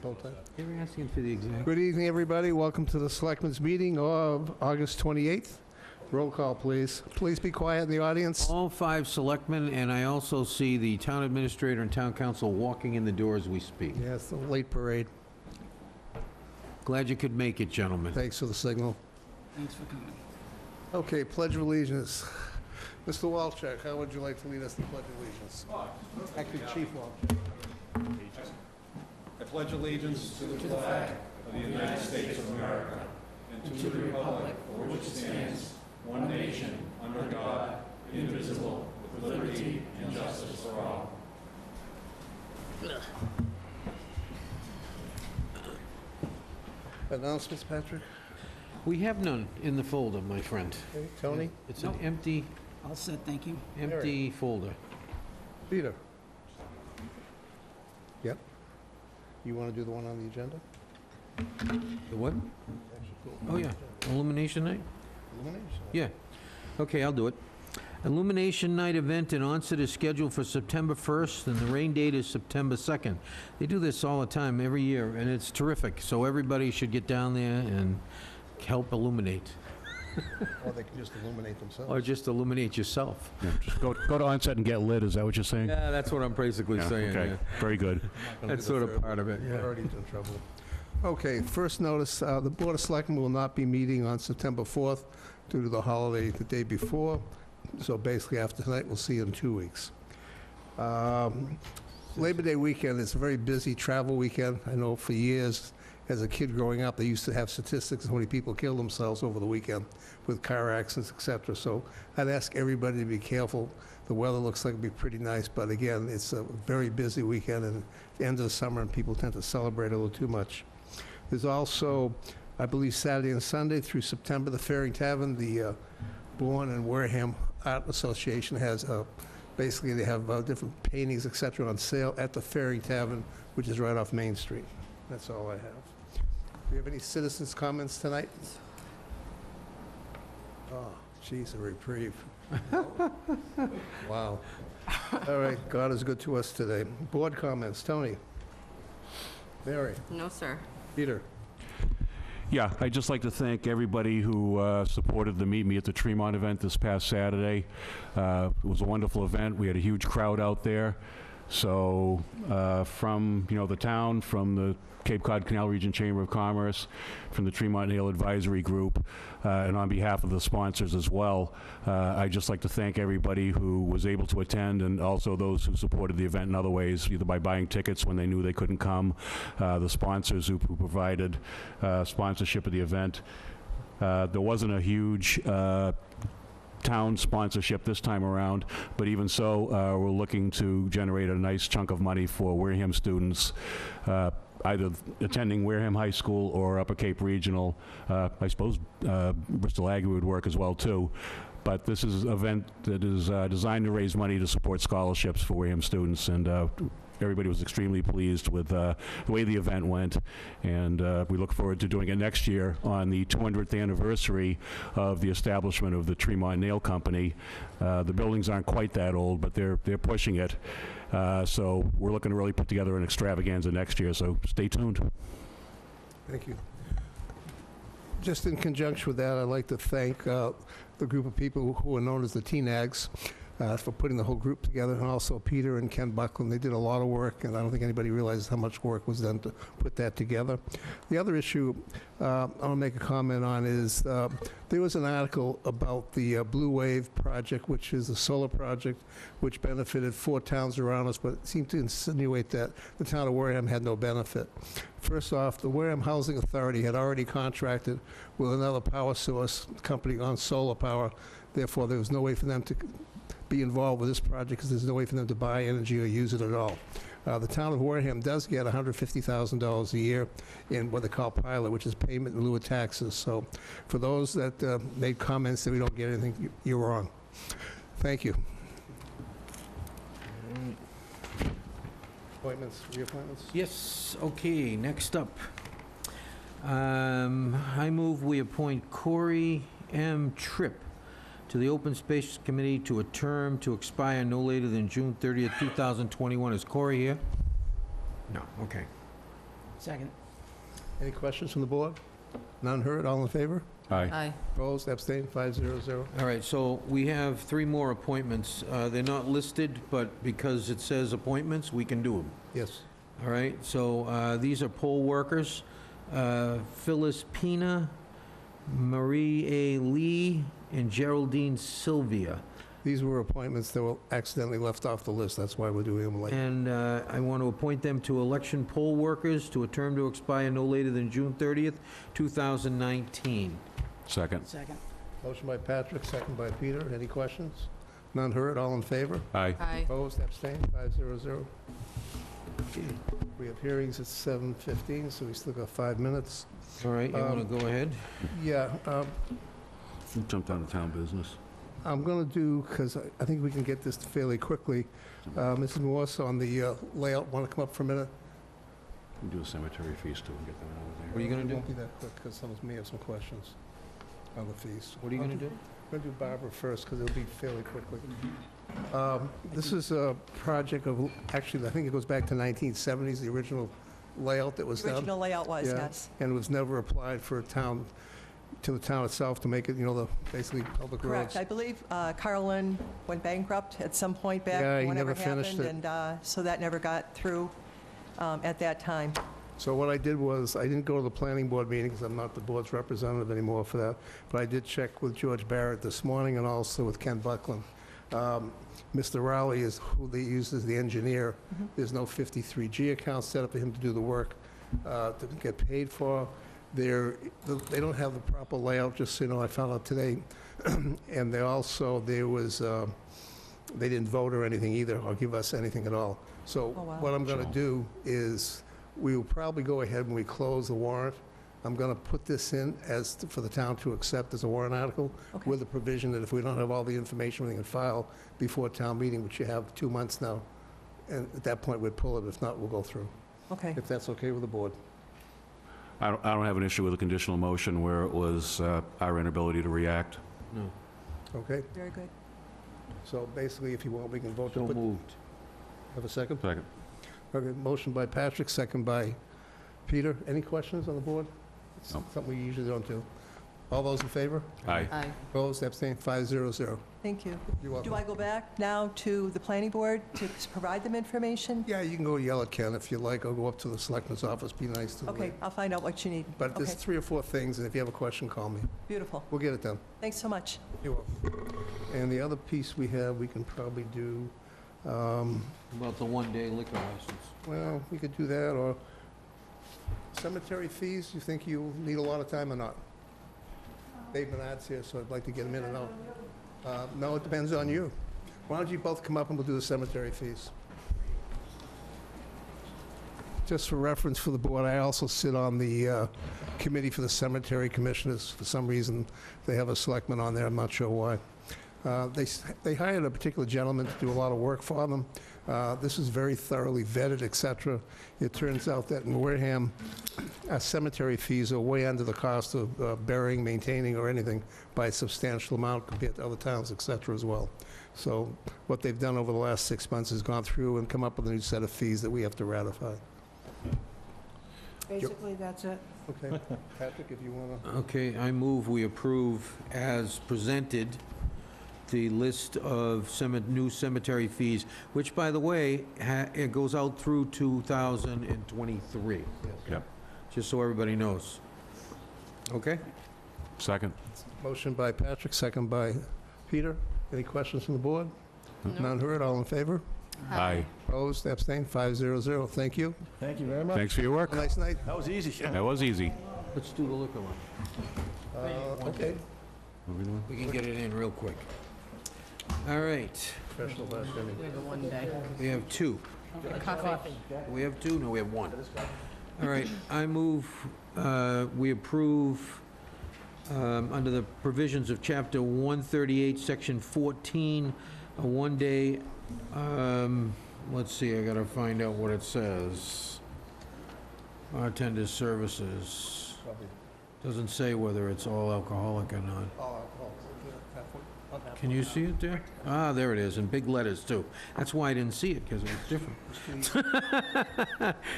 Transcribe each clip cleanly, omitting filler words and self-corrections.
Whole time. They were asking for the exact. Good evening, everybody. Welcome to the Selectmen's meeting of August 28th. Roll call, please. Please be quiet in the audience. All 5 selectmen, and I also see the town administrator and town council walking in the door as we speak. Yeah, it's the late parade. Glad you could make it, gentlemen. Thanks for the signal. Thanks for coming. Okay, Pledge of Allegiance. Mr. Walczak, how would you like to lead us in Pledge of Allegiance? Acting Chief Walczak. I pledge allegiance to the flag of the United States of America and to the republic for which it stands, one nation, under God, indivisible, with liberty and justice for all. Announcements, Patrick? We have none in the folder, my friend. Okay, Tony? It's an Nope. empty All set, thank you. folder. Peter? Yep. You want to do the one on the agenda? The what? Oh, yeah. Illumination night? Illumination. Yeah. Okay, I'll do it. Illumination Night event in Onset is scheduled for September 1st, and the rain date is September 2nd. They do this all the time, every year, and it's terrific. So everybody should get down there and help illuminate, Or they can just illuminate themselves. or just illuminate yourself. Yeah, just go to onset and get lit, is that what you're saying? Yeah, that's what I'm basically Yeah, saying, okay, yeah. very good. That's sort of part of it, We're yeah. already in trouble. Okay, first notice, the Board of Selectmen will not be meeting on September 4th due to the holiday the day before. So basically, after tonight, we'll see you in 2 weeks. Labor Day weekend is a very busy travel weekend. I know for years, as a kid growing up, they used to have statistics of how many people killed themselves over the weekend with car accidents, et cetera. So I'd ask everybody to be careful. The weather looks like it'll be pretty nice, but again, it's a very busy weekend and the end of the summer, and people tend to celebrate a little too much. There's also, I believe, Saturday and Sunday through September, the Fairing Tavern, the Bourne and Wareham Art Association has, basically they have different paintings, et cetera, on sale at the Fairing Tavern, which is right off Main Street. That's all I have. Do you have any citizens' comments tonight? Oh, geez, a reprieve. Wow. All right, God is good to us today. Board comments, Tony? Mary? No, sir. Peter? Yeah, I'd just like to thank everybody who supported the Meet Me at the Tremont event this past Saturday. It was a wonderful event. We had a huge crowd out there. So from, the town, from the Cape Cod Canal Region Chamber of Commerce, from the Tremont Nail Advisory Group, and on behalf of the sponsors as well, I'd just like to thank everybody who was able to attend, and also those who supported the event in other ways, either by buying tickets when they knew they couldn't come, the sponsors who provided sponsorship of the event. There wasn't a huge town sponsorship this time around, but even so, we're looking to generate a nice chunk of money for Wareham students, either attending Wareham High School or Upper Cape Regional. I suppose Bristol Aggie would work as well, too. But this is an event that is designed to raise money to support scholarships for Wareham students, and everybody was extremely pleased with the way the event went, and we look forward to doing it next year on the 200th anniversary of the establishment of the Tremont Nail Company. The buildings aren't quite that old, but they're pushing it. So we're looking to really put together an extravaganza next year, so stay tuned. Thank you. Just in conjunction with that, I'd like to thank the group of people who are known as the TNAGs for putting the whole group together, and also Peter and Ken Buckland. They did a lot of work, and I don't think anybody realizes how much work was done to put that together. The other issue I want to make a comment on is there was an article about the Blue Wave project, which is a solar project which benefited 4 towns around us, but it seemed to insinuate that the town of Wareham had no benefit. First off, the Wareham Housing Authority had already contracted with another power source company on solar power. Therefore, there was no way for them to be involved with this project because there's no way for them to buy energy or use it at all. The town of Wareham does get $150,000 a year in what they call pilot, which is payment in lieu of taxes. So for those that made comments that we don't get anything, you're wrong. Thank you. Appointments, reappointments? Yes, okay, next up. I move we appoint Corey M. Tripp to the Open Space Committee to a term to expire no later than June 30th, 2021. Is Corey here? No, okay. Second. Any questions from the board? None heard, all in favor? Aye. Aye. Opposed, abstained, 500. All right, so we have 3 more appointments. They're not listed, but because it says appointments, we can do them. Yes. All right, so these are poll workers. Phyllis Pina, Marie A. Lee, and Geraldine Sylvia. These were appointments that were accidentally left off the list, that's why we're doing them late. And I want to appoint them to election poll workers to a term to expire no later than June 30th, 2019. Second. Second. Motion by Patrick, second by Peter. Any questions? None heard, all in favor? Aye. Aye. Opposed, abstained, 500. We have hearings at 7:15, so we still got 5 minutes. All right, you want to go ahead? Yeah, Jumped out of town business. I'm going to do, because I think we can get this fairly quickly. Mrs. Morse, on the layout, want to come up for a minute? We do a cemetery feast too and get them out of What are you going It to do? won't be that quick, because some of us may have some questions on the fees. What are you going to do? I'm going to do Barbara first, because it'll be fairly quickly. This is a project of, actually, I think it goes back to 1970s, the original layout that was The done. original layout was, Yeah. yes. And was never applied for a town, to the town itself to make it, the basically public roads. Correct. I believe Carlin went bankrupt at some point Yeah, back, he whenever never it happened. finished it. And so that never got through at that time. So what I did was, I didn't go to the planning board meeting, because I'm not the board's representative anymore for that, but I did check with George Barrett this morning and also with Ken Buckland. Mr. Rowley is who they use as the engineer. There's no 53G account set up for him to do the work to get paid for. They don't have the proper layout, just so you know, I found out today. And they also, they didn't vote or anything either, or give us anything at all. So Oh, wow. what I'm going to do is, we will probably go ahead when we close the warrant. I'm going to put this in for the town to accept as a warrant article, Okay. with the provision that if we don't have all the information, we can file before town meeting, which you have 2 months now. And at that point, we'd pull it. If not, we'll go through, Okay. if that's okay with the board. I don't have an issue with a conditional motion where it was our inability to react. No. Okay? Very good. So basically, if you want, we can vote to So put... moved. Have a second? Second. Okay, motion by Patrick, second by Peter. Any questions on the board? It's No. something we usually don't do. All those in favor? Aye. Aye. Opposed, abstained, 500. Thank you. You're welcome. Do I go back now to the planning board to provide them information? Yeah, you can go yell at Ken if you like, or go up to the selectman's office, be nice to the Okay, lady. I'll find out what you need. But there's Okay, 3 or 4 things, and if you have a question, call me. beautiful. We'll get it done. Thanks so much. You're welcome. And the other piece we have, we can probably do, About the one-day liquor license. well, we could do that, or cemetery fees, you think you need a lot of time or not? Dave Menard's here, so I'd like to get him in and out. No, it depends on you. Why don't you both come up and we'll do the cemetery fees? Just for reference for the board, I also sit on the committee for the cemetery commissioners. For some reason, they have a selectman on there, I'm not sure why. They hired a particular gentleman to do a lot of work for them. This is very thoroughly vetted, et cetera. It turns out that in Wareham, cemetery fees are way under the cost of burying, maintaining, or anything by a substantial amount compared to other towns, et cetera, as well. So what they've done over the last 6 months is gone through and come up with a new set of fees that we have to ratify. Basically, that's it. Okay, Patrick, if you want to... Okay, I move we approve as presented the list of new cemetery fees, which, by the way, it goes out through 2023, Yep. just so everybody knows. Okay? Second. Motion by Patrick, second by Peter. Any questions from the board? None heard, all in favor? Aye. Opposed, abstained, 500. Thank you. Thank you very much. Thanks for your work. Have a nice night. That was easy. That was easy. Let's do the liquor one. Okay. What are we doing? We can get it in real quick. All right, Professional last inning. We have a one-day. we have 2. Coffee. We have 2? No, we have 1. All right, I move we approve, under the provisions of Chapter 138, Section 14, a one-day, let's see, I gotta find out what it says. Bartender services. Probably Doesn't say whether it's all alcoholic or not. all alcohol. Can you see it there? Ah, there it is, in big letters, too. That's why I didn't see it, because it was different.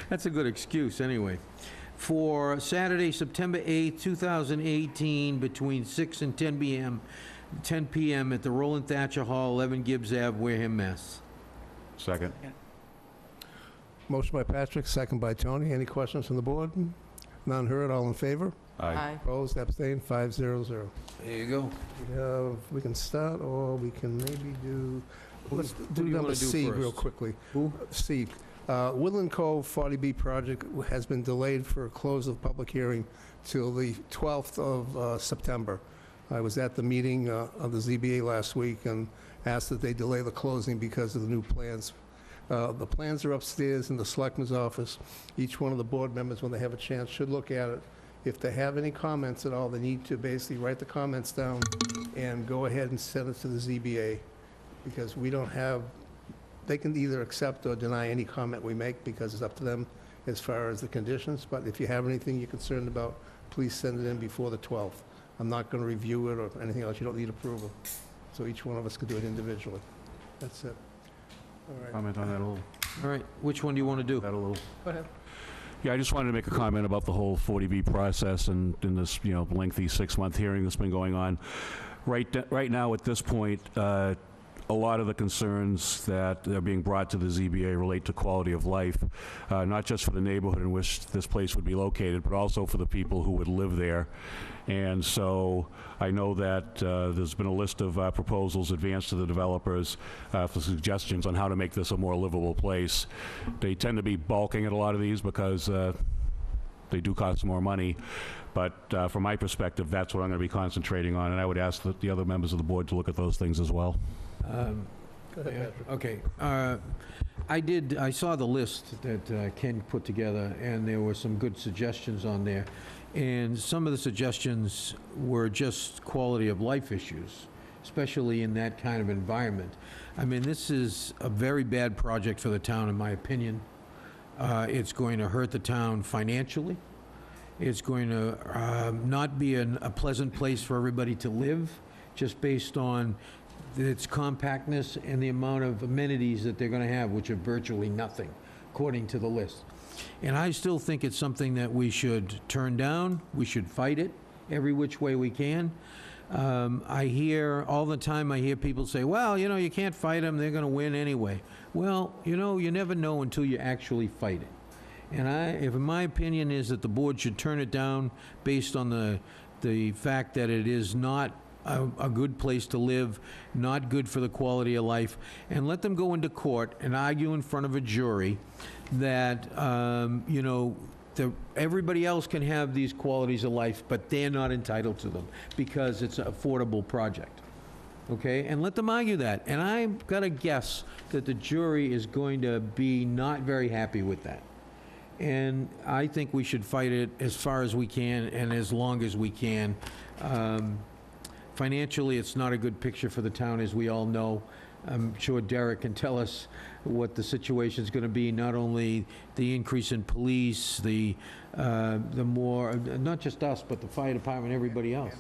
That's a good excuse, anyway. For Saturday, September 8th, 2018, between 6 and 10 p.m. at the Roland Thatcher Hall, 11 Gibbs Ave, Wareham, Mass. Second. Motion by Patrick, second by Tony. Any questions from the board? None heard, all in favor? Aye. Opposed, abstained, 500. There you go. We can start, or we can maybe do, let's Who do do you number wanna do C real first? quickly. Who? C. Woodland Cove 40B project has been delayed for a close of public hearing till the 12th of September. I was at the meeting of the ZBA last week and asked that they delay the closing because of the new plans. The plans are upstairs in the Selectmen's office. Each one of the board members, when they have a chance, should look at it. If they have any comments at all, they need to basically write the comments down and go ahead and send it to the ZBA, because we don't have, they can either accept or deny any comment we make, because it's up to them as far as the conditions. But if you have anything you're concerned about, please send it in before the 12th. I'm not going to review it or anything else. You don't need approval. So each one of us can do it individually. That's it. All right. Comment on that a little. All right, which one do you want to do? That a little. Go ahead. Yeah, I just wanted to make a comment about the whole 40B process and in this, lengthy 6-month hearing that's been going on. Right now, at this point, a lot of the concerns that are being brought to the ZBA relate to quality of life, not just for the neighborhood in which this place would be located, but also for the people who would live there. And so I know that there's been a list of proposals advanced to the developers for suggestions on how to make this a more livable place. They tend to be balking at a lot of these because they do cost more money. But from my perspective, that's what I'm going to be concentrating on, and I would ask the other members of the board to look at those things as well. Go ahead, Patrick. Okay. I saw the list that Ken put together, and there were some good suggestions on there. And some of the suggestions were just quality of life issues, especially in that kind of environment. I mean, this is a very bad project for the town, in my opinion. It's going to hurt the town financially. It's going to not be a pleasant place for everybody to live, just based on its compactness and the amount of amenities that they're going to have, which are virtually nothing, according to the list. And I still think it's something that we should turn down. We should fight it every which way we can. I hear all the time, I hear people say, well, you can't fight them, they're going to win anyway. Well, you never know until you actually fight it. And if my opinion is that the board should turn it down based on the fact that it is not a good place to live, not good for the quality of life, and let them go into court and argue in front of a jury that, everybody else can have these qualities of life, but they're not entitled to them because it's an affordable project. Okay? And let them argue that. And I've got to guess that the jury is going to be not very happy with that. And I think we should fight it as far as we can and as long as we can. Financially, it's not a good picture for the town, as we all know. I'm sure Derek can tell us what the situation's going to be, not only the increase in police, the more, not just us, but the fire department, everybody else.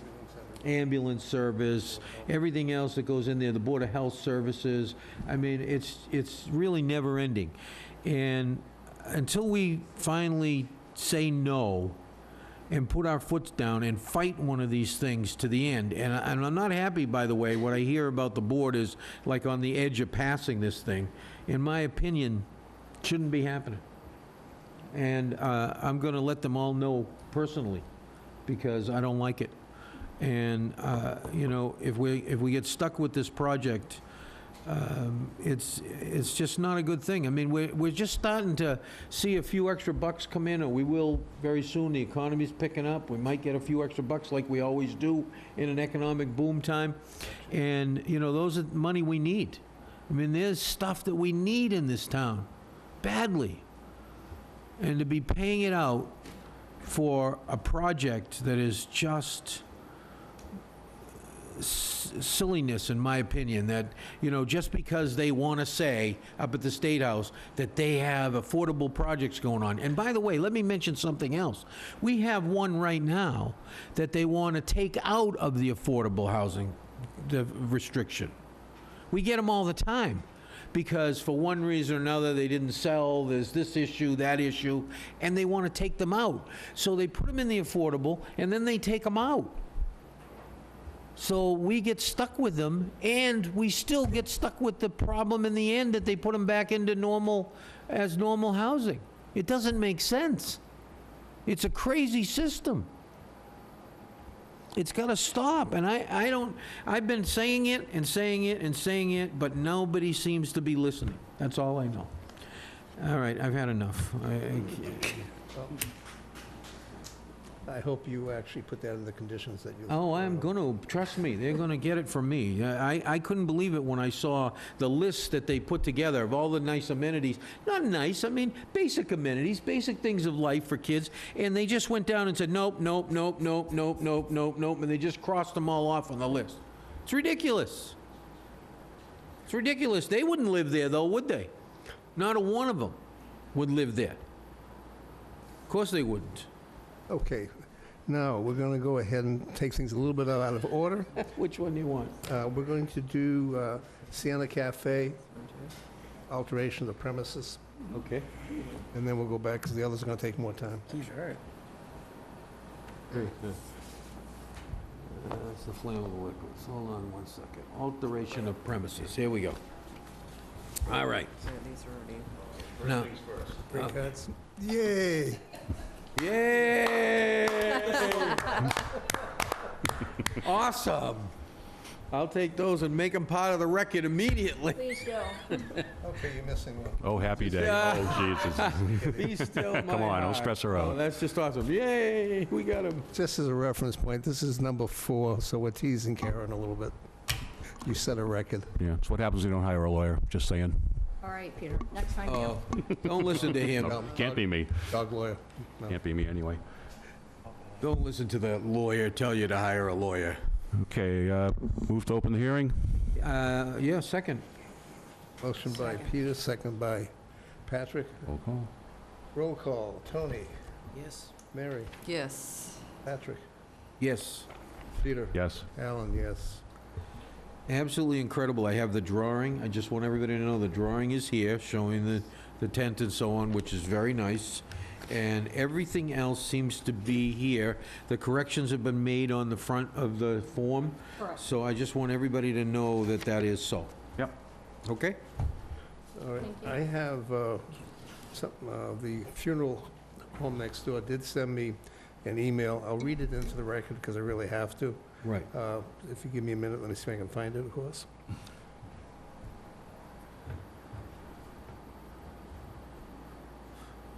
Ambulance service, everything else that goes in there, the Board of Health Services. I mean, it's really never ending. And until we finally say no and put our foot down and fight one of these things to the end. And I'm not happy, by the way, what I hear about the board is like on the edge of passing this thing. In my opinion, shouldn't be happening. And I'm going to let them all know personally, because I don't like it. And, if we get stuck with this project, it's just not a good thing. I mean, we're just starting to see a few extra bucks come in, or we will very soon. The economy's picking up. We might get a few extra bucks like we always do in an economic boom time. And, those are money we need. I mean, there's stuff that we need in this town badly. And to be paying it out for a project that is just silliness, in my opinion, that, just because they want to say up at the State House that they have affordable projects going on. And by the way, let me mention something else. We have one right now that they want to take out of the affordable housing the restriction. We get them all the time, because for one reason or another, they didn't sell, there's this issue, that issue, and they want to take them out. So they put them in the affordable, and then they take them out. So we get stuck with them, and we still get stuck with the problem in the end that they put them back into normal housing. It doesn't make sense. It's a crazy system. It's got to stop, and I've been saying it and saying it and saying it, but nobody seems to be listening. That's all I know. All right, I've had enough. I hope you actually put that in the conditions that you... Oh, I'm going to, trust me, they're going to get it from me. I couldn't believe it when I saw the list that they put together of all the nice amenities. Not nice, I mean, basic amenities, basic things of life for kids, and they just went down and said, nope, nope, nope, nope, nope, nope, nope, nope, and they just crossed them all off on the list. It's ridiculous. It's ridiculous. They wouldn't live there, though, would they? Not a one of them would live there. Of course they wouldn't. Okay, now, we're going to go ahead and take things a little bit out of order. Which one do you want? We're going to do Sienna Cafe, alteration of the premises, Okay. and then we'll go back, because the others are going to take more time. Sure. That's the flammable liquids. Hold on one second. Alteration of premises. Here we go. All right. Now, Green cards? Yay! yay! Awesome. I'll take those and make them part of the record immediately. Please do. Okay, you're missing one. Oh, happy day. Oh, Jesus. Be still my Come on, don't heart. stress her Oh, out. that's just awesome. Yay, we got him. Just as a reference point, this is number 4, so we're teasing Karen a little bit. You set a record. Yeah, it's what happens when you don't hire a lawyer, just saying. All right, Peter, next time you. Oh, don't listen to him. No, Can't be me. Dog lawyer. No. Can't be me anyway. Don't listen to the lawyer tell you to hire a lawyer. Okay, move to open the hearing. Yeah, second. Motion by Peter, second by Patrick. Roll call. Roll call. Tony, Yes. Mary, Yes. Patrick, Yes. Peter. Yes. Alan, yes. Absolutely incredible. I have the drawing. I just want everybody to know the drawing is here, showing the tent and so on, which is very nice. And everything else seems to be here. The corrections have been made on the front of the form. Correct. So I just want everybody to know that that is so. Yep. Okay? All right. Thank you. I have the funeral home next door did send me an email. I'll read it into the record because I really have to. Right. If you give me a minute, let me see if I can find it, of course.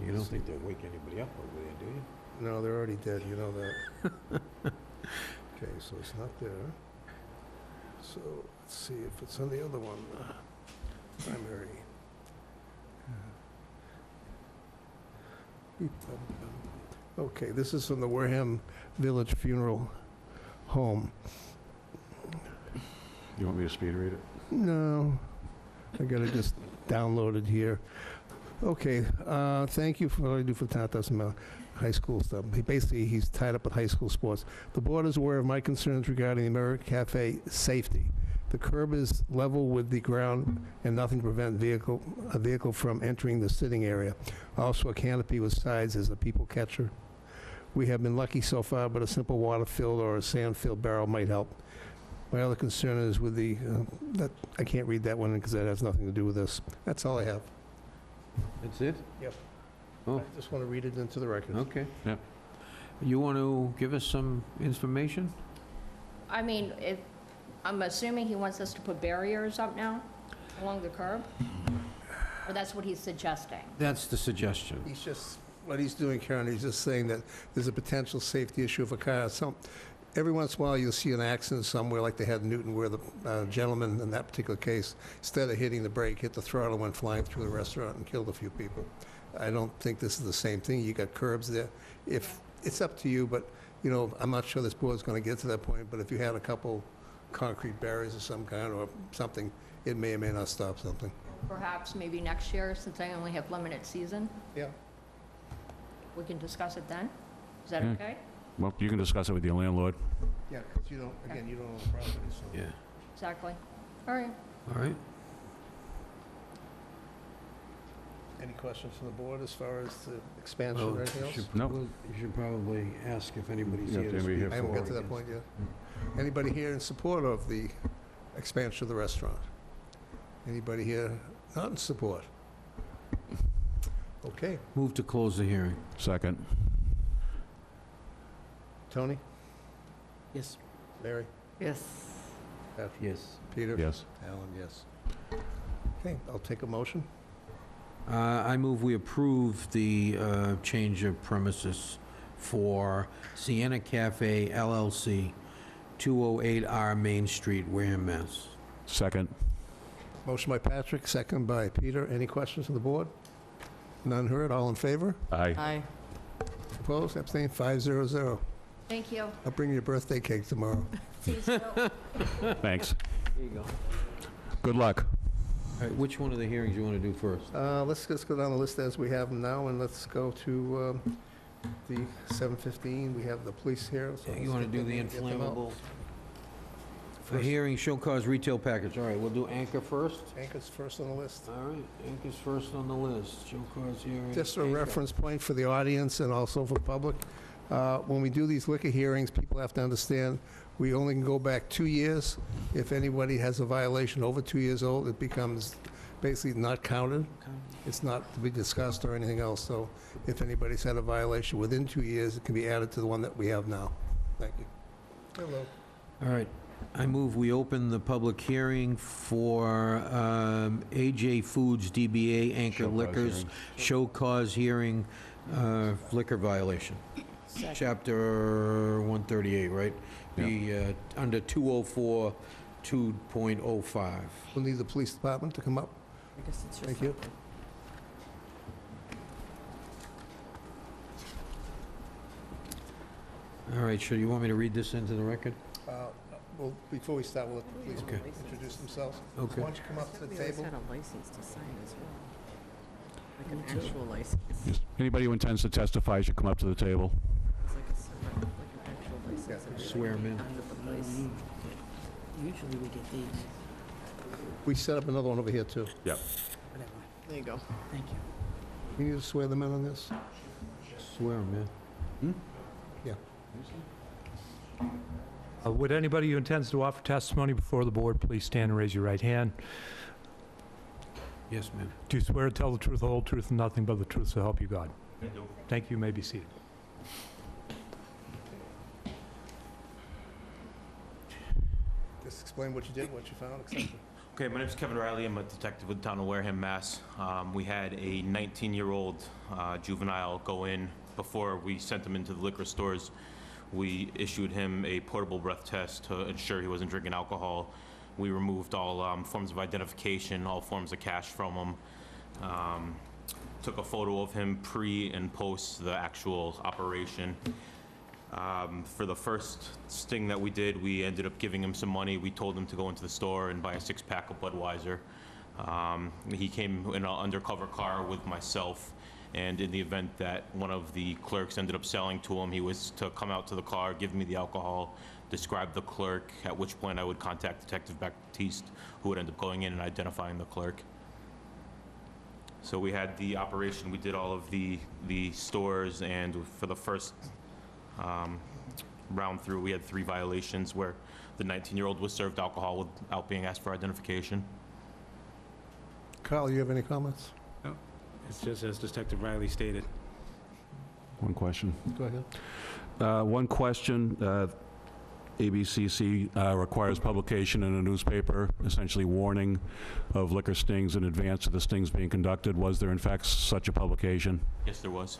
You don't think they'll wake anybody up over there, do you? No, they're already dead, you know that. Okay, so it's not there. So, let's see if it's on the other one. Primary. Okay, this is from the Wareham Village Funeral Home. You want me to speed read it? No, I gotta just download it here. Okay, thank you for what I do for the town, doesn't matter, high school stuff. He's tied up with high school sports. The board is aware of my concerns regarding the American Cafe safety. The curb is level with the ground and nothing to prevent a vehicle from entering the sitting area. Also, a canopy with sides as a people catcher. We have been lucky so far, but a simple water-filled or a sand-filled barrel might help. My other concern is with that I can't read that one because that has nothing to do with this. That's all I have. That's it? Yep. Oh, I just want to read it into the record. okay. Yeah. You want to give us some information? I mean, I'm assuming he wants us to put barriers up now along the curb? Or that's what he's suggesting? That's the suggestion. He's just, what he's doing, Karen, he's just saying that there's a potential safety issue of a car. Every once in a while, you'll see an accident somewhere, like they had in Newton, where the gentleman in that particular case, instead of hitting the brake, hit the throttle, went flying through the restaurant and killed a few people. I don't think this is the same thing. You got curbs there. If, it's up to you, but, you know, I'm not sure this board's going to get to that point, but if you had a couple concrete barriers of some kind or something, it may or may not stop something. Perhaps maybe next year, since I only have limited season, Yeah. we can discuss it then? Is that Yeah. okay? Well, you can discuss it with your landlord. Yeah, because you don't, again, you don't own the property, so. Yeah. Exactly. All right. All right. Any questions from the board as far as the expansion or anything else? Nope. You should probably ask if anybody's Yeah, here to anybody speak. here I haven't got for to or that point yet. against. Anybody here in support of the expansion of the restaurant? Anybody here not in support? Okay. Move to close the hearing. Second. Tony? Yes. Mary? Yes. Patrick? Yes. Peter? Yes. Alan, yes. Okay, I'll take a motion. I move we approve the change of premises for Sienna Cafe LLC, 208R Main Street, Wareham, Mass. Second. Motion by Patrick, second by Peter. Any questions from the board? None heard, all in favor? Aye. Aye. Opposed, abstained, 500. Thank you. I'll bring you a birthday cake tomorrow. See you soon. Thanks. There you go. Good luck. All right, which one of the hearings you want to do first? Let's just go down the list as we have them now, and let's go to the 7:15. We have the police here. so You let's want to get do the them- get them out. inflammable? For First. hearing, show cause retail package. All right, we'll do Anchor first. Anchor's first on the list. All right, Anchor's first on the list. Show cause hearing. Just a Anchor. reference point for the audience and also for the public. When we do these liquor hearings, people have to understand, we only can go back 2 years. If anybody has a violation over 2 years old, it becomes basically not counted. It's not to be discussed or anything else. So if anybody's had a violation within 2 years, it can be added to the one that we have now. Thank you. Hello. All right, I move we open the public hearing for AJ Foods DBA Anchor Show cause Liquors, hearing. show cause hearing, liquor violation. Chapter 138, right? The, under 204, 2.05. We'll need the police department to come up. I guess it's your Thank you. fault. All right, sure, you want me to read this into the record? Well, before we start, we'll let the police Okay. introduce themselves. Okay. Why don't you come up to the We always table? had a license to sign as well. Like an actual license. Yes. Anybody who intends to testify should come up to the table. It's like a separate, like an actual license. Yeah. and everything Swear 'em in. Under the place. Usually we get these. We set up another one over here, too. Whatever. There you go. Thank you. We need to swear them in on this? Swear 'em in. Yeah. Would anybody who intends to offer testimony before the board please stand and raise your right hand? Yes, ma'am. Do you swear to tell the truth, the whole truth, and nothing but the truth, so help you God? I do. Thank you. You may be seated. Just explain what you did, what you found, etc. Okay, my name is Kevin Riley. I'm a detective with the town of Wareham, Mass. We had a 19-year-old juvenile go in. Before we sent him into the liquor stores, we issued him a portable breath test to ensure he wasn't drinking alcohol. We removed all forms of identification, all forms of cash from him. Took a photo of him pre and post the actual operation. For the first sting that we did, we ended up giving him some money. We told him to go into the store and buy a 6-pack of Budweiser. He came in an undercover car with myself, and in the event that one of the clerks ended up selling to him, he was to come out to the car, give me the alcohol, describe the clerk, at which point I would contact Detective Baptiste, who would end up going in and identifying the clerk. So we had the operation, we did all of the stores, and for the first round through, we had 3 violations where the 19-year-old was served alcohol without being asked for identification. Carl, you have any comments? It's just as Detective Riley stated. One question. Go ahead. One question. ABCC requires publication in a newspaper, essentially warning of liquor stings in advance of the stings being conducted. Was there in fact such a publication? Yes, there was.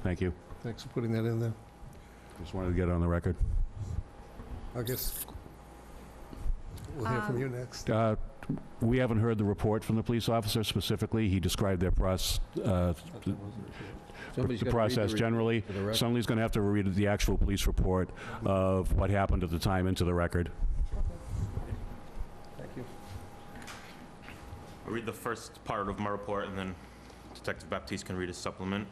Thank you. Thanks for putting that in there. Just wanted to get it on the record. I guess we'll hear from you next. We haven't heard the report from the police officer specifically. He described their Somebody's the gotta read process the generally. for the record. Somebody's going to have to read the actual police report of what happened at the time into the record. Thank you. I'll read the first part of my report, and then Detective Baptiste can read his supplement.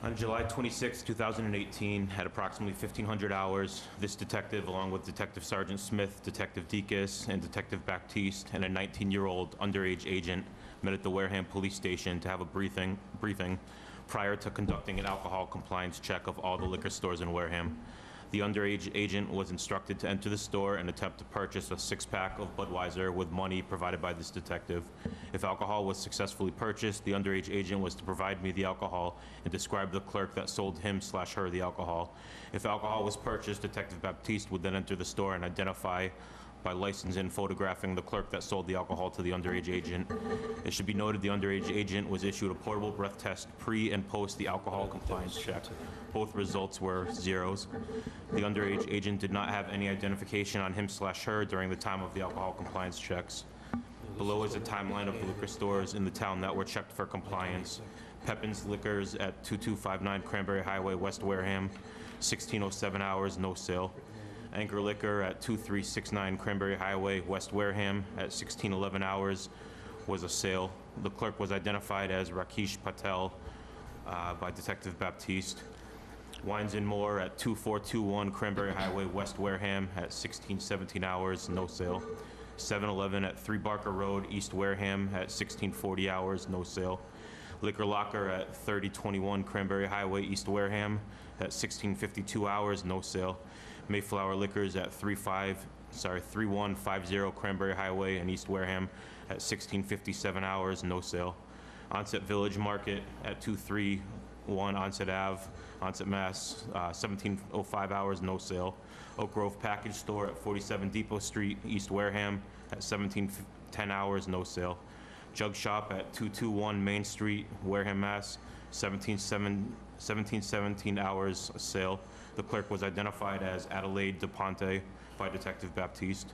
On July 26, 2018, at approximately 1,500 hours, this detective, along with Detective Sergeant Smith, Detective Dekas, and Detective Baptiste, and a 19-year-old underage agent met at the Wareham Police Station to have a briefing prior to conducting an alcohol compliance check of all the liquor stores in Wareham. The underage agent was instructed to enter the store and attempt to purchase a six-pack of Budweiser with money provided by this detective. If alcohol was successfully purchased, the underage agent was to provide me the alcohol and describe the clerk that sold him/her the alcohol. If alcohol was purchased, Detective Baptiste would then enter the store and identify by license and photographing the clerk that sold the alcohol to the underage agent. It should be noted the underage agent was issued a portable breath test pre and post the alcohol compliance check. Both results were zeros. The underage agent did not have any identification on him/her during the time of the alcohol compliance checks. Below is a timeline of the liquor stores in the town that were checked for compliance. Pepin's Liquors at 2259 Cranberry Highway, West Wareham, 1607 hours, no sale. Anchor Liquor at 2369 Cranberry Highway, West Wareham, at 1611 hours, was a sale. The clerk was identified as Rakesh Patel by Detective Baptiste. Wines and More at 2421 Cranberry Highway, West Wareham, at 1617 hours, no sale. 7-Eleven at 3 Barker Road, East Wareham, at 1640 hours, no sale. Liquor Locker at 3021 Cranberry Highway, East Wareham, at 1652 hours, no sale. Mayflower Liquors at 3150 Cranberry Highway in East Wareham at 1657 hours, no sale. Onset Village Market at 231 Onset Ave, Onset, Mass, 1705 hours, no sale. Oak Grove Package Store at 47 Depot Street, East Wareham at 1710 hours, no sale. Jug Shop at 221 Main Street, Wareham, Mass, 1717 hours, sale. The clerk was identified as Adelaide DePonte by Detective Baptiste.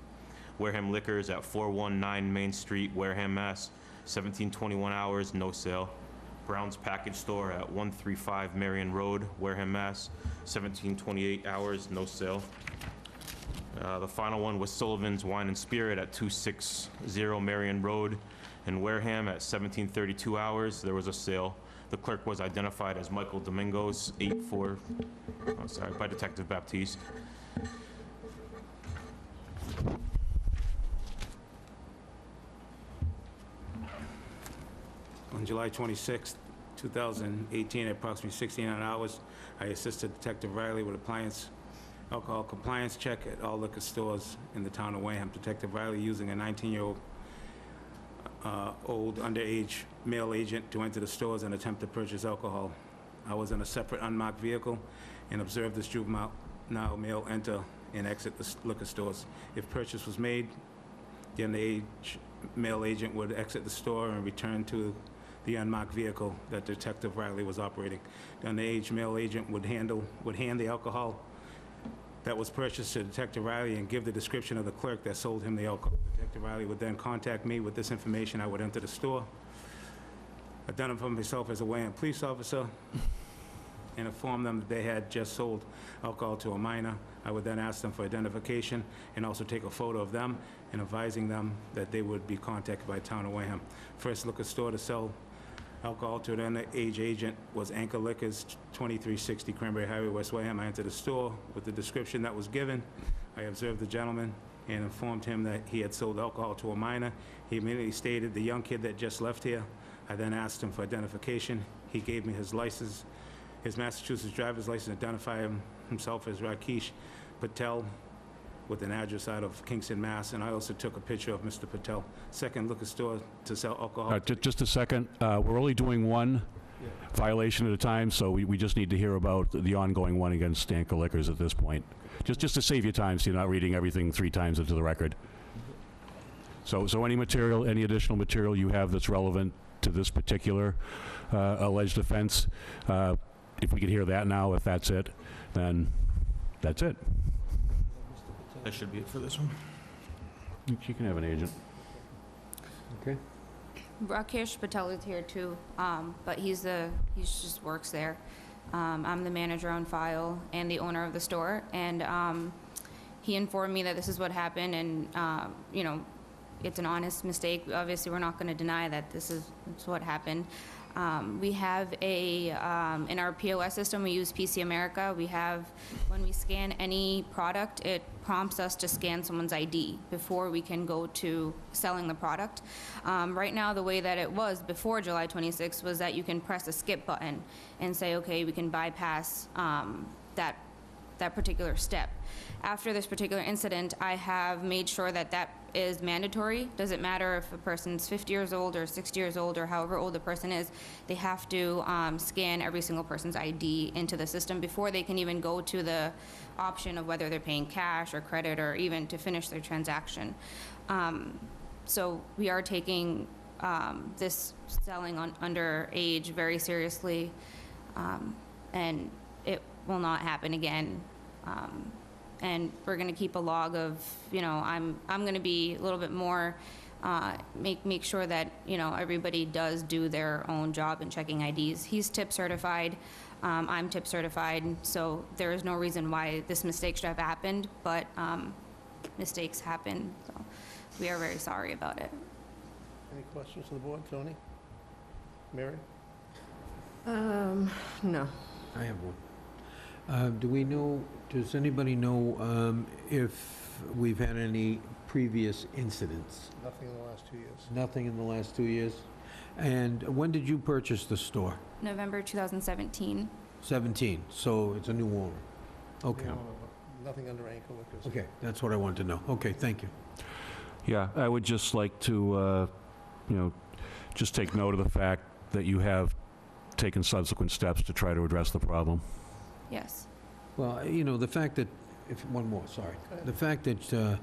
Wareham Liquors at 419 Main Street, Wareham, Mass, 1721 hours, no sale. Brown's Package Store at 135 Marion Road, Wareham, Mass, 1728 hours, no sale. The final one was Sullivan's Wine and Spirit at 260 Marion Road in Wareham at 1732 hours. There was a sale. The clerk was identified as Michael Domingos, by Detective Baptiste. On July 26, 2018, at approximately 1600 hours, I assisted Detective Riley with alcohol compliance check at all liquor stores in the town of Wareham. Detective Riley using a 19-year-old old underage male agent to enter the stores and attempt to purchase alcohol. I was in a separate unmarked vehicle and observed this juvenile male enter and exit the liquor stores. If purchase was made, the underage male agent would exit the store and return to the unmarked vehicle that Detective Riley was operating. The underage male agent would hand the alcohol that was purchased to Detective Riley and give the description of the clerk that sold him the alcohol. Detective Riley would then contact me with this information. I would enter the store, identify myself as a Wareham police officer, and inform them that they had just sold alcohol to a minor. I would then ask them for identification and also take a photo of them and advising them that they would be contacted by town of Wareham. First liquor store to sell alcohol to an underage agent was Anchor Liquors, 2360 Cranberry Highway, West Wareham. I entered the store with the description that was given. I observed the gentleman and informed him that he had sold alcohol to a minor. He immediately stated the young kid that just left here. I then asked him for identification. He gave me his license, his Massachusetts driver's license, identifying himself as Rakesh Patel with an address out of Kingston, Mass. And I also took a picture of Mr. Patel. Second liquor store to sell alcohol. Just a second. We're only doing one violation at a time, so we just need to hear about the ongoing one against Anchor Liquors at this point. Just to save you time, so you're not reading everything 3 times into the record. So any additional material you have that's relevant to this particular alleged offense, if we could hear that now, if that's it, then that's it. That should be it for this one. You can have an agent. Okay. Rakesh Patel is here too, but he just works there. I'm the manager on file and the owner of the store, and he informed me that this is what happened, and it's an honest mistake. Obviously, we're not going to deny that this is what happened. We have in our POS system, we use PC America. When we scan any product, it prompts us to scan someone's ID before we can go to selling the product. Right now, the way that it was before July 26th was that you can press a skip button and say, okay, we can bypass that particular step. After this particular incident, I have made sure that that is mandatory. Doesn't matter if a person's 50 years old or 60 years old or however old the person is, they have to scan every single person's ID into the system before they can even go to the option of whether they're paying cash or credit or even to finish their transaction. So we are taking this selling on underage very seriously, and it will not happen again. And we're going to keep a log of, I'm going to be a little bit more, make sure that, everybody does do their own job in checking IDs. He's tip certified, I'm tip certified, so there is no reason why this mistake should have happened, but mistakes happen, so we are very sorry about it. Any questions to the board? Tony? Mary? No. I have one. Does anybody know if we've had any previous incidents? Nothing in the last 2 years. Nothing in the last 2 years? And when did you purchase the store? November 2017. 17, so it's a new owner. Okay, No, nothing under ankle liquors. okay, that's what I wanted to know. Okay, thank you. Yeah, I would just like to, just take note of the fact that you have taken subsequent steps to try to address the problem. Yes. Well, the fact that, one more, sorry. The fact that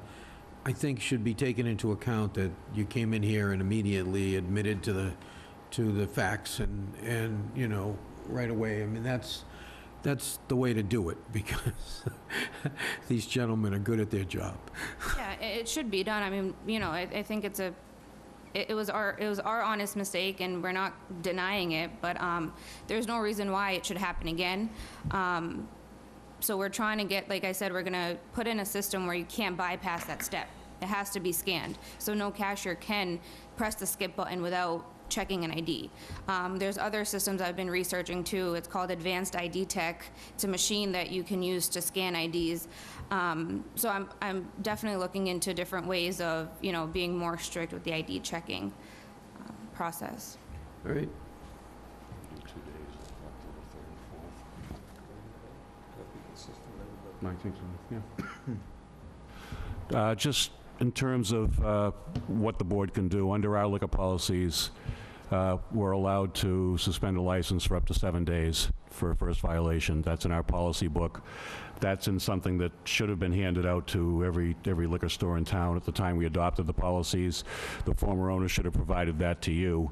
I think should be taken into account that you came in here and immediately admitted to the facts and right away. I mean, that's the way to do it, because these gentlemen are good at their job. Yeah, it should be done. I mean, I think it was our honest mistake, and we're not denying it, but there's no reason why it should happen again. So we're trying to get, like I said, we're gonna put in a system where you can't bypass that step. It has to be scanned. So no cashier can press the skip button without checking an ID. There's other systems I've been researching too. It's called Advanced ID Tech. It's a machine that you can use to scan IDs. So I'm definitely looking into different ways of, being more strict with the ID checking process. All right. I think so, yeah. Just in terms of what the board can do, under our liquor policies, we're allowed to suspend a license for up to 7 days for a first violation. That's in our policy book. That's in something that should have been handed out to every liquor store in town at the time we adopted the policies. The former owner should have provided that to you.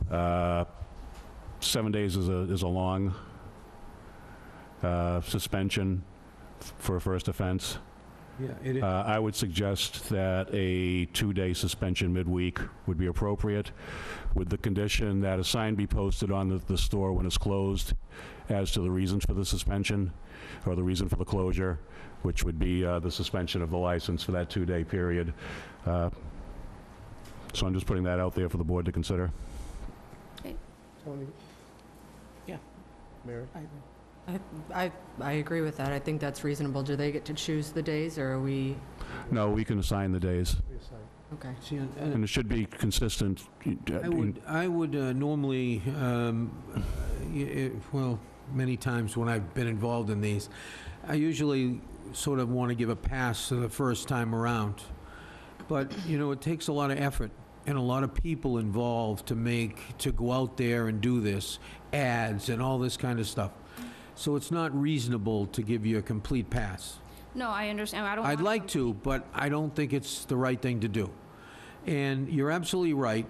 7 days is a long suspension for a first offense. Yeah, it is. I would suggest that a 2-day suspension midweek would be appropriate, with the condition that a sign be posted on the store when it's closed as to the reasons for the suspension, or the reason for the closure, which would be the suspension of the license for that 2-day period. So I'm just putting that out there for the board to consider. Tony? Yeah. Mary? I agree with that. I think that's reasonable. Do they get to choose the days, or are we, No, we can assign the days, okay. See, and it should be consistent. I would normally, well, many times when I've been involved in these, I usually sort of want to give a pass to the first time around. But, it takes a lot of effort and a lot of people involved to go out there and do this, ads and all this kind of stuff. So it's not reasonable to give you a complete pass. No, I understand. I don't. I'd want like to, but I don't think it's the right thing to do. And you're absolutely right.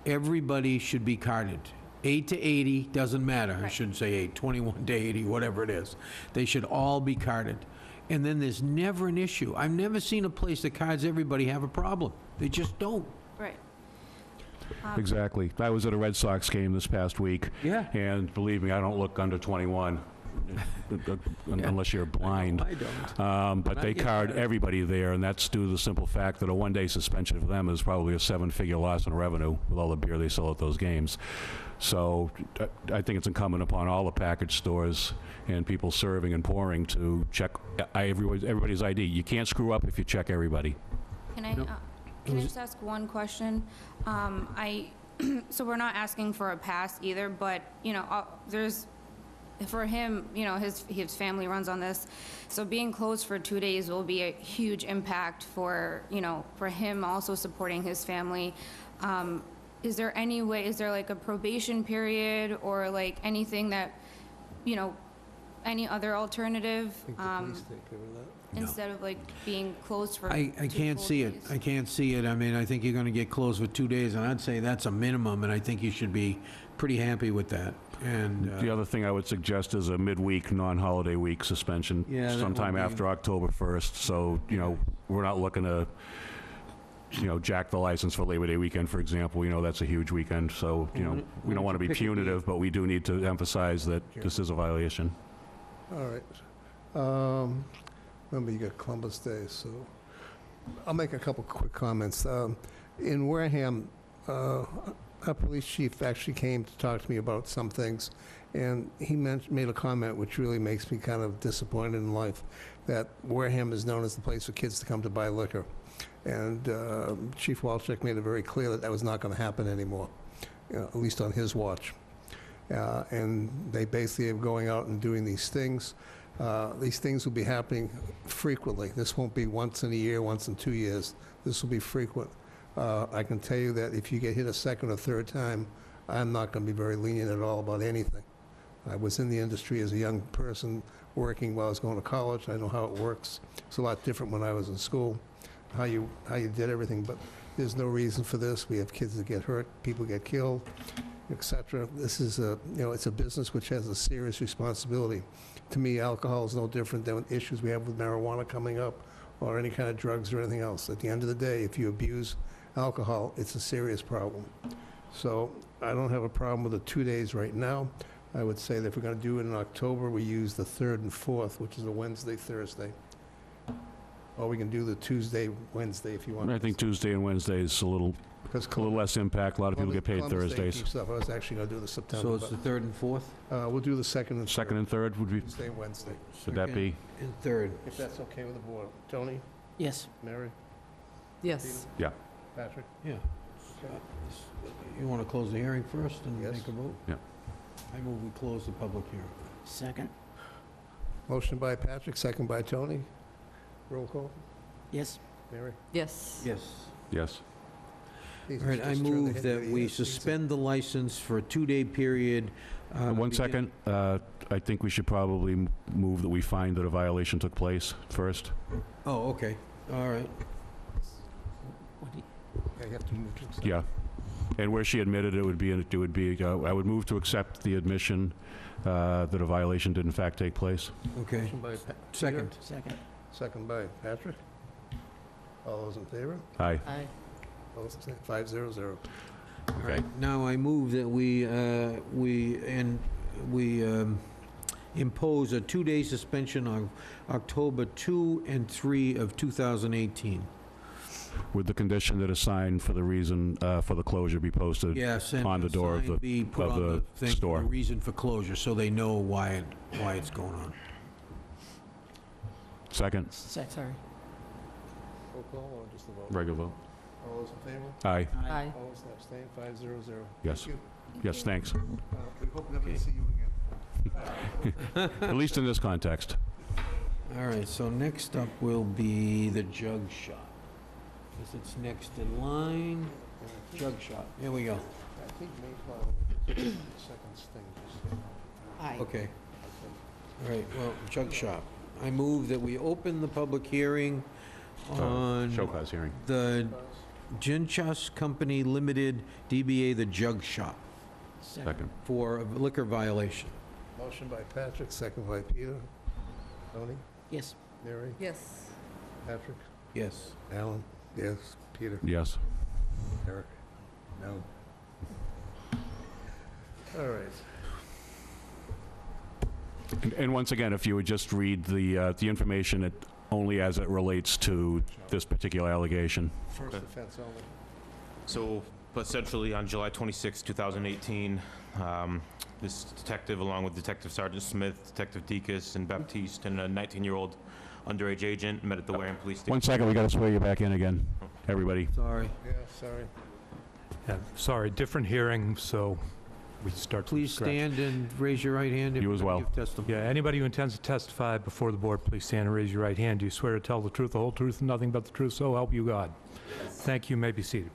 Everybody should be carded. 8 to 80, doesn't matter. I Right. shouldn't say 8, 21 to 80, whatever it is. They should all be carded. And then there's never an issue. I've never seen a place that cards everybody have a problem. They just don't. Right. Exactly. I was at a Red Sox game this past week, Yeah. and believe me, I don't look under 21. unless you're blind. I don't. But I they get card that. everybody there, and that's due to the simple fact that a one-day suspension for them is probably a seven-figure loss in revenue with all the beer they sell at those games. So I think it's incumbent upon all the package stores and people serving and pouring to check everybody's ID. You can't screw up if you check everybody. Can I, can I just ask one question? So we're not asking for a pass either, but, you know, there's, for him, you know, his family runs on this, so being closed for 2 days will be a huge impact for, you know, for him also supporting his family. Is there any way, is there like a probation period or like anything that, you know, any other alternative? I think the police take care of that. Instead of like being closed for I 2 can't full see it. days? I can't see it. I mean, I think you're gonna get closed for 2 days, and I'd say that's a minimum, and I think you should be pretty happy with that. And, The other thing I would suggest is a midweek, non-holiday week suspension Yeah, that would sometime be- after October 1st. So, you know, we're not looking to, you know, jack the license for Labor Day weekend, for example. You know, that's a huge weekend. So, you know, we don't want to be Pick a date. punitive, but we do need to emphasize that this is a violation. All right. Remember, you got Columbus Day, so I'll make a couple quick comments. In Wareham, our police chief actually came to talk to me about some things, and he made a comment which really makes me kind of disappointed in life, that Wareham is known as the place for kids to come to buy liquor. And Chief Walczak made it very clear that that was not going to happen anymore, at least on his watch. And they basically are going out and doing these things. These things will be happening frequently. This won't be once in a year, once in 2 years. This will be frequent. I can tell you that if you get hit a second or third time, I'm not going to be very lenient at all about anything. I was in the industry as a young person working while I was going to college. I know how it works. It's a lot different when I was in school, how you did everything, but there's no reason for this. We have kids that get hurt, people get killed, etc. This is it's a business which has a serious responsibility. To me, alcohol is no different than issues we have with marijuana coming up or any kind of drugs or anything else. At the end of the day, if you abuse alcohol, it's a serious problem. So I don't have a problem with the 2 days right now. I would say that if we're going to do it in October, we use the 3rd and 4th, which is a Wednesday, Thursday. Or we can do the Tuesday, Wednesday if you want. I think Tuesday and Wednesday is a little less impact. A lot of people get paid Columbus Day Thursdays. keeps up. I was actually going to do the so September, it's the 3rd and 4th? but we'll do the 2nd and 3rd. Second and third would be, Tuesday and Wednesday, would that be? And 3rd. if that's okay with the board. Tony, Yes. Mary, Yes. Patrick? Yeah. You want to close the hearing first and Yes. make a vote? Yeah. I move we close the public hearing. Second. Motion by Patrick, second by Tony. Roll call. Yes. Mary? Yes. Yes. Yes. Please All right, just I turn the move head that of the we ears. suspend the license for a 2-day period. One begin- second. I think we should probably move that we find that a violation took place first. Oh, okay, all right. Yeah, you have to move to accept. Yeah. And where she admitted it would be, I would move to accept the admission that a violation did in fact take place. Okay, Motion by second. Second. second by Patrick. All those in favor? Aye. Aye. Opposed, abstained? 500. All right, now I move that we impose a 2-day suspension on October 2 and 3 of 2018. With the condition that a sign for the reason, for the closure be posted. Yes, and On the door of sign the- be put of on the thing for store. the reason for closure, so they know why it's going on. Second, Sorry. Roll call or just a vote? regular vote. All those in favor? Aye. Aye. Opposed, abstained? 500. Yes. Thank Yes, you. thanks. We hope never Okay. to see you again. At least in this context. All right, so next up will be the jug shop. Guess it's next in line. Jug shop, here we go. I think Mayflower, second thing, just. Aye. Okay. All right, well, jug shop. I move that we open the public hearing on Show cause hearing. the Jinchas Company Limited, DBA The Jug Shop, Second. for a liquor violation. Motion by Patrick, second by Peter. Tony? Yes. Mary? Yes. Patrick? Yes. Alan? Yes. Peter? Yes. Eric? No. All right. And once again, if you would just read the information only as it relates to this particular allegation. First offense only. So essentially, on July 26, 2018, this detective, along with Detective Sergeant Smith, Detective Deacus, and Baptiste, and a 19-year-old underage agent, met at the Wareham Police Station. 1 second, we got to swear you back in again, everybody. Sorry. Yeah, sorry. Yeah, sorry, different hearing, so we start from Please scratch. stand and raise your right hand. if You you're as gonna well. give testimony. Yeah, anybody who intends to testify before the board, please stand and raise your right hand. Do you swear to tell the truth, the whole truth, and nothing but the truth, so help you God? Thank you, may be seated.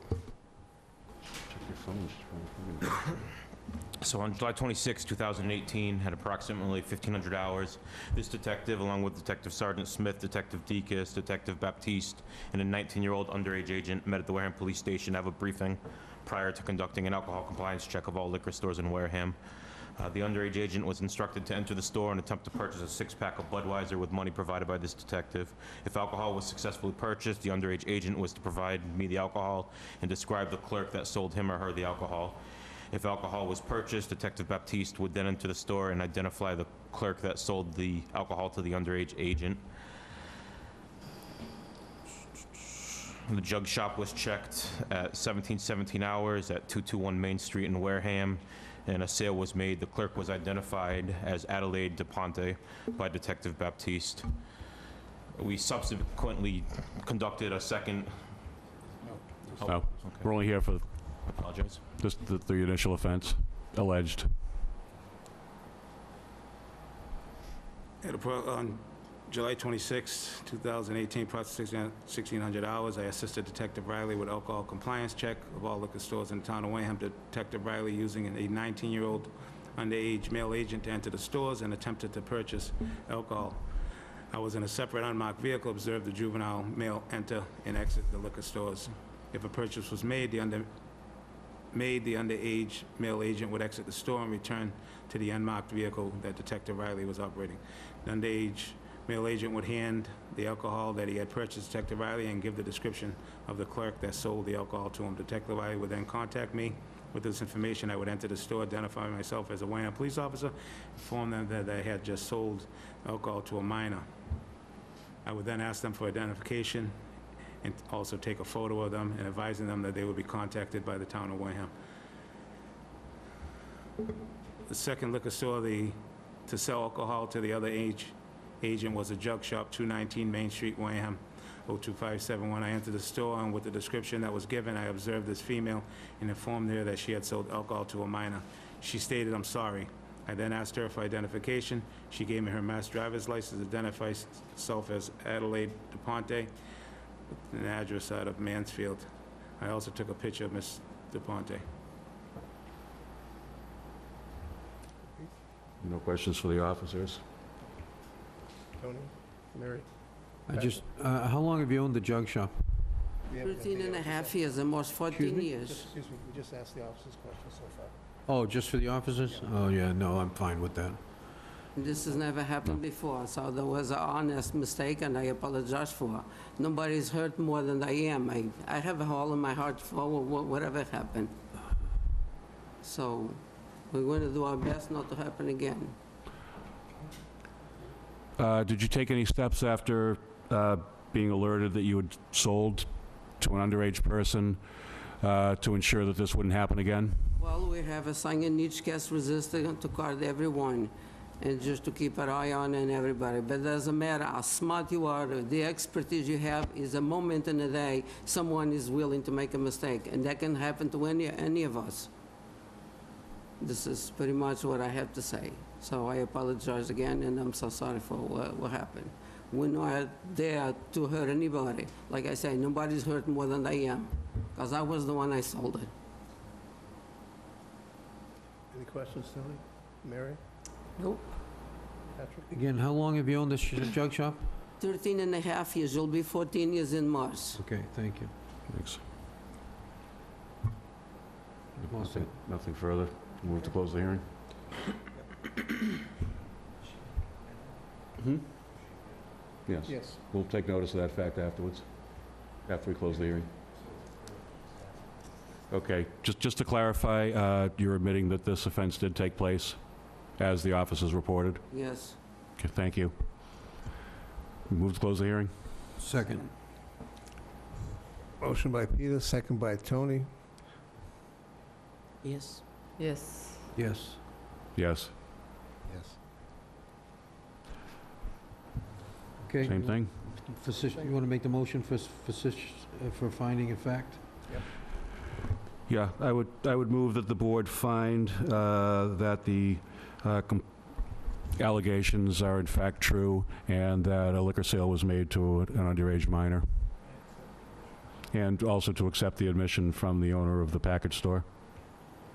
So on July 26, 2018, at approximately 1500 hours, this detective, along with Detective Sergeant Smith, Detective Deacus, Detective Baptiste, and a 19-year-old underage agent, met at the Wareham Police Station to have a briefing prior to conducting an alcohol compliance check of all liquor stores in Wareham. The underage agent was instructed to enter the store and attempt to purchase a six-pack of Budweiser with money provided by this detective. If alcohol was successfully purchased, the underage agent was to provide me the alcohol and describe the clerk that sold him or her the alcohol. If alcohol was purchased, Detective Baptiste would then enter the store and identify the clerk that sold the alcohol to the underage agent. The jug shop was checked at 1717 hours at 221 Main Street in Wareham, and a sale was made. The clerk was identified as Adelaide DePonte by Detective Baptiste. We subsequently conducted a second... No, okay. we're only here for I apologize. just the initial offense, alleged. On July 26, 2018, approximately 1600 hours, I assisted Detective Riley with alcohol compliance check of all liquor stores in the town of Wareham. Detective Riley, using a 19-year-old underage male agent to enter the stores and attempted to purchase alcohol. I was in a separate unmarked vehicle, observed the juvenile male enter and exit the liquor stores. If a purchase was made, the underage male agent would exit the store and return to the unmarked vehicle that Detective Riley was operating. The underage male agent would hand the alcohol that he had purchased to Detective Riley and give the description of the clerk that sold the alcohol to him. Detective Riley would then contact me with this information. I would enter the store, identify myself as a Wareham police officer, inform them that I had just sold alcohol to a minor. I would then ask them for identification and also take a photo of them and advising them that they would be contacted by the town of Wareham. The second liquor store to sell alcohol to the other agent was a jug shop, 219 Main Street, Wareham, 02571. I entered the store, and with the description that was given, I observed this female and informed her that she had sold alcohol to a minor. She stated, "I'm sorry." I then asked her for identification. She gave me her mass driver's license, identified herself as Adelaide DePonte, with an address out of Mansfield. I also took a picture of Miss DePonte. No questions for the officers? Tony? Mary? How long have you owned the jug shop? We haven't- 13 and a half years, almost 14 years. Excuse me, we just asked the officers questions so far. Oh, just for the officers? Oh, yeah, no, I'm fine with that. This has never happened before, so there was an honest mistake, and I apologize for. Nobody's hurt more than I am. I have a hole in my heart for whatever happened. So we're going to do our best not to happen again. Did you take any steps after being alerted that you had sold to an underage person to ensure that this wouldn't happen again? Well, we have a sign in each case resistant to card everyone, and just to keep an eye on and everybody. But it doesn't matter how smart you are, the expertise you have, is a moment in a day someone is willing to make a mistake, and that can happen to any of us. This is pretty much what I have to say. So I apologize again, and I'm so sorry for what happened. We're not there to hurt anybody. Like I say, nobody's hurt more than I am, because I was the one I sold it. Any questions, Tony? Mary? Nope. Patrick? Again, how long have you owned this jug shop? 13 and a half years, you'll be 14 years in March. Okay, thank you. Thanks. I'm all set. Nothing further. Move to close the hearing. Yes. Yes. We'll take notice of that fact afterwards, after we close the hearing. Okay, just to clarify, you're admitting that this offense did take place as the officers reported. Yes. Okay, thank you. Move to close the hearing? Second. Motion by Peter, second by Tony. Yes. Yes. Yes. Yes. Yes. Okay. Same thing? You want to make the motion for finding of fact? Yeah, I would move that the board find that the allegations are in fact true and that a liquor sale was made to an underage minor. And also to accept the admission from the owner of the package store.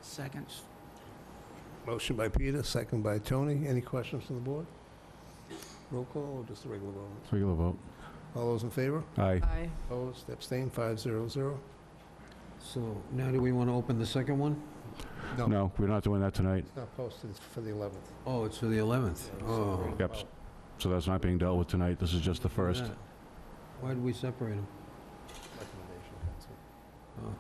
Second. Motion by Peter, second by Tony. Any questions from the board? Roll call or just a regular vote? Regular vote. All those in favor? Aye. Aye. Opposed, abstained, 500. So now do we want to open the second one? No, we're not doing that tonight. It's not posted, it's for the 11th. Oh, it's for the 11th. Oh. Yep. So that's not being dealt with tonight. This is just the first. Why did we separate them? Recommendation, that's it. Oh.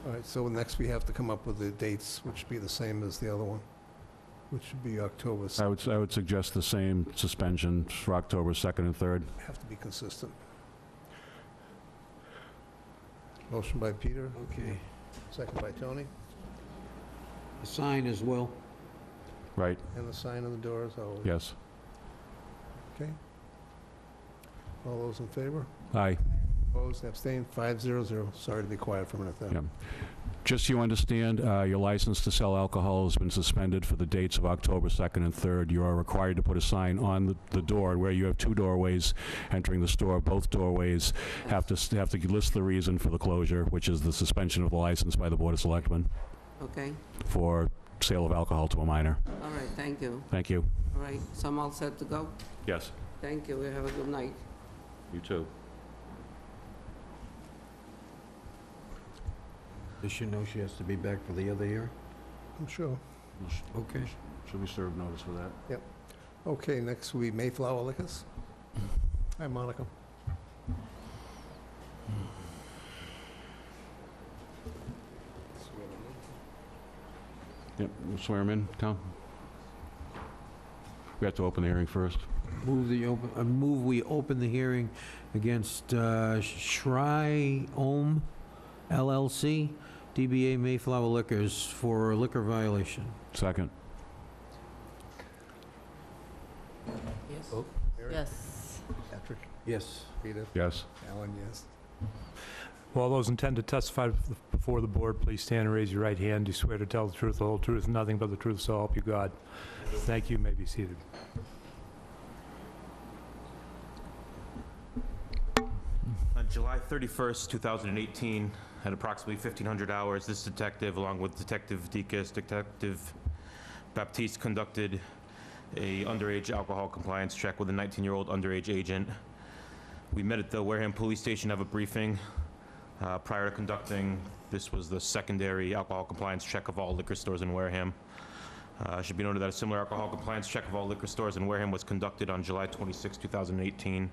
All right, so next we have to come up with the dates, which would be the same as the other one, which should be October, I would suggest the same suspension for October 2nd and 3rd. have to be consistent. Motion by Peter, Okay. second by Tony, The sign as well. Right, and the sign on the doors, always. yes. Okay. All those in favor? Aye. Opposed, abstained, 500. Sorry to be quiet for a minute there. Yeah. Just so you understand, your license to sell alcohol has been suspended for the dates of October 2nd and 3rd. You are required to put a sign on the door where you have two doorways entering the store. Both doorways have to list the reason for the closure, which is the suspension of the license by the Board of Selectmen Okay. for sale of alcohol to a minor. All right, thank you. Thank you. All right, so I'm all set to go? Yes. Thank you, have a good night. You too. Does she know she has to be back for the other hearing? I'm sure. Okay. Should we serve notice for that? Okay, next we Mayflower Liquors. Hi, Monica. Yep, we'll swear him in, Tom? We have to open the hearing first. Move we open the hearing against Shry Om LLC, DBA Mayflower Liquors for a liquor violation. Second. Yes. Mary? Yes. Patrick? Yes. Peter? Yes. Alan, yes. Will all those intend to testify before the board, please stand and raise your right hand. Do you swear to tell the truth, the whole truth, and nothing but the truth, so help you God? Thank you. You may be seated. On July 31st, 2018, at approximately 1500 hours, this detective, along with Detective Dekas, Detective Baptiste, conducted a underage alcohol compliance check with a 19-year-old underage agent. We met at the Wareham Police Station to have a briefing. Prior to conducting, this was the secondary alcohol compliance check of all liquor stores in Wareham. It should be noted that a similar alcohol compliance check of all liquor stores in Wareham was conducted on July 26, 2018.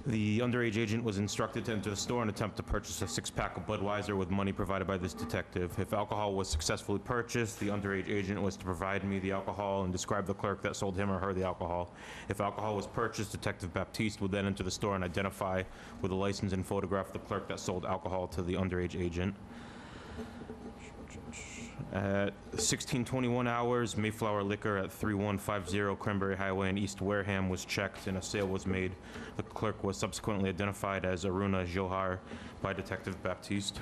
The underage agent was instructed to enter the store and attempt to purchase a six-pack of Budweiser with money provided by this detective. If alcohol was successfully purchased, the underage agent was to provide me the alcohol and describe the clerk that sold him or her the alcohol. If alcohol was purchased, Detective Baptiste would then enter the store and identify with a license and photograph the clerk that sold alcohol to the underage agent. At 16:21 hours, Mayflower Liquor at 3150 Cranberry Highway in East Wareham was checked and a sale was made. The clerk was subsequently identified as Aruna Johar by Detective Baptiste.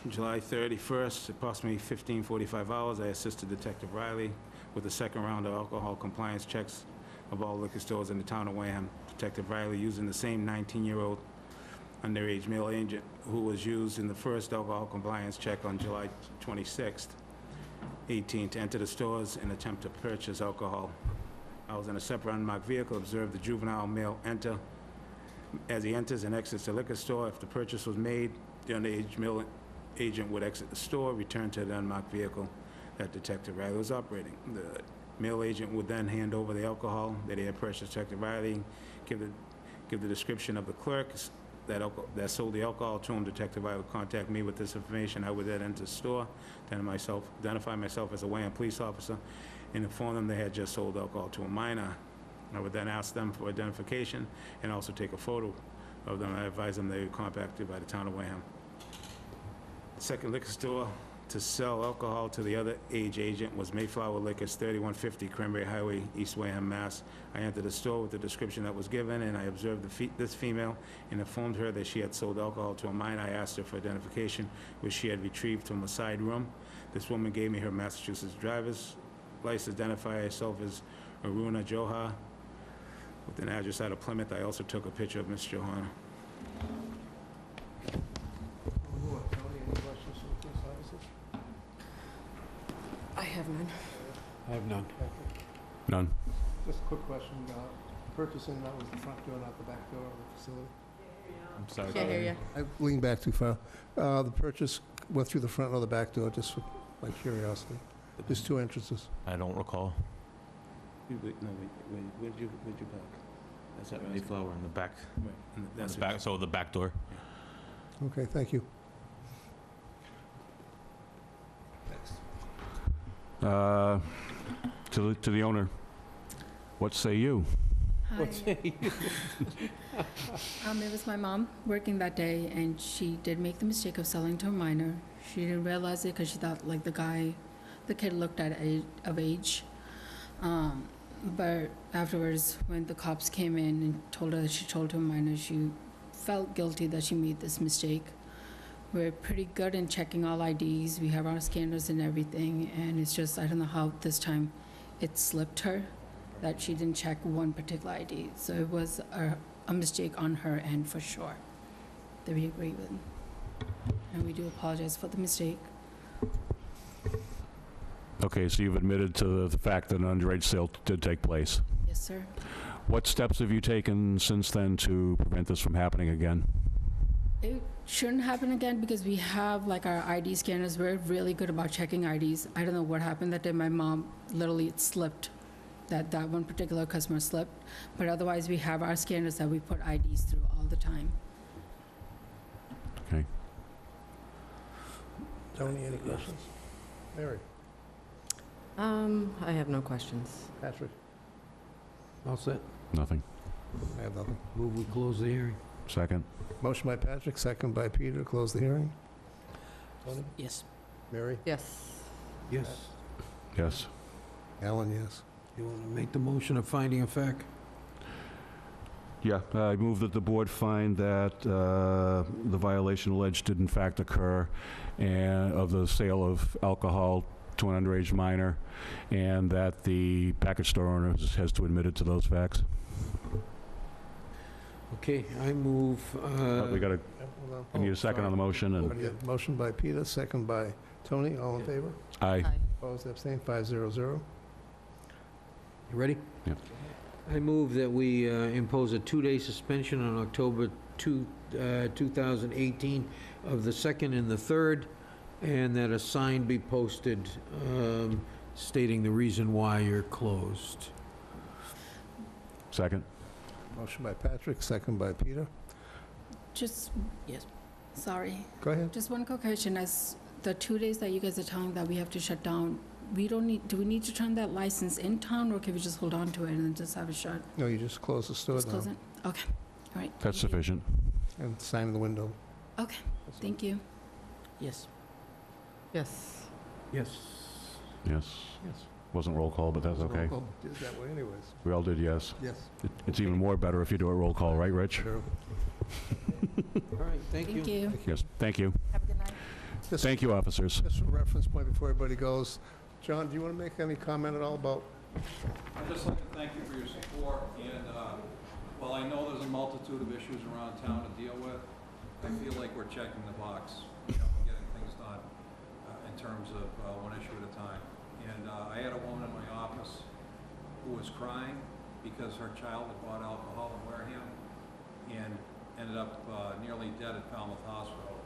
July 31st, approximately 15:45 hours, I assisted Detective Riley with the second round of alcohol compliance checks of all liquor stores in the town of Wareham. Detective Riley, using the same 19-year-old underage male agent who was used in the first alcohol compliance check on July 26th, 18, to enter the stores and attempt to purchase alcohol. I was in a separate unmarked vehicle, observed the juvenile male enter. As he enters and exits the liquor store, if the purchase was made, the underage male agent would exit the store, return to the unmarked vehicle that Detective Riley was operating. The male agent would then hand over the alcohol that he had purchased to Detective Riley, give the description of the clerk that sold the alcohol to him. Detective I would contact me with this information. I would then enter the store, identify myself as a Wareham police officer, and inform them they had just sold alcohol to a minor. I would then ask them for identification and also take a photo of them. I advise them they were contacted by the town of Wareham. Second liquor store to sell alcohol to the other age agent was Mayflower Liquors, 3150 Cranberry Highway, East Wareham, Mass. I entered the store with the description that was given, and I observed this female and informed her that she had sold alcohol to a minor. I asked her for identification, which she had retrieved from a side room. This woman gave me her Massachusetts driver's license, identify herself as Aruna Johar, with an address out of Plymouth. I also took a picture of Miss Johanna. Tony, any questions from the police officers? I have none. I have none. None. Just a quick question, purchasing, that was the front door, not the back door of the facility? I'm sorry. Can't hear you. I leaned back too far. The purchase went through the front or the back door, just for my curiosity? There's two entrances. I don't recall. Where'd you park? That's at Mayflower in the back. That's The back, so the back door. Okay, thank you. To the owner, what say you? Hi. It was my mom working that day, and she did make the mistake of selling to a minor. She didn't realize it because she thought like the kid looked at age. But afterwards, when the cops came in and told her that she told to a minor, she felt guilty that she made this mistake. We're pretty good in checking all IDs. We have our scanners and everything, and it's just, I don't know how this time it slipped her that she didn't check one particular ID. So it was a mistake on her end for sure, that we agree with. And we do apologize for the mistake. Okay, so you've admitted to the fact that an underage sale did take place. Yes, sir. What steps have you taken since then to prevent this from happening again? It shouldn't happen again because we have like our ID scanners. We're really good about checking IDs. I don't know what happened that day. My mom literally slipped. That one particular customer slipped. But otherwise, we have our scanners that we put IDs through all the time. Okay. Tony, any questions? Mary? I have no questions. Patrick? All set. Nothing. I have nothing. Move we close the hearing. Second? Motion by Patrick, second by Peter, to close the hearing. Tony? Yes. Mary? Yes. Yes. Yes. Alan, yes. You want to make the motion of finding of fact? Yeah, I move that the board find that the violation alleged did in fact occur, and of the sale of alcohol to an underage minor, and that the package store owner has to admit it to those facts. Okay, I move, We gotta, Hold on. I need a second on the motion, and Yeah, motion by Peter, second by Tony, all in favor? aye. Opposed, abstained, 500. you ready? Yep. I move that we impose a 2-day suspension on October 2018 of the 2nd and the 3rd, and that a sign be posted stating the reason why you're closed. Second? Motion by Patrick, second by Peter. Just, yes, sorry. Go ahead. Just one quick question. As the 2 days that you guys are telling that we have to shut down, do we need to turn that license in town, or can we just hold on to it and just have it shut? No, you just close the store Just close down it? Okay, all right. That's Thank you. sufficient. and sign in the window. Okay, thank you. Yes. Yes. Yes. Yes. Yes. Wasn't roll call, but that's okay. Did it that way anyways. We all did yes. Yes. It's even more better if you do a roll call, right, Rich? Sure. All right, thank you. Thank you. Yes, thank you. Have a good night. Just Thank you, officers. just a reference point before everybody goes. John, do you want to make any comment at all about, I'd just like to thank you for your support, and while I know there's a multitude of issues around town to deal with, I feel like we're checking the box, and getting things done in terms of one issue at a time. And I had a woman in my office who was crying because her child had bought alcohol in Wareham and ended up nearly dead at Falmouth Hospital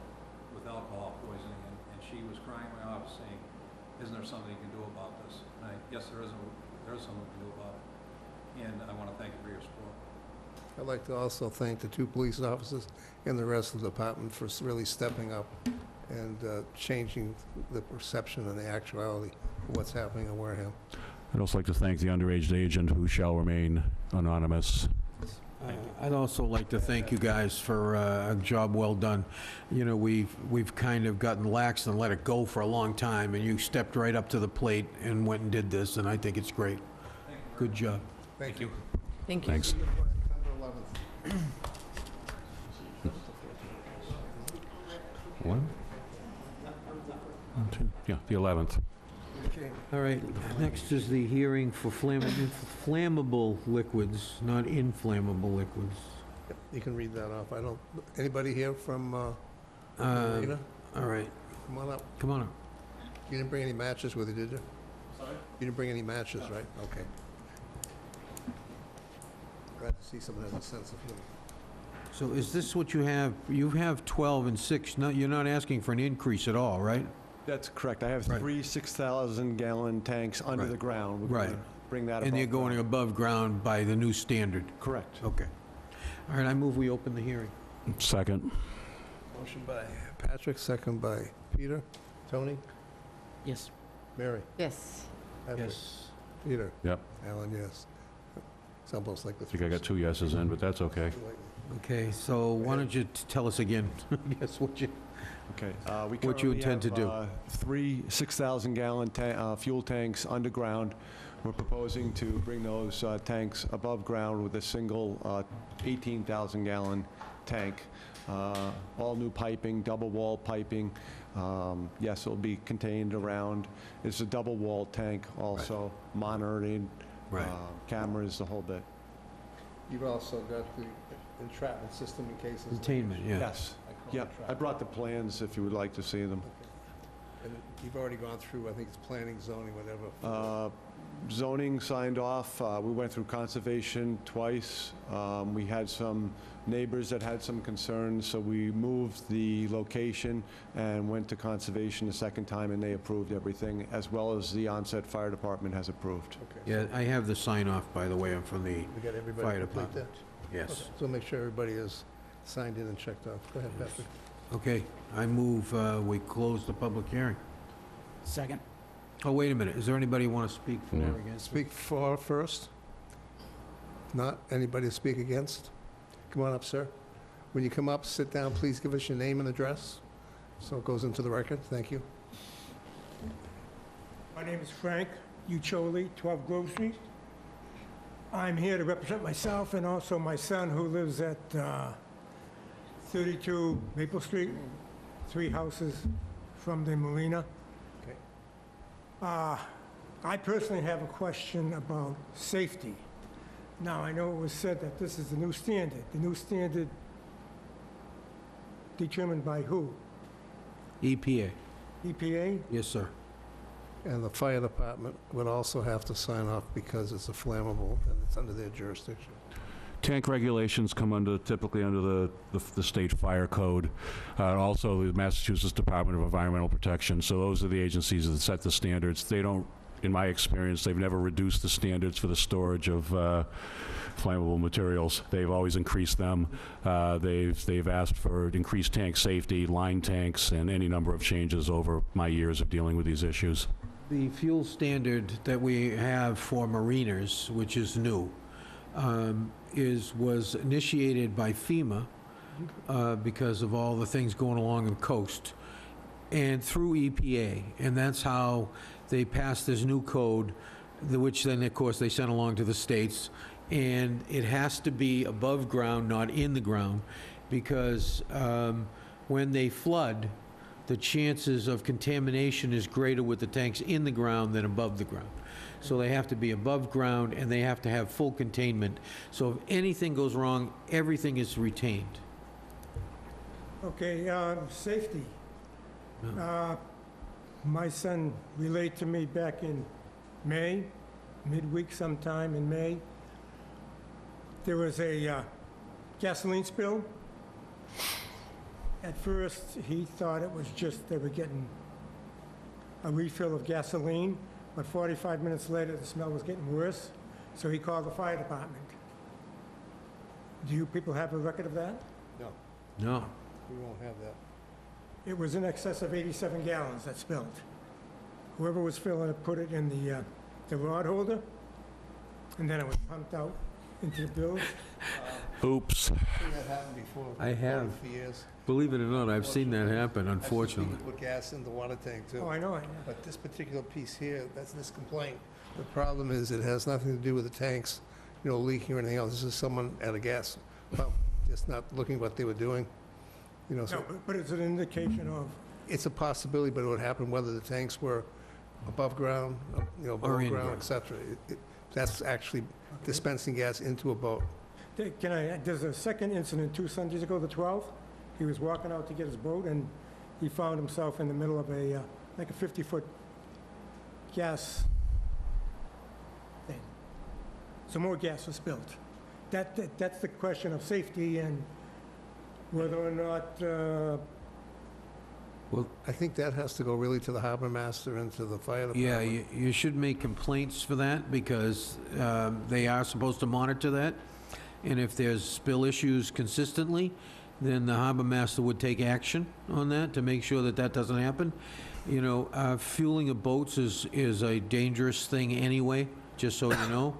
with alcohol poisoning. And she was crying in my office saying, "Isn't there something you can do about this?" And yes, there is something we can do about it. And I want to thank you for your support. I'd like to also thank the 2 police officers and the rest of the department for really stepping up and changing the perception and the actuality of what's happening in Wareham. I'd also like to thank the underage agent who shall remain anonymous. I'd also like to thank you guys for a job well done. You know, we've kind of gotten lax and let it go for a long time, and you stepped right up to the plate and went and did this, and I think it's great. Good job. Thank you. Thank you. Thanks. September 11th. What? 1, 2, yeah, the 11th. Okay. All right, next is the hearing for flammable liquids, not inflammable liquids. Yep, you can read that off. Anybody here from Marina? All right, Come on up. come on up. You didn't bring any matches with you, did you? Sorry? You didn't bring any matches, right? Okay. Glad to see someone has a sense of humor. So is this what you have? You have 12 and 6. No, you're not asking for an increase at all, right? That's correct. I have Right. 3 6,000-gallon tanks under Right. the ground. We're gonna Right. Bring that And they're above going ground. above ground by the new standard? Correct. Okay. All right, I move we open the hearing. Second. Motion by Patrick, second by Peter. Tony? Yes. Mary? Yes. Patrick? Yes. Peter? Yep. Alan, yes. It's almost like the... I think I got 2 yeses in, but that's okay. Okay, so why don't you tell us again, yes, what you... Okay. We What you currently intend to have, do. 3 6,000-gallon fuel tanks underground. We're proposing to bring those tanks above ground with a single 18,000-gallon tank. All new piping, double wall piping. Yes, it'll be contained around. It's a double wall tank also, monitoring, Right. cameras, the whole bit. You've also got the entrapment system in cases... Containment, yeah. Yes. I call it Yeah, I entrapment. brought the plans if you would like to see them. And you've already gone through, I think it's planning, zoning, whatever. Zoning signed off. We went through conservation twice. We had some neighbors that had some concerns, so we moved the location and went to conservation a second time, and they approved everything, as well as the onset fire department has approved. Okay. Yeah, I have the sign off, by the way, from the We got everybody fire complete department. there? Yes. Okay, so make sure everybody is signed in and checked off. Go ahead, Patrick. Okay, I move we close the public hearing. Second. Oh, wait a minute, is there anybody who want to speak for Yeah. or against? Speak for first? Not? Anybody to speak against? Come on up, sir. When you come up, sit down, please give us your name and address, so it goes into the record. Thank you. My name is Frank Ucholi, 12 Grove Street. I'm here to represent myself and also my son who lives at 32 Maple Street, 3 houses from the marina. Okay. I personally have a question about safety. Now, I know it was said that this is the new standard. The new standard determined by who? EPA, EPA? yes, sir. And the fire department would also have to sign off because it's a flammable and it's under their jurisdiction. Tank regulations come typically under the state fire code, also the Massachusetts Department of Environmental Protection. So those are the agencies that set the standards. They don't, in my experience, they've never reduced the standards for the storage of flammable materials. They've always increased them. They've asked for increased tank safety, line tanks, and any number of changes over my years of dealing with these issues. The fuel standard that we have for mariners, which is new, was initiated by FEMA because of all the things going along the coast, and through EPA, and that's how they passed this new code, which then, of course, they sent along to the states, and it has to be above ground, not in the ground, because when they flood, the chances of contamination is greater with the tanks in the ground than above the ground. So they have to be above ground, and they have to have full containment. So if anything goes wrong, everything is retained. Okay, safety. My son relayed to me back in May, midweek sometime in May, there was a gasoline spill. At first, he thought it was just they were getting a refill of gasoline, but 45 minutes later, the smell was getting worse, so he called the fire department. Do you people have a record of that? No. We won't have that. It was in excess of 87 gallons that spilled. Whoever was filling it put it in the rod holder, and then it was pumped out into the bilge. Oops. Seen that happen before. I have. For years. Believe it or not, I've seen that happen, I've seen unfortunately. people put gas in the water tank, too. Oh, I know it. But this particular piece here, that's this complaint. The problem is it has nothing to do with the tanks, leaking or anything else. This is someone at a gas pump, just not looking what they were doing. No, So but it's an indication of, it's a possibility, but it would happen whether the tanks were above ground, below in ground, ground. et cetera. That's actually dispensing gas into a boat. there's a second incident 2 Sundays ago, the 12th. He was walking out to get his boat, and he found himself in the middle of a 50-foot gas thing. So more gas was spilled. That's the question of safety and whether or not, I think that has to go really to the harbor master and to the fire department. Yeah, you should make complaints for that, because they are supposed to monitor that. And if there's spill issues consistently, then the harbor master would take action on that to make sure that that doesn't happen. Fueling of boats is a dangerous thing anyway, just so you know.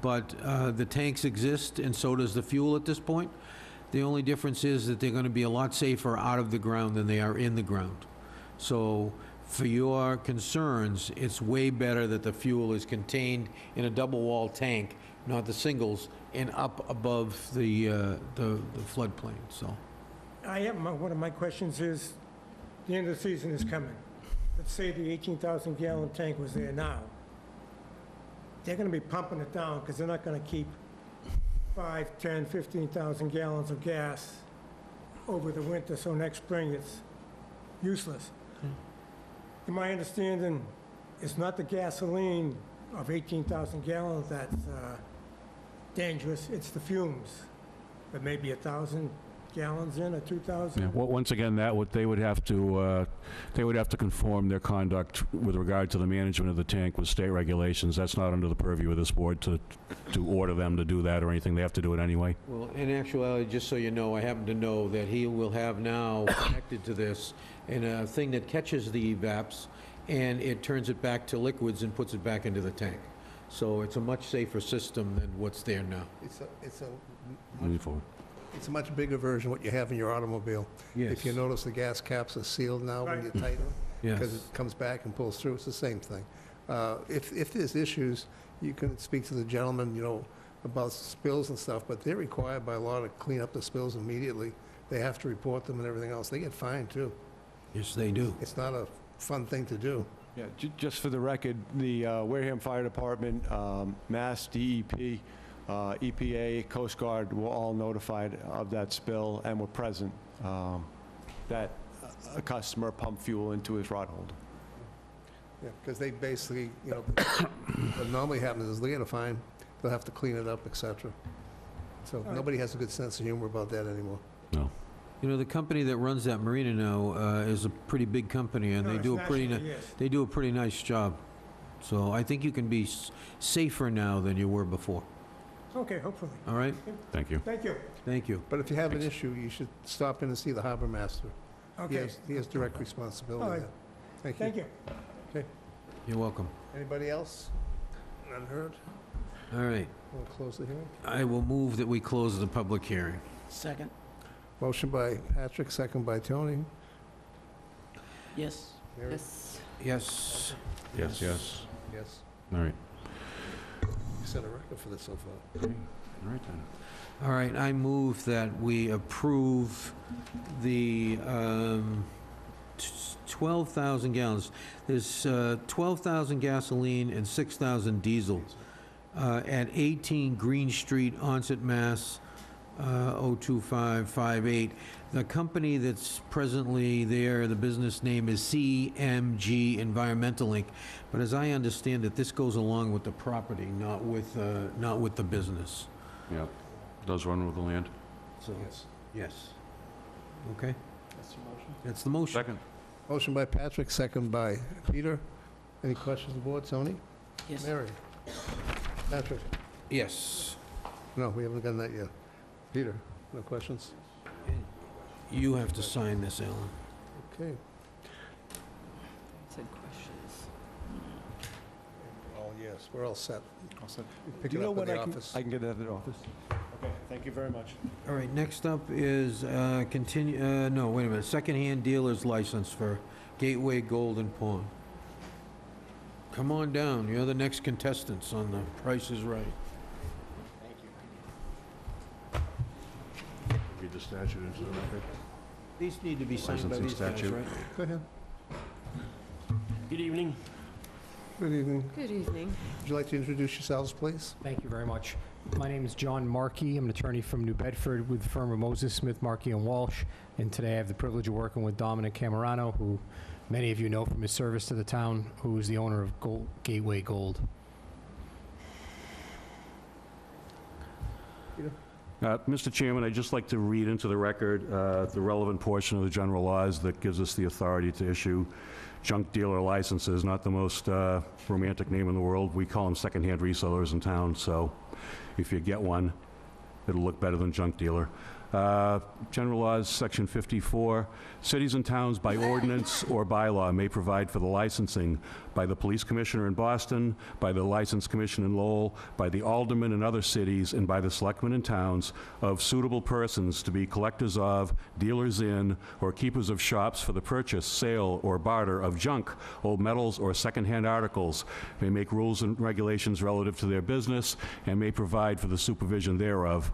But the tanks exist, and so does the fuel at this point. The only difference is that they're going to be a lot safer out of the ground than they are in the ground. So for your concerns, it's way better that the fuel is contained in a double-wall tank, not the singles, and up above the floodplain, so. one of my questions is, the end of the season is coming. Let's say the 18,000 gallon tank was there now. They're gonna be pumping it down, because they're not gonna keep 5, 10, 15,000 gallons of gas over the winter, so next spring it's useless. In my understanding, it's not the gasoline of 18,000 gallons that's dangerous, it's the fumes. But maybe 1,000 gallons in, or 2,000. Yeah, well, once again, they would have to conform their conduct with regard to the management of the tank with state regulations. That's not under the purview of this board to order them to do that or anything. They have to do it anyway. Well, in actuality, just so you know, I happen to know that he will have now connected to this and a thing that catches the evaps, and it turns it back to liquids and puts it back into the tank. So it's a much safer system than what's there now. Moving forward. It's a much bigger version of what you have in your automobile. Yes. If you notice, the gas caps are sealed now when you tighten them, Yes. because it comes back and pulls through. It's the same thing. If there's issues, you can speak to the gentleman, about spills and stuff, but they're required by law to clean up the spills immediately. They have to report them and everything else. They get fined, too. Yes, they do. It's not a fun thing to do. Yeah, just for the record, the Wareham Fire Department, Mass DEP, EPA, Coast Guard were all notified of that spill and were present, that a customer pumped fuel into his rod holder. Yeah, because they basically, what normally happens is they get a fine, they'll have to clean it up, et cetera. So nobody has a good sense of humor about that anymore. No. The company that runs that marina now is a pretty big company, and No, they do a it's pretty, national, yes. they do a pretty nice job. So I think you can be safer now than you were before, Okay, hopefully. all right? Thank you. Thank you. Thank you. But if you have an issue, you should stop in and see the harbor master. He Okay, has direct responsibility All right. there. thank you. You're welcome. Anybody else? None heard? All right. We'll close the hearing. I will move that we close the public hearing. Second. Motion by Patrick, second by Tony. Yes. Mary? Yes. Yes. Yes, yes. Yes. All right. You set a record for this so far. All right, then. All right, I move that we approve the 12,000 gallons. There's 12,000 gasoline and 6,000 diesel at 18 Green Street, Onset, Mass. 02558. The company that's presently there, the business name is CMG Environmental Inc. But as I understand it, this goes along with the property, not with the business. Yeah, does run with the land. So, Yes. yes. Okay, That's your motion? that's the motion. Second. Motion by Patrick, second by Peter. Any questions on the board? Tony? Yes. Mary? Patrick? Yes. No, we haven't done that yet. Peter, no questions? You have to sign this, Alan. Okay. Said questions. Oh, yes, we're all set. All set. Pick Do it you know up in when the I can, office. I can get it at the office? Okay, thank you very much. All right, next up is no, wait a minute, secondhand dealer's license for Gateway Golden Pawn. Come on down, you're the next contestants on The Price is Right. Read the statute into the record. These need to be signed by Licensing these guys, statute. right? Go ahead. Good evening. Good evening. Good evening. Would you like to introduce yourselves, please? Thank you very much. My name is John Markey. I'm an attorney from New Bedford with the firm of Moses, Smith, Markey, and Walsh. And today I have the privilege of working with Dominic Camerano, who many of you know from his service to the town, who is the owner of Gateway Gold. Mr. Chairman, I'd just like to read into the record the relevant portion of the general laws that gives us the authority to issue junk dealer licenses. Not the most romantic name in the world. We call them secondhand resellers in town, so if you get one, it'll look better than junk dealer. General laws, section 54, cities and towns by ordinance or bylaw may provide for the licensing by the police commissioner in Boston, by the license commission in Lowell, by the aldermen in other cities, and by the selectmen in towns of suitable persons to be collectors of, dealers in, or keepers of shops for the purchase, sale, or barter of junk, old metals, or secondhand articles, may make rules and regulations relative to their business, and may provide for the supervision thereof.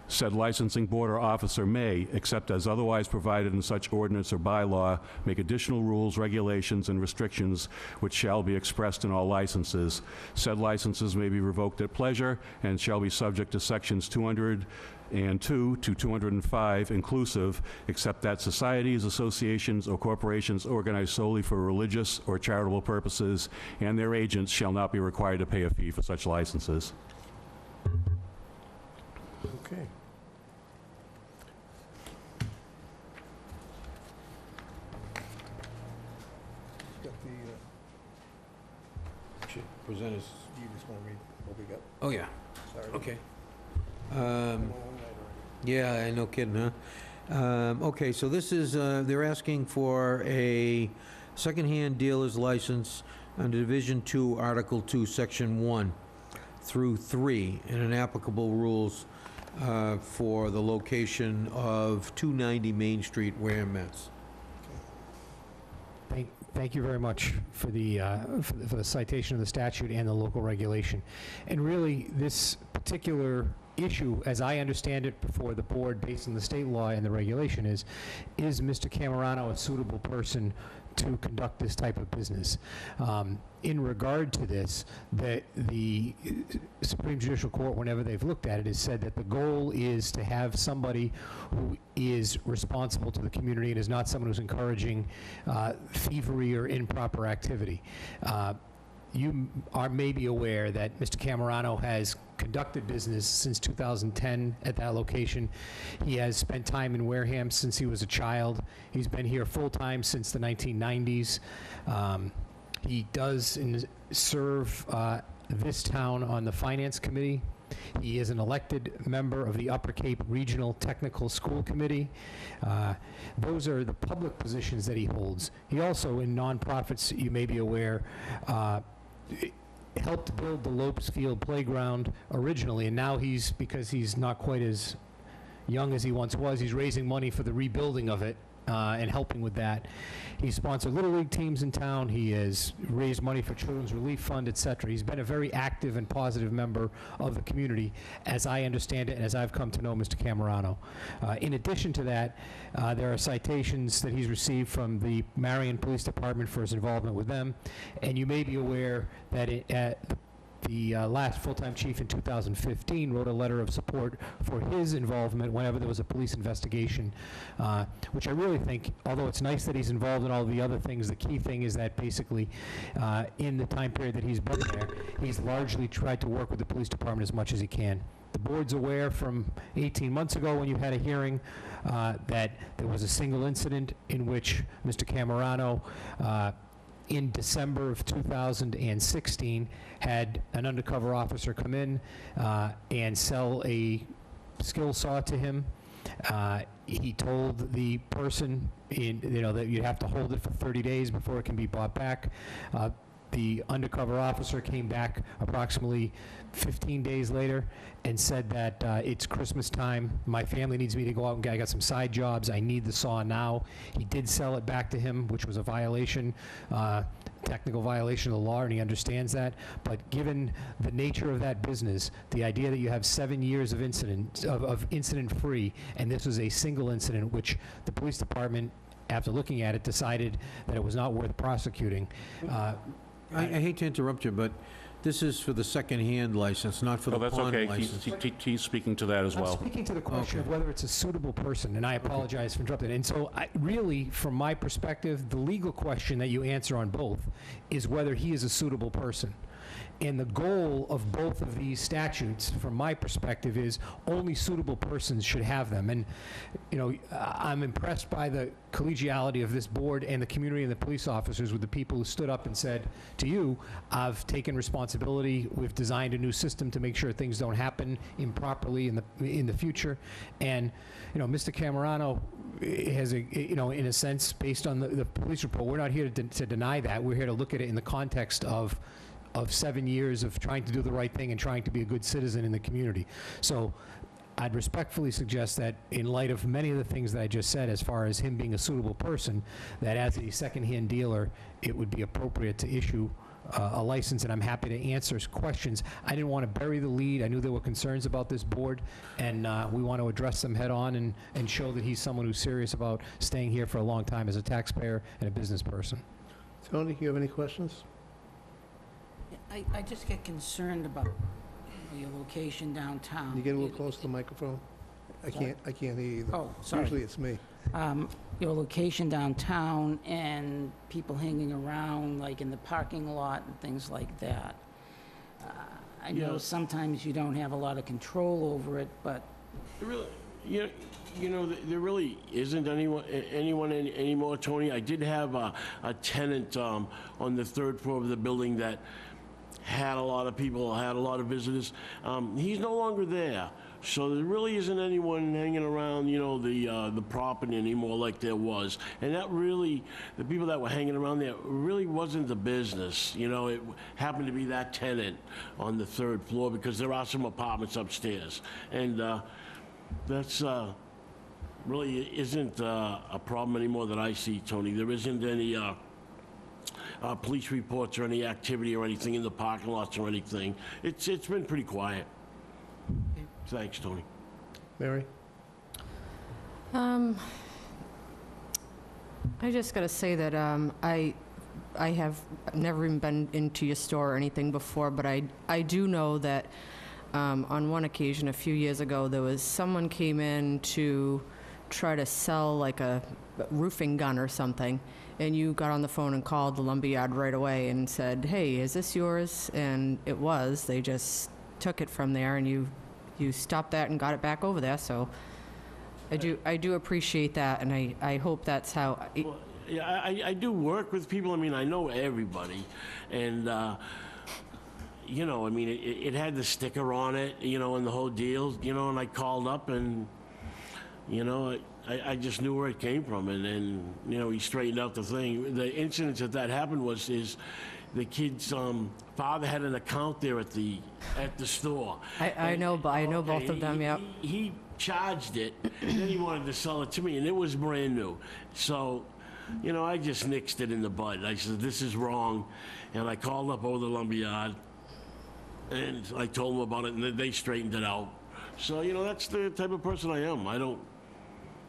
Said licensing board or officer may, except as otherwise provided in such ordinance or bylaw, make additional rules, regulations, and restrictions which shall be expressed in all licenses. Said licenses may be revoked at pleasure and shall be subject to sections 202 to 205 inclusive, except that societies, associations, or corporations organized solely for religious or charitable purposes and their agents shall not be required to pay a fee for such licenses. Okay. Got the, Should present us, you just want to read what we got? oh, yeah, Sorry. okay. Long night already. Yeah, no kidding, huh? Okay, so this is, they're asking for a secondhand dealer's license under Division 2, Article 2, Section 1 through 3, and an applicable rules for the location of 290 Main Street, Wareham, Mass. Thank you very much for the citation of the statute and the local regulation. And really, this particular issue, as I understand it before the board, based on the state law and the regulation, is Mr. Camerano a suitable person to conduct this type of business? In regard to this, the Supreme Judicial Court, whenever they've looked at it, has said that the goal is to have somebody who is responsible to the community and is not someone who's encouraging thievery or improper activity. You are maybe aware that Mr. Camerano has conducted business since 2010 at that location. He has spent time in Wareham since he was a child. He's been here full-time since the 1990s. He does serve this town on the Finance Committee. He is an elected member of the Upper Cape Regional Technical School Committee. Those are the public positions that he holds. He also, in nonprofits, you may be aware, helped build the Lopes Field Playground originally, and now because he's not quite as young as he once was, he's raising money for the rebuilding of it and helping with that. He's sponsored Little League teams in town. He has raised money for Children's Relief Fund, etc. He's been a very active and positive member of the community, as I understand it, and as I've come to know Mr. Camerano. In addition to that, there are citations that he's received from the Marion Police Department for his involvement with them, and you may be aware that the last full-time chief in 2015 wrote a letter of support for his involvement whenever there was a police investigation, which I really think, although it's nice that he's involved in all the other things, the key thing is that basically in the time period that he's been there, he's largely tried to work with the police department as much as he can. The board's aware from 18 months ago when you had a hearing that there was a single incident in which Mr. Camerano in December of 2016, had an undercover officer come in and sell a skill saw to him. He told the person, that you'd have to hold it for 30 days before it can be bought back. The undercover officer came back approximately 15 days later and said that it's Christmas time, my family needs me to go out and I got some side jobs, I need the saw now. He did sell it back to him, which was a violation, technical violation of the law, and he understands that. But given the nature of that business, the idea that you have 7 years of incident-free, and this was a single incident, which the police department, after looking at it, decided that it was not worth prosecuting. I hate to interrupt you, but this is for the second-hand license, not for the that's pawn okay. license. He's speaking to that as I'm well. speaking to the question of Okay. whether it's a suitable person, and I apologize for interrupting. And so, really, from my perspective, the legal question that you answer on both is whether he is a suitable person. And the goal of both of these statutes, from my perspective, is only suitable persons should have them. And, I'm impressed by the collegiality of this board and the community and the police officers with the people who stood up and said to you, I've taken responsibility, we've designed a new system to make sure things don't happen improperly in the future. And, Mr. Camerano has in a sense, based on the police report, we're not here to deny that. We're here to look at it in the context of 7 years of trying to do the right thing and trying to be a good citizen in the community. So I'd respectfully suggest that in light of many of the things that I just said, as far as him being a suitable person, that as a secondhand dealer, it would be appropriate to issue a license, and I'm happy to answer questions. I didn't want to bury the lead. I knew there were concerns about this board, and we want to address them head on and show that he's someone who's serious about staying here for a long time as a taxpayer and a business person. Tony, you have any questions? I just get concerned about your location downtown. Can you get a little close to the microphone? I can't hear you either. Oh, sorry. Usually it's me. Your location downtown and people hanging around, like in the parking lot and things like that. I know sometimes you don't have a lot of control over it, but... Really, there really isn't anyone anymore, Tony. I did have a tenant on the third floor of the building that had a lot of people, had a lot of visitors. He's no longer there. So there really isn't anyone hanging around, the property anymore like there was. And that really, the people that were hanging around there really wasn't the business. It happened to be that tenant on the third floor because there are some apartments upstairs. And that's really isn't a problem anymore that I see, Tony. There isn't any police reports or any activity or anything in the parking lots or anything. It's been pretty quiet. Thanks, Tony. Mary? I just got to say that I have never even been into your store or anything before, but I do know that on one occasion a few years ago, there was someone came in to try to sell like a roofing gun or something, and you got on the phone and called the lumberyard right away and said, hey, is this yours? And it was. They just took it from there, and you stopped that and got it back over there. So I do appreciate that, and I hope that's how... Well, yeah, I do work with people. I mean, I know everybody, and it had the sticker on it, and the whole deal, and I called up and, I just knew where it came from, and he straightened out the thing. The incident that happened was the kid's father had an account there at the store. I know both of them, yeah. He charged it, and then he wanted to sell it to me, and it was brand new. So, I just nixed it in the bud. I said, this is wrong, and I called up over the lumberyard, and I told them about it, and they straightened it out. So, that's the type of person I am.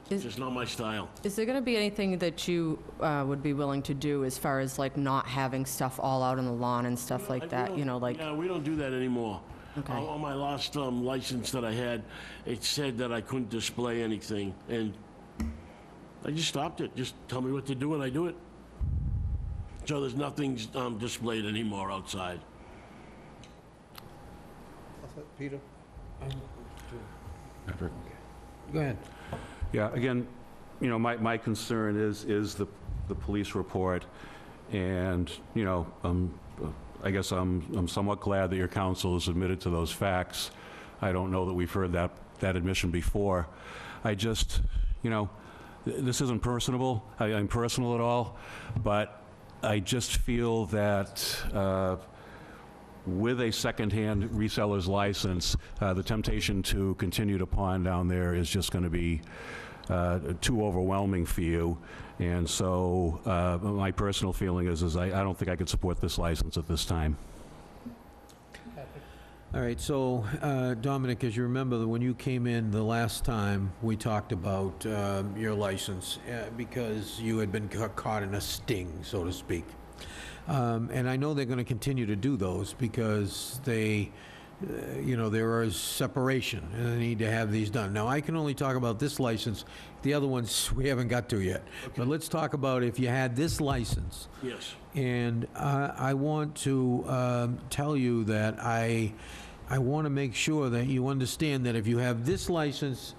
It's just not my style. Is there going to be anything that you would be willing to do as far as like not having stuff all out on the lawn and stuff like that? Yeah, we don't do that anymore. Okay. On my last license that I had, it said that I couldn't display anything, and I just stopped it. Just tell me what to do and I do it. So there's nothing displayed anymore outside. Peter? Patrick? Go ahead. Yeah, again, my concern is the police report, And, you know, I guess I'm somewhat glad that your counsel has admitted to those facts. I don't know that we've heard that admission before. I just, you know, this isn't personal at all, but I just feel that with a secondhand reseller's license, the temptation to continue to pawn down there is just going to be too overwhelming for you. And so my personal feeling is I don't think I could support this license at this time. All right, so Dominic, as you remember, when you came in the last time, we talked about your license because you had been caught in a sting, so to speak. And I know they're going to continue to do those because they, you know, there is separation and they need to have these done. Now, I can only talk about this license. The other ones we haven't got to yet. Okay. But let's talk about if you had this license. Yes. And I want to tell you that I want to make sure that you understand that if you have this license,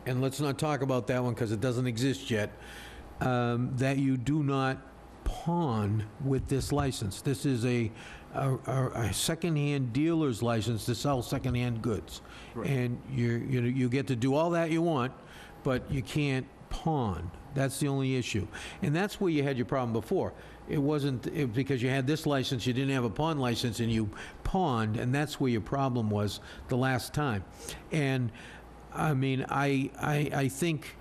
and let's not talk about that one because it doesn't exist yet, that you do not pawn with this license. This is a secondhand dealer's license to sell secondhand goods. Right. And you get to do all that you want, but you can't pawn. That's the only issue. And that's where you had your problem before. It wasn't because you had this license, you didn't have a pawn license, and you pawned, and that's where your problem was the last time. And, I mean, I think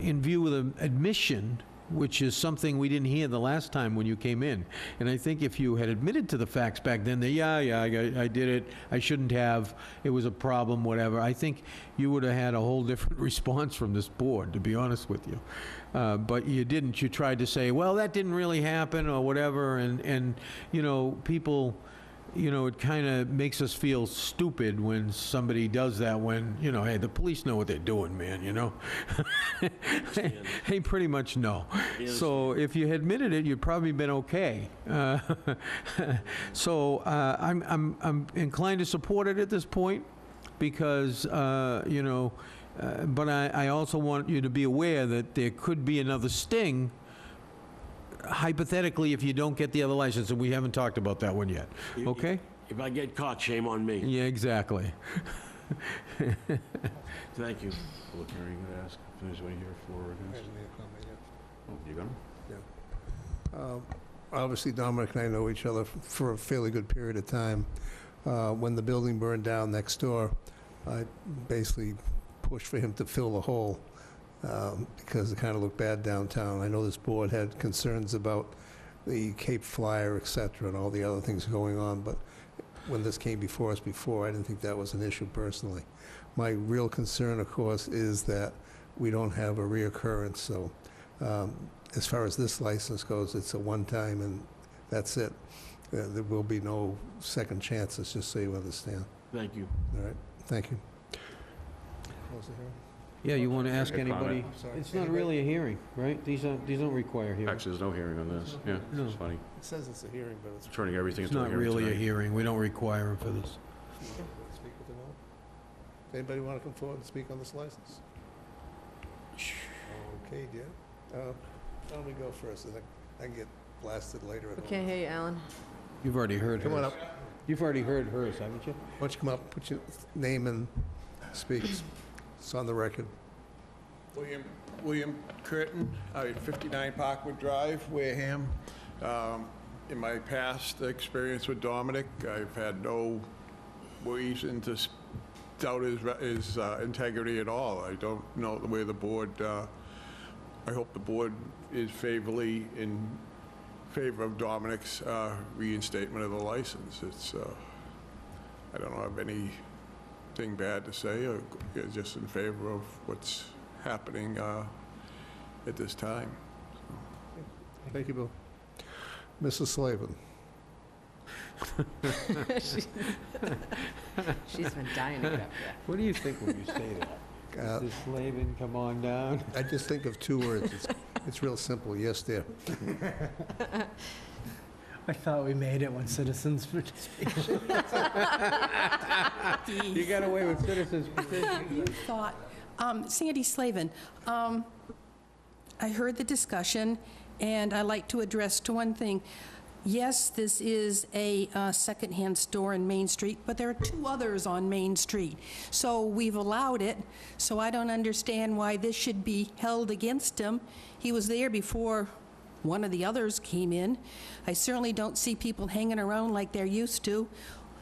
in view of the admission, which is something we didn't hear the last time when you came in, and I think if you had admitted to the facts back then, that, I did it, I shouldn't have, it was a problem, whatever, I think you would have had a whole different response from this board, to be honest with you. But you didn't. You tried to say, well, that didn't really happen, or whatever, and you know, people, you know, it kind of makes us feel stupid when somebody does that when, you know, hey, the police know what they're doing, man, you know? They pretty much know. So if you had admitted it, you'd probably been okay. So I'm inclined to support it at this point because, you know, but I also want you to be aware that there could be another sting hypothetically, if you don't get the other license, and we haven't talked about that one yet, okay? If I get caught, shame on me. Yeah, exactly. Thank you. Public hearing, you could ask if there's anybody here for or against. Oh, you got him? Yeah. Obviously, Dominic and I know each other for a fairly good period of time. When the building burned down next door, I basically pushed for him to fill the hole. Because it kind of looked bad downtown. I know this board had concerns about the Cape Flyer, et cetera, and all the other things going on, but when this came before us before, I didn't think that was an issue personally. My real concern, of course, is that we don't have a reoccurrence, so as far as this license goes, it's a one-time and that's it. There will be no second chances, just so you understand. Thank you. All right, thank you. Close the hearing. Yeah, you want to ask Make a anybody? comment. It's not really a hearing, right? These don't require hearing. Actually, there's no hearing on this. Yeah, No. it's funny. It says it's a hearing, but it's... Turning everything It's into a not hearing really a tonight. hearing. We don't require them for this. Speak with them all. Anybody want to come forward and speak on this license? Okay, dear. Why don't we go first, and I can get blasted later. We can't hear you, Alan. You've already heard hers. Come on up. You've already heard hers, haven't you? Why don't you come up, put your name and speak. It's on the record. William Curtin, 59 Parkwood Drive, Wareham. In my past experience with Dominic, I've had no reason to doubt his integrity at all. I don't know the way the board, I hope the board is favorably in favor of Dominic's reinstatement of the license. It's, I don't have anything bad to say, or just in favor of what's happening at this time. Thank you, Bill. Mrs. Slavin. She's been dying to get up there. What do you think when you say that? Mrs. Slavin, come on down. I just think of two words. It's real simple. Yes, dear. I thought we made it when citizens participation. You got away with citizens petition. You thought, Sandy Slavin, I heard the discussion, and I'd like to address to one thing. Yes, this is a secondhand store in Main Street, but there are 2 others on Main Street. So we've allowed it, so I don't understand why this should be held against him. He was there before one of the others came in. I certainly don't see people hanging around like they're used to.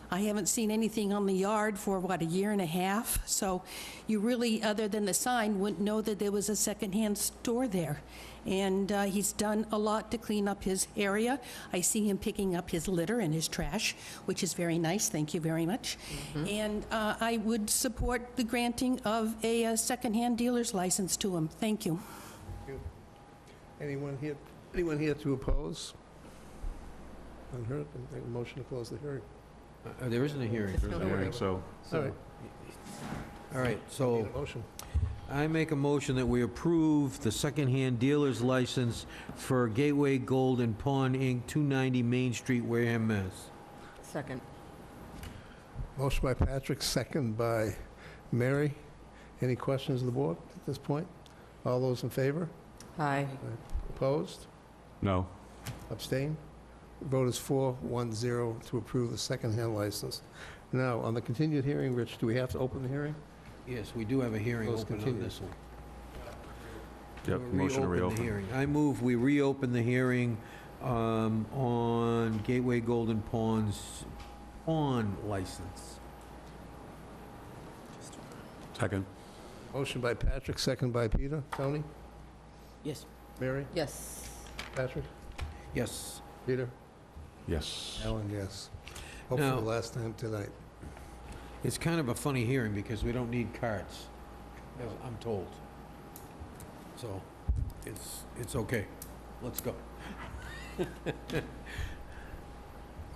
I haven't seen anything on the yard for, what, a year and a half? So you really, other than the sign, wouldn't know that there was a secondhand store there. And he's done a lot to clean up his area. I see him picking up his litter and his trash, which is very nice. Thank you very much. And I would support the granting of a secondhand dealer's license to him. Thank you. Anyone here to oppose? Unheard, make a motion to close the hearing. There isn't a hearing. There's no hearing, so... All right. All right, so... Need a motion. I make a motion that we approve the secondhand dealer's license for Gateway Gold and Pawn, Inc., 290 Main Street, Wareham, Mass. Second. Motion by Patrick, second by Mary. Any questions of the board at this point? All those in favor? Aye. Opposed? No. Abstain? Vote is 4-1-0 to approve the second-hand license. Now, on the continued hearing, Rich, do we have to open the hearing? Yes, we do have a hearing Let's open on continue. this one. Yep, We'll motion to the reopen. hearing. I move we reopen the hearing on Gateway Golden Pawn's pawn license. Second. Motion by Patrick, second by Peter. Tony? Yes. Mary? Yes. Patrick? Yes. Peter? Yes. Alan, yes. Hopefully Now- the last time tonight. It's kind of a funny hearing because we don't need cards, as I'm told. So, it's okay. Let's go.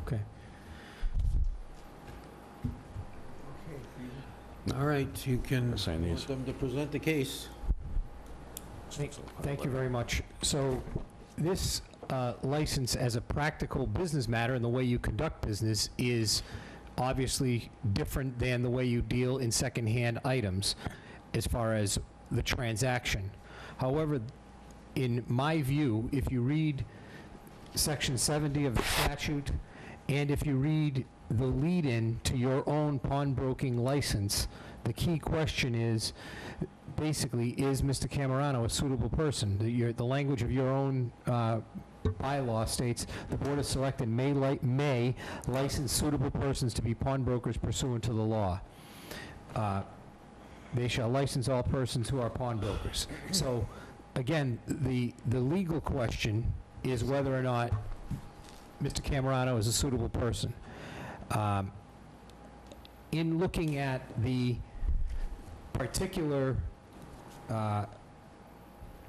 Okay. All right, you can Sign these. want them to present the case. Thank you very much. So this license, as a practical business matter and the way you conduct business, is obviously different than the way you deal in secondhand items as far as the transaction. However, in my view, if you read Section 70 of the statute, and if you read the lead-in to your own pawnbroking license, the key question is, basically, is Mr. Camerano a suitable person? The language of your own bylaw states, the Board of Selectmen may license suitable persons to be pawnbrokers pursuant to the law. They shall license all persons who are pawnbrokers. So, again, the legal question is whether or not Mr. Camerano is a suitable person. In looking at the particular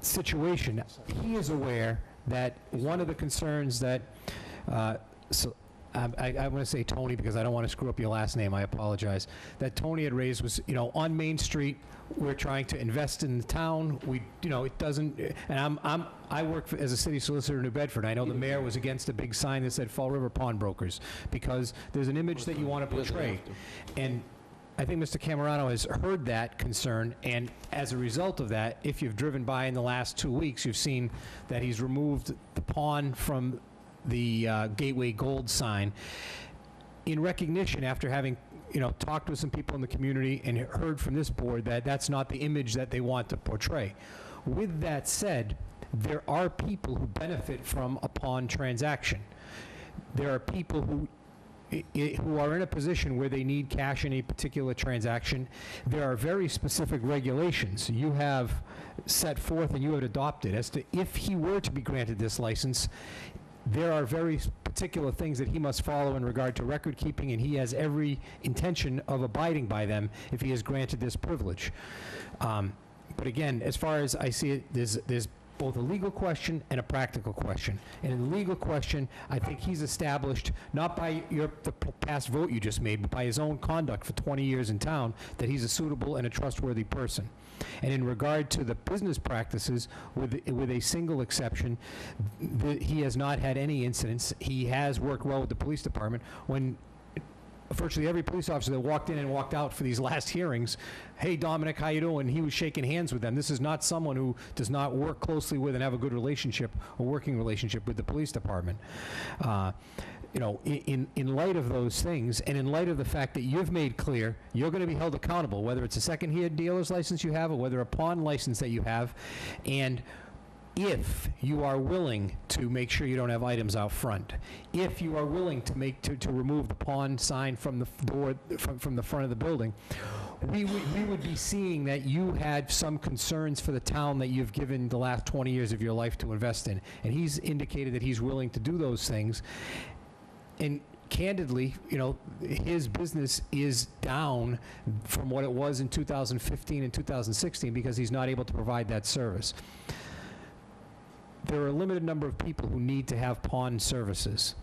situation, he is aware that one of the concerns that, I want to say Tony because I don't want to screw up your last name, I apologize, that Tony had raised was, on Main Street, we're trying to invest in the town, it doesn't, and I work as a city solicitor in New Bedford. I know the mayor was against a big sign that said Fall River Pawnbrokers, because there's an image that you want to portray. And I think Mr. Camerano has heard that concern, and as a result of that, if you've driven by in the last 2 weeks, you've seen that he's removed the pawn from the Gateway Gold sign in recognition, after having talked with some people in the community and heard from this board, that that's not the image that they want to portray. With that said, there are people who benefit from a pawn transaction. There are people who are in a position where they need cash in a particular transaction. There are very specific regulations you have set forth and you have adopted as to if he were to be granted this license. There are very particular things that he must follow in regard to record keeping, and he has every intention of abiding by them if he is granted this privilege. But again, as far as I see it, there's both a legal question and a practical question. And in the legal question, I think he's established, not by the past vote you just made, but by his own conduct for 20 years in town, that he's a suitable and a trustworthy person. And in regard to the business practices, with a single exception, he has not had any incidents. He has worked well with the police department. When virtually every police officer that walked in and walked out for these last hearings, hey, Dominic, how you doing? He was shaking hands with them. This is not someone who does not work closely with and have a good relationship, a working relationship with the police department. You know, in light of those things, and in light of the fact that you've made clear you're going to be held accountable, whether it's a second-hand dealer's license you have or whether a pawn license that you have, and if you are willing to make sure you don't have items out front, if you are willing to remove the pawn sign from the door, from the front of the building, we would be seeing that you had some concerns for the town that you've given the last 20 years of your life to invest in. And he's indicated that he's willing to do those things. And candidly, you know, his business is down from what it was in 2015 and 2016 because he's not able to provide that service. There are a limited number of people who need to have pawn services.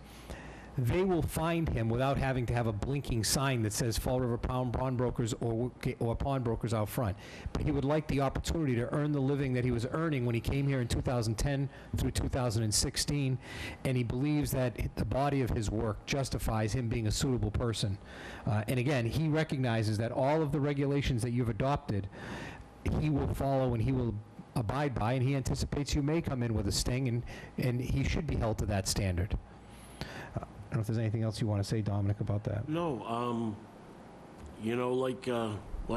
They will find him without having to have a blinking sign that says Fall River Pawnbrokers or pawnbrokers out front. But he would like the opportunity to earn the living that he was earning when he came here in 2010 through 2016, and he believes that the body of his work justifies him being a suitable person. And again, he recognizes that all of the regulations that you've adopted, he will follow and he will abide by, and he anticipates you may come in with a sting, and he should be held to that standard. I don't know if there's anything else you want to say, Dominic, about that. No, you know, like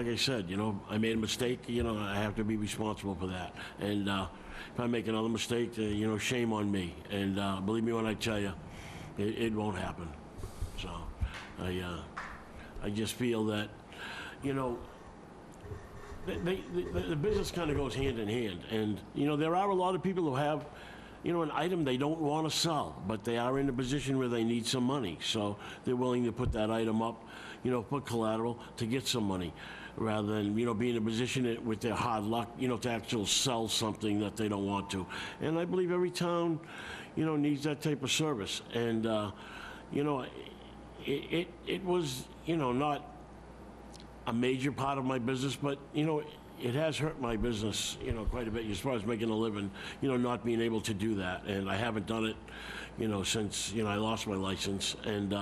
I said, you know, I made a mistake, you know, I have to be responsible for that. And if I make another mistake, you know, shame on me. And believe me when I tell you, it won't happen. So I just feel that, you know, the business kind of goes hand in hand. And, you know, there are a lot of people who have, you know, an item they don't want to sell, but they are in a position where they need some money. So they're willing to put that item up, you know, put collateral to get some money, rather than, you know, be in a position with their hard luck, you know, to actually sell something that they don't want to. And I believe every town, you know, needs that type of service. And, you know, it was, you know, not a major part of my business, but, you know, it has hurt my business, you know, quite a bit as far as making a living, you know, not being able to do that. And I haven't done it, you know, since, you know, I lost my license. And,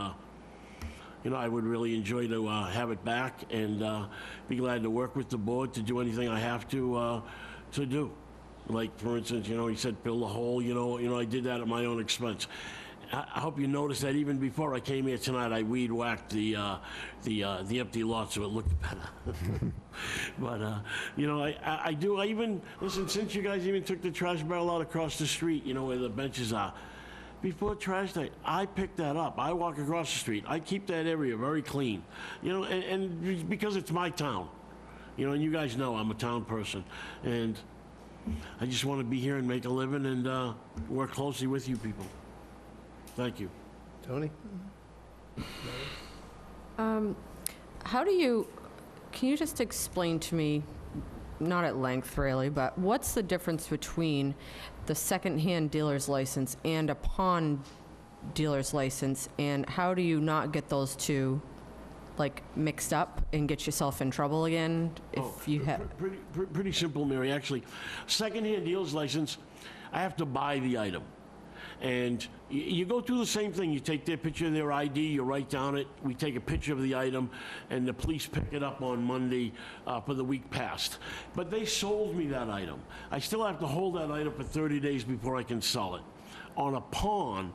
you know, I would really enjoy to have it back and be glad to work with the board to do anything I have to do. Like, for instance, you know, he said fill the hole, you know, I did that at my own expense. I hope you noticed that even before I came here tonight, I weed whacked the empty lot so it looked better. But, you know, I do, I even, listen, since you guys even took the trash barrel out across the street, you know, where the benches are, before trash day, I pick that up. I walk across the street. I keep that area very clean, you know, and because it's my town, you know, and you guys know I'm a town person. And I just want to be here and make a living and work closely with you people. Thank you. Tony? How do you, can you just explain to me, not at length really, but what's the difference between the second-hand dealer's license and a pawn dealer's license, and how do you not get those two, like, mixed up and get yourself in trouble again if you have? Pretty simple, Mary, actually. Second-hand dealer's license, I have to buy the item. And you go through the same thing. You take their picture of their ID, you write down it, we take a picture of the item, and the police pick it up on Monday for the week past. But they sold me that item. I still have to hold that item for 30 days before I can sell it. On a pawn,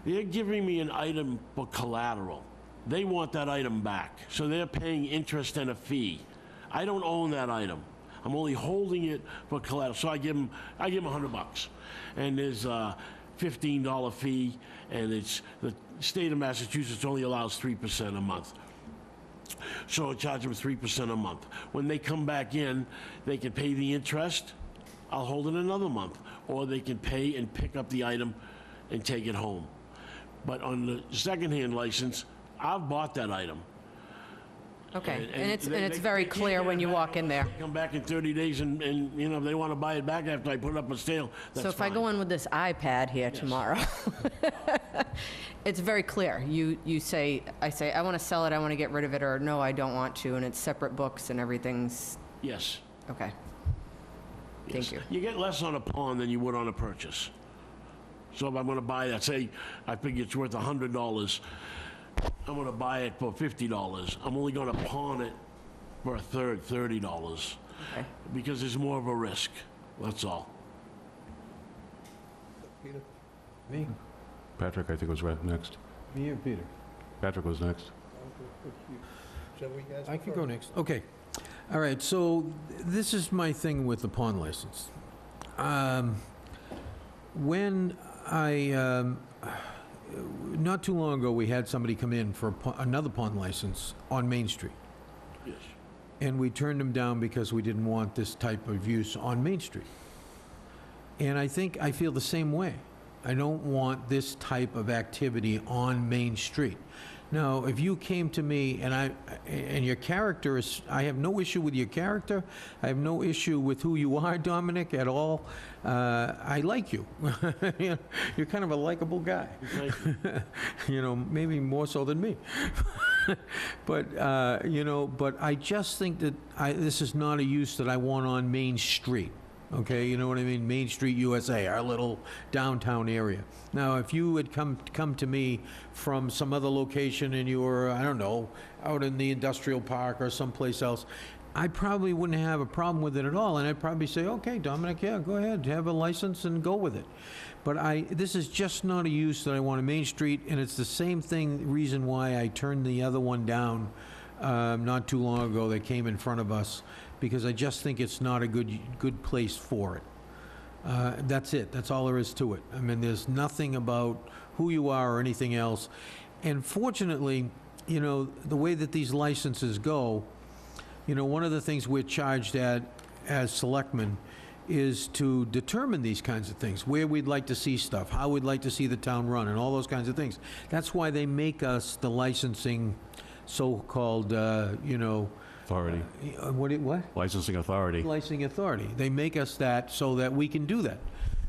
they're giving me an item for collateral. They want that item back, so they're paying interest and a fee. I don't own that item. I'm only holding it for collateral, so I give them $100. And there's $15 fee, and it's the state of Massachusetts only allows 3% a month. So I charge them 3% a month. When they come back in, they can pay the interest. I'll hold it another month, or they can pay and pick up the item and take it home. But on the second-hand license, I've bought that item. Okay, and it's very clear when you walk in there. Come back in 30 days and you know, if they want to buy it back after I put it up on sale, that's So if I fine. go in with this iPad here tomorrow, it's very clear. You say, I say, I want to sell it, I want to get rid of it, or no, I don't want to, and it's separate books and everything's, Yes. okay. Yes. Thank you. You get less on a pawn than you would on a purchase. So if I'm going to buy that, say I figure it's worth $100, I'm gonna buy it for $50. I'm only gonna pawn it for a third, $30. Okay. Because there's more of a risk, that's all. Peter? Me? Patrick, I think, was right next. Me or Peter? Patrick was next. I could go next. Okay. All right, so this is my thing with the pawn license. When not too long ago, we had somebody come in for another pawn license on Main Street. Yes. And we turned them down because we didn't want this type of use on Main Street. And I feel the same way. I don't want this type of activity on Main Street. Now, if you came to me and your character is, I have no issue with your character. I have no issue with who you are, Dominic, at all. I like you. You're kind of a likable guy. You know, maybe more so than me. But, you know, but I just think that this is not a use that I want on Main Street. Okay, you know what I mean? Main Street, USA, our little downtown area. Now, if you had come to me from some other location and you were, I don't know, out in the industrial park or someplace else, I probably wouldn't have a problem with it at all, and I'd probably say, okay, Dominic, yeah, go ahead, have a license and go with it. But this is just not a use that I want on Main Street, and it's the same reason why I turned the other one down not too long ago that came in front of us, because I just think it's not a good place for it. That's it. That's all there is to it. I mean, there's nothing about who you are or anything else. And fortunately, you know, the way that these licenses go, you know, one of the things we're charged at as selectmen is to determine these kinds of things, where we'd like to see stuff, how we'd like to see the town run, and all those kinds of things. That's why they make us the licensing so-called, you know, Authority. What? Licensing authority. Licensing authority. They make us that so that we can do that.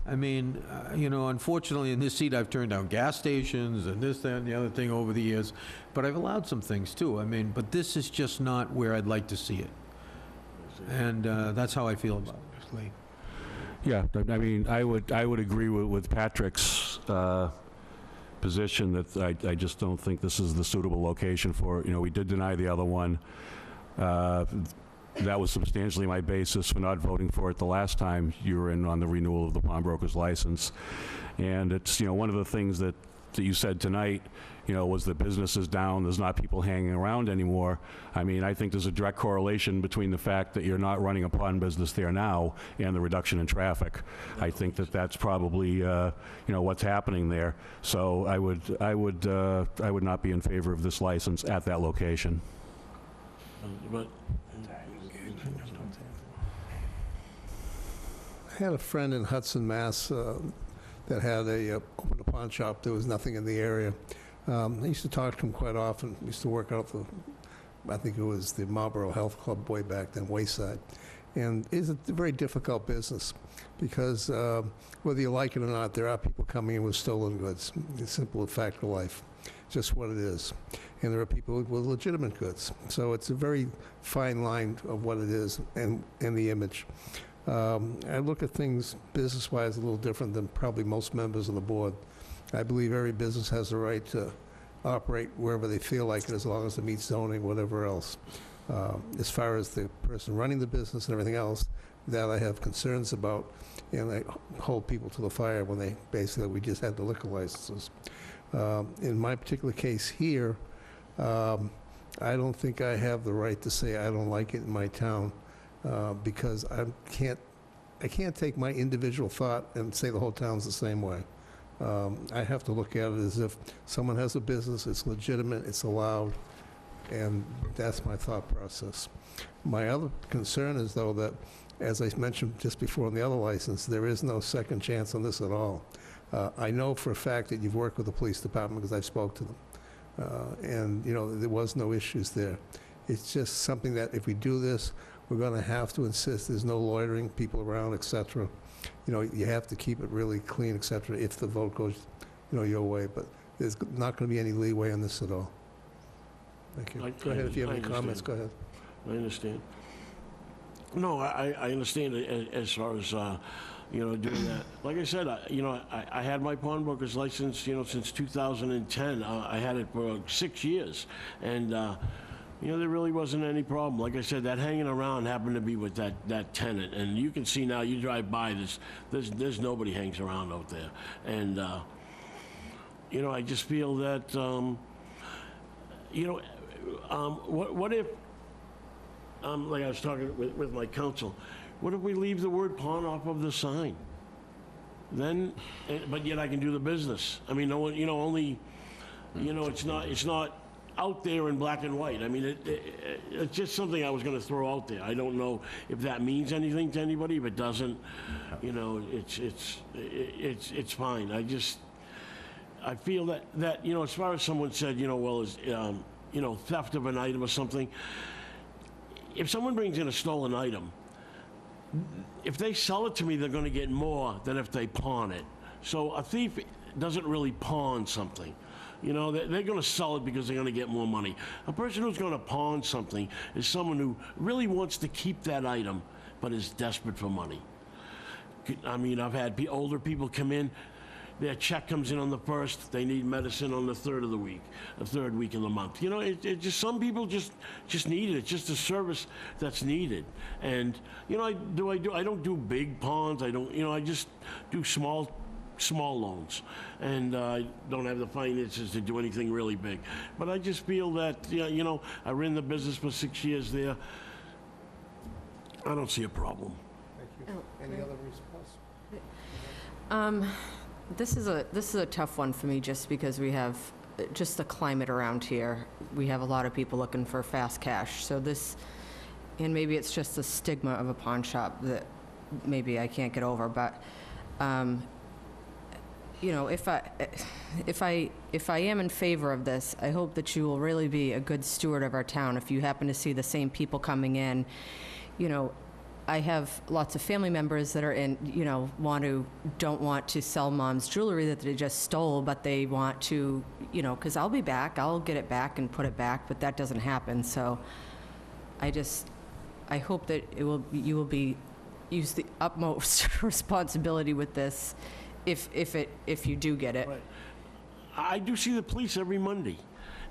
I mean, you know, unfortunately, in this seat, I've turned down gas stations and this, that, and the other thing over the years, but I've allowed some things too. I mean, but this is just not where I'd like to see it. And that's how I feel about it, Lee. Yeah, I mean, I would agree with Patrick's position that I just don't think this is the suitable location for it. You know, we did deny the other one. That was substantially my basis for not voting for it the last time you were in on the renewal of the pawnbroker's license. And it's, you know, one of the things that you said tonight, you know, was the business is down, there's not people hanging around anymore. I mean, I think there's a direct correlation between the fact that you're not running a pawn business there now and the reduction in traffic. I think that that's probably, you know, what's happening there. So I would not be in favor of this license at that location. But I had a friend in Hudson, Mass. That had opened a pawn shop. There was nothing in the area. I used to talk to him quite often. We used to work out I think it was the Marlboro Health Club way back then, Wayside. And it's a very difficult business because whether you like it or not, there are people coming in with stolen goods. It's simple fact of life, just what it is. And there are people with legitimate goods. So it's a very fine line of what it is and the image. I look at things business-wise a little different than probably most members of the board. I believe every business has the right to operate wherever they feel like it, as long as it meets zoning, whatever else. As far as the person running the business and everything else, that I have concerns about, and I hold people to the fire when we just had the liquor licenses. In my particular case here, I don't think I have the right to say I don't like it in my town, because I can't take my individual thought and say the whole town's the same way. I have to look at it as if someone has a business, it's legitimate, it's allowed, and that's my thought process. My other concern is, though, that, as I mentioned just before on the other license, there is no second chance on this at all. I know for a fact that you've worked with the police department because I've spoke to them. And, you know, there was no issues there. It's just something that if we do this, we're going to have to insist there's no loitering, people around, et cetera. You know, you have to keep it really clean, et cetera, if the vote goes, you know, your way. But there's not going to be any leeway on this at all. Thank you. Go ahead, if you have any comments, go ahead. I understand. No, I understand it as far as doing that. Like I said, I had my pawnbroker's license, since 2010. I had it for 6 years, and, there really wasn't any problem. Like I said, that hanging around happened to be with that tenant, and you can see now, you drive by, there's nobody hangs around out there. And, I just feel that, what if, like I was talking with my counsel, what if we leave the word pawn off of the sign? Then, but yet I can do the business. I mean, no one, only, it's not out there in black and white. I mean, it's just something I was going to throw out there. I don't know if that means anything to anybody. If it doesn't, it's fine. I feel that as far as someone said, theft of an item or something. If someone brings in a stolen item, if they sell it to me, they're going to get more than if they pawn it. So a thief doesn't really pawn something. They're going to sell it because they're going to get more money. A person who's going to pawn something is someone who really wants to keep that item, but is desperate for money. I mean, I've had older people come in, their check comes in on the 1st, they need medicine on the 3rd of the week, the 3rd week of the month. It just, some people just need it. It's just a service that's needed. And, I don't do big pawns. I don't, I just do small loans. And I don't have the finances to do anything really big. But I just feel that, I ran the business for 6 years there. I don't see a problem. Thank you. Any other response? This is a tough one for me, just because we have just the climate around here. We have a lot of people looking for fast cash. So this, and maybe it's just the stigma of a pawn shop that maybe I can't get over. But if I am in favor of this, I hope that you will really be a good steward of our town. If you happen to see the same people coming in, I have lots of family members that are don't want to sell mom's jewelry that they just stole, but they want to, because I'll be back, I'll get it back and put it back, but that doesn't happen. So I hope that you will use the utmost responsibility with this if you do get it. Right. I do see the police every Monday.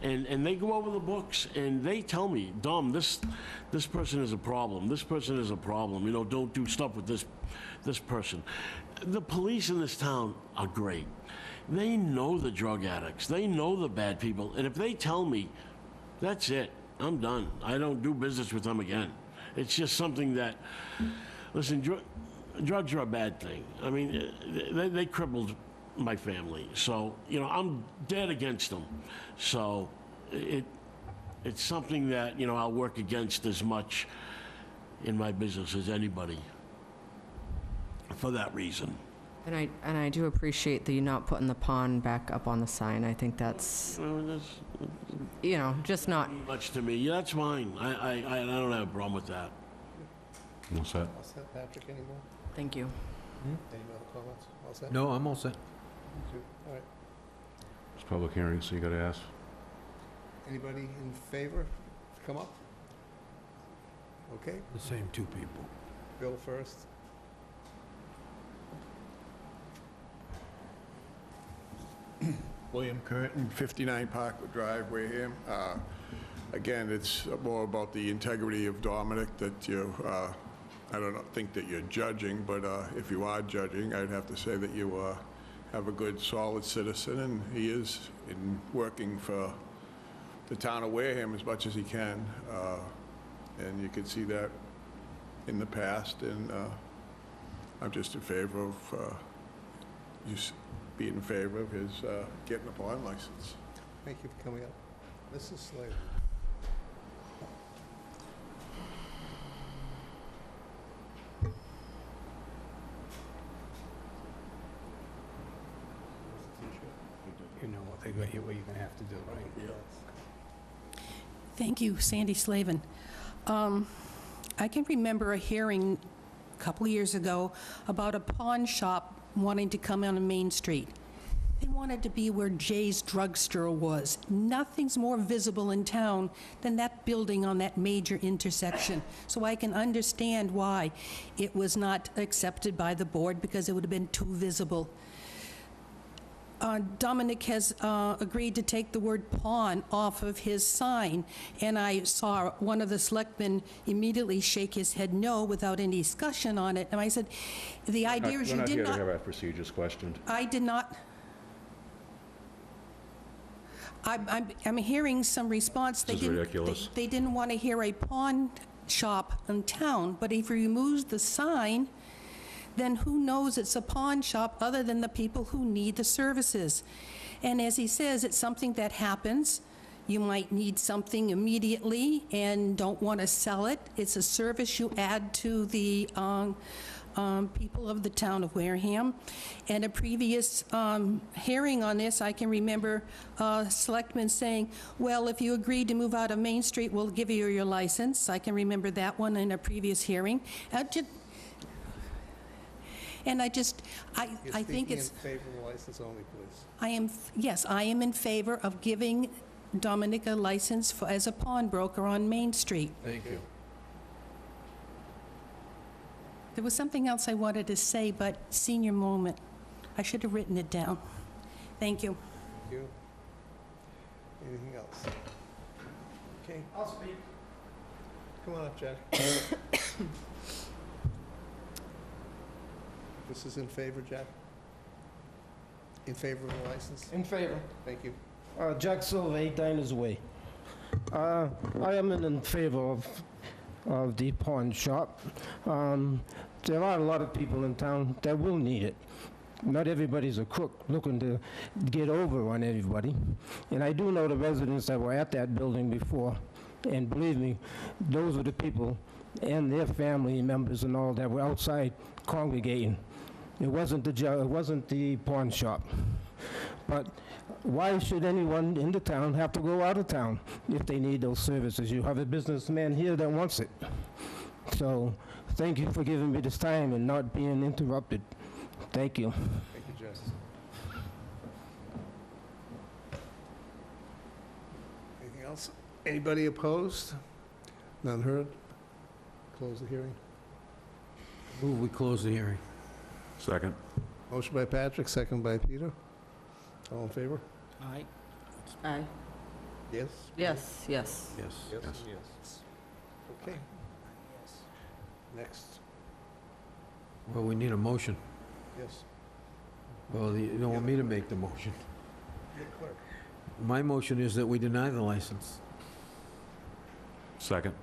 And they go over the books, and they tell me, Dom, this person is a problem. This person is a problem. Don't do stuff with this person. The police in this town are great. They know the drug addicts. They know the bad people. And if they tell me, that's it, I'm done. I don't do business with them again. It's just something that, listen, drugs are a bad thing. I mean, they crippled my family. So, I'm dead against them. So it's something that, I'll work against as much in my business as anybody for that reason. And I do appreciate that you're not putting the pawn back up on the sign. I think that's, just not. Much to me. Yeah, that's fine. I don't have a problem with that. All set. All set, Patrick, anymore? Thank you. Any other comments? All set? No, I'm all set. Thank you. All right. It's public hearing, so you got to ask. Anybody in favor? Come up. Okay, The same two people. Bill first. William Curtin, 59 Parkwood Drive, Wareham. Again, it's more about the integrity of Dominic that you, I don't think that you're judging, but if you are judging, I'd have to say that you have a good, solid citizen, and he is working for the town of Wareham as much as he can. And you can see that in the past, and I'm just in favor of being in favor of his getting a pawn license. Thank you for coming up. Mrs. Slater. You know what you're going to have to do, right? Thank you, Sandy Slavin. I can remember a hearing a couple of years ago about a pawn shop wanting to come on Main Street. They wanted to be where Jay's Drugstore was. Nothing's more visible in town than that building on that major intersection. So I can understand why it was not accepted by the board, because it would have been too visible. Dominic has agreed to take the word pawn off of his sign, and I saw one of the selectmen immediately shake his head no without any discussion on it. And I said, the idea is you did not... We're not here to have our procedures questioned. I did not... I'm hearing some response. This is ridiculous. They didn't want to hear a pawn shop in town, but if he removes the sign, then who knows it's a pawn shop other than the people who need the services? And as he says, it's something that happens. You might need something immediately and don't want to sell it. It's a service you add to the people of the town of Wareham. And a previous hearing on this, I can remember selectmen saying, well, if you agreed to move out of Main Street, we'll give you your license. I can remember that one in a previous hearing. And I think it's... in favor of the license only, please. Yes, I am in favor of giving Dominic a license as a pawnbroker on Main Street. Thank you. There was something else I wanted to say, but senior moment. I should have written it down. Thank you. Thank you. Anything else? Okay. I'll speak. Come on up, Jack. This is in favor, Jack? In favor of the license? In favor. Thank you. Jack Silva, 8 Diners Way. I am in favor of the pawn shop. There are a lot of people in town that will need it. Not everybody's a crook looking to get over on everybody. And I do know the residents that were at that building before, and believe me, those were the people and their family members and all that were outside congregating. It wasn't the pawn shop. But why should anyone in the town have to go out of town if they need those services? You have a businessman here that wants it. So thank you for giving me this time and not being interrupted. Thank you. Thank you, Jess. Anything else? Anybody opposed? None heard? Close the hearing. Move we close the hearing. Second. Motion by Patrick, second by Peter. All in favor? Aye. Aye. Yes? Yes, yes. Yes. Yes, yes. Okay. Next. Well, we need a motion. Yes. Well, you don't want me to make the motion. Your clerk. My motion is that we deny the license. Second.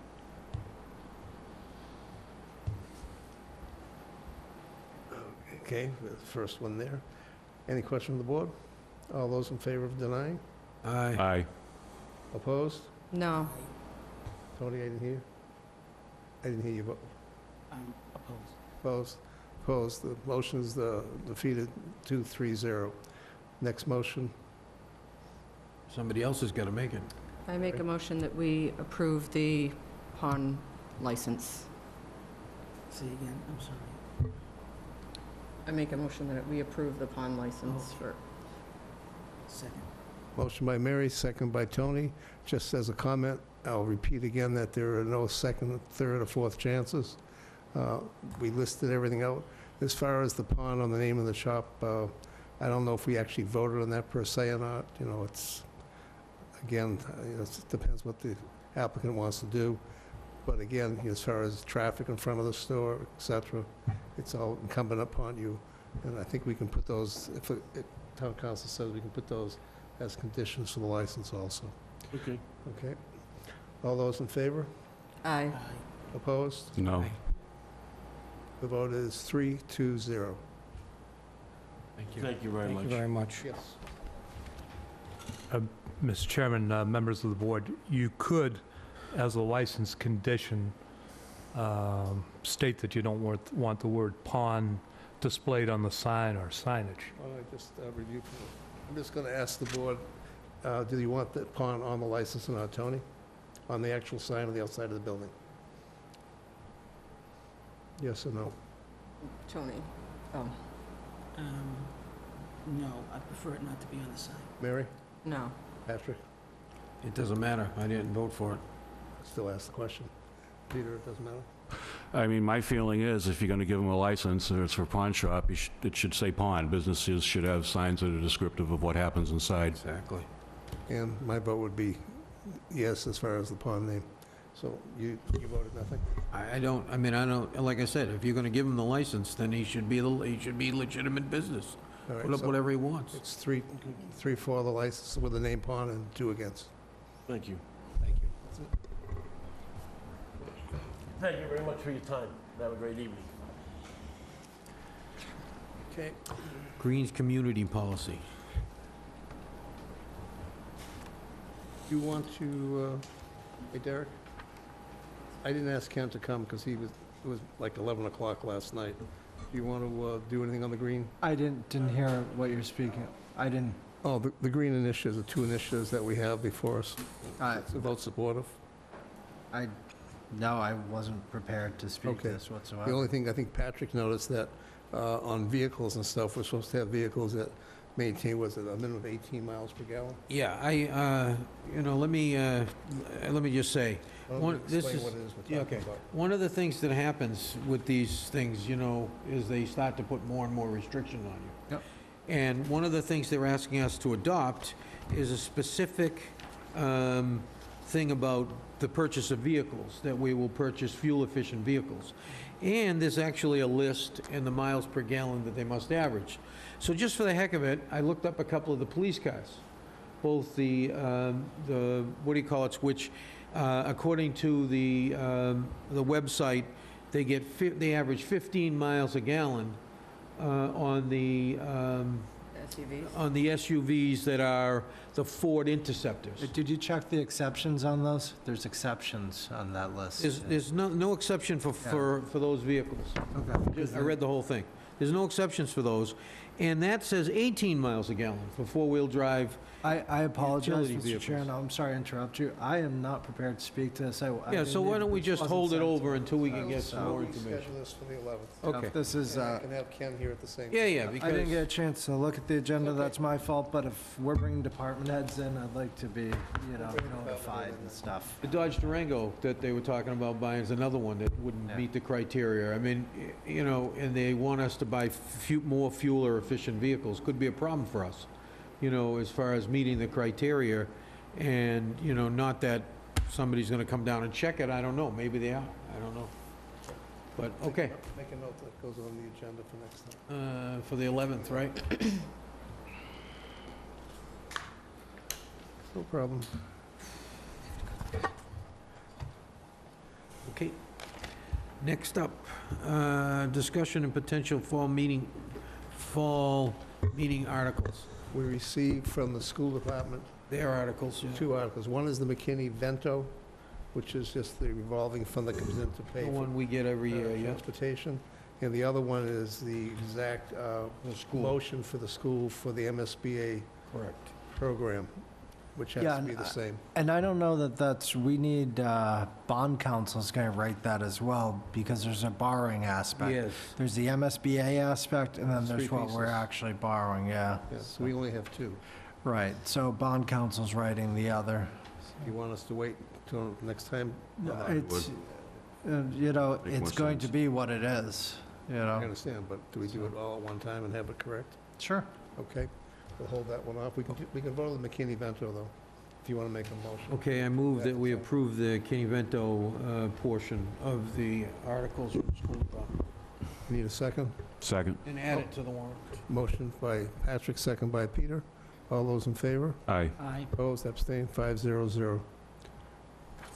Okay, the first one there. Any question from the board? All those in favor of denying? Aye. Aye. Opposed? No. Tony, I didn't hear. I didn't hear you vote. Opposed. Opposed? Opposed. The motion is defeated 2-3-0. Next motion. Somebody else has got to make it. I make a motion that we approve the pawn license. Say again, I'm sorry. I make a motion that we approve the pawn license for... Second. Motion by Mary, second by Tony. Just as a comment, I'll repeat again that there are no second, third, or fourth chances. We listed everything out. As far as the pawn on the name of the shop, I don't know if we actually voted on that per se or not. You know, it's, again, it depends what the applicant wants to do. But again, as far as traffic in front of the store, et cetera, it's all incumbent upon you. And I think we can put those, if town council says we can put those as conditions for the license also. Okay. Okay? All those in favor? Aye. Opposed? No. The vote is 3-2-0. Thank you. Thank you very much. Thank you very much. Yes. Mr. Chairman, members of the board, you could, as a license condition, state that you don't want the word pawn displayed on the sign or signage. Why don't I just review? I'm just going to ask the board, do you want the pawn on the license or not, Tony? On the actual sign on the outside of the building? Yes or no? Tony. Oh. No, I prefer it not to be on the sign. Mary? No. Patrick? It doesn't matter. I didn't vote for it. Still ask the question. Peter, it doesn't matter? I mean, my feeling is, if you're going to give them a license, or it's for pawn shop, it should say pawn. Businesses should have signs that are descriptive of what happens inside. Exactly. And my vote would be yes, as far as the pawn name. So you voted nothing? I don't, like I said, if you're gonna give him the license, then he should be legitimate business. All right, Put up so whatever he wants. It's three for the license with the name pawn and 2 against. Thank you. Thank you. Thank you very much for your time. Have a great evening. Okay. Greens community policy. You want to, hey, Derek? I didn't ask Ken to come because it was like 11 o'clock last night. Do you want to do anything on the green? I didn't hear what you're speaking. I didn't. Oh, the green initiatives, the 2 initiatives that we have before us. Vote supportive? No, I wasn't prepared to speak Okay. this whatsoever. The only thing, I think Patrick noticed that on vehicles and stuff, we're supposed to have vehicles that maintain, was it a minimum of 18 miles per gallon? Yeah, let me just say, this Explain is, what it is we're yeah, talking okay. about. One of the things that happens with these things, is they start to put more and more restrictions on you. Yep. And one of the things they're asking us to adopt is a specific thing about the purchase of vehicles, that we will purchase fuel-efficient vehicles. And there's actually a list in the miles per gallon that they must average. So just for the heck of it, I looked up a couple of the police cars, both the which, according to the website, they average 15 miles a gallon on the SUVs that are the Ford Interceptors. Did you check the exceptions on those? There's exceptions on that list. There's no exception for those vehicles. Okay. I read the whole thing. There's no exceptions for those. And that says 18 miles a gallon for four-wheel drive. I apologize, utility Mr. vehicles. Chair, and I'm sorry to interrupt you. I am not prepared to speak to this. Yeah, so why don't we just hold it over until we can get some more We'll information? schedule this for the 11th. Okay. This is, And I can have Ken here at the same time. Yeah, I because... didn't get a chance to look at the agenda, Okay. that's my fault, but if we're bringing department heads in, I'd like to be, bring department notified head in. and stuff. The Dodge Durango that they were talking about buying is another one that wouldn't Yeah. meet the criteria. I mean, and they want us to buy more fuel or efficient vehicles. Could be a problem for us, as far as meeting the criteria. And, not that somebody's gonna come down and check it, I don't know. Maybe they are, I don't know. But, okay, Make a note that goes on the agenda for next time. for the 11th, right? No problem. Okay. Next up, discussion and potential fall meeting articles. We received from the school department Their articles, yeah. 2 articles. One is the McKinney-Vento, which is just the revolving fund that comes in to pay The for one we get every year, yeah. transportation. And the other one is the exact The school. motion for the school for the MSBA Correct. program, which has Yeah, to be and the same. And I don't know that we need, bond council's gonna write that as well, because there's a borrowing aspect. Yes. There's the MSBA aspect, and then there's Three what we're pieces. actually borrowing, yeah. Yeah, so we only have 2. Right, so bond council's writing the other. You want us to wait till next time? It's, Make more it's going to sense. be what it is, I understand, but do we do it all at one time and have it correct? Sure. Okay, we'll hold that one off. We can vote on the McKinney-Vento, though, if you want to make a motion. Okay, I move that we approve the Kenny-Vento portion of the articles from the school department. Need a second? Second. And add it to the warrant. Motion by Patrick, second by Peter. All those in favor? Aye. Aye. Opposed, abstained, 500.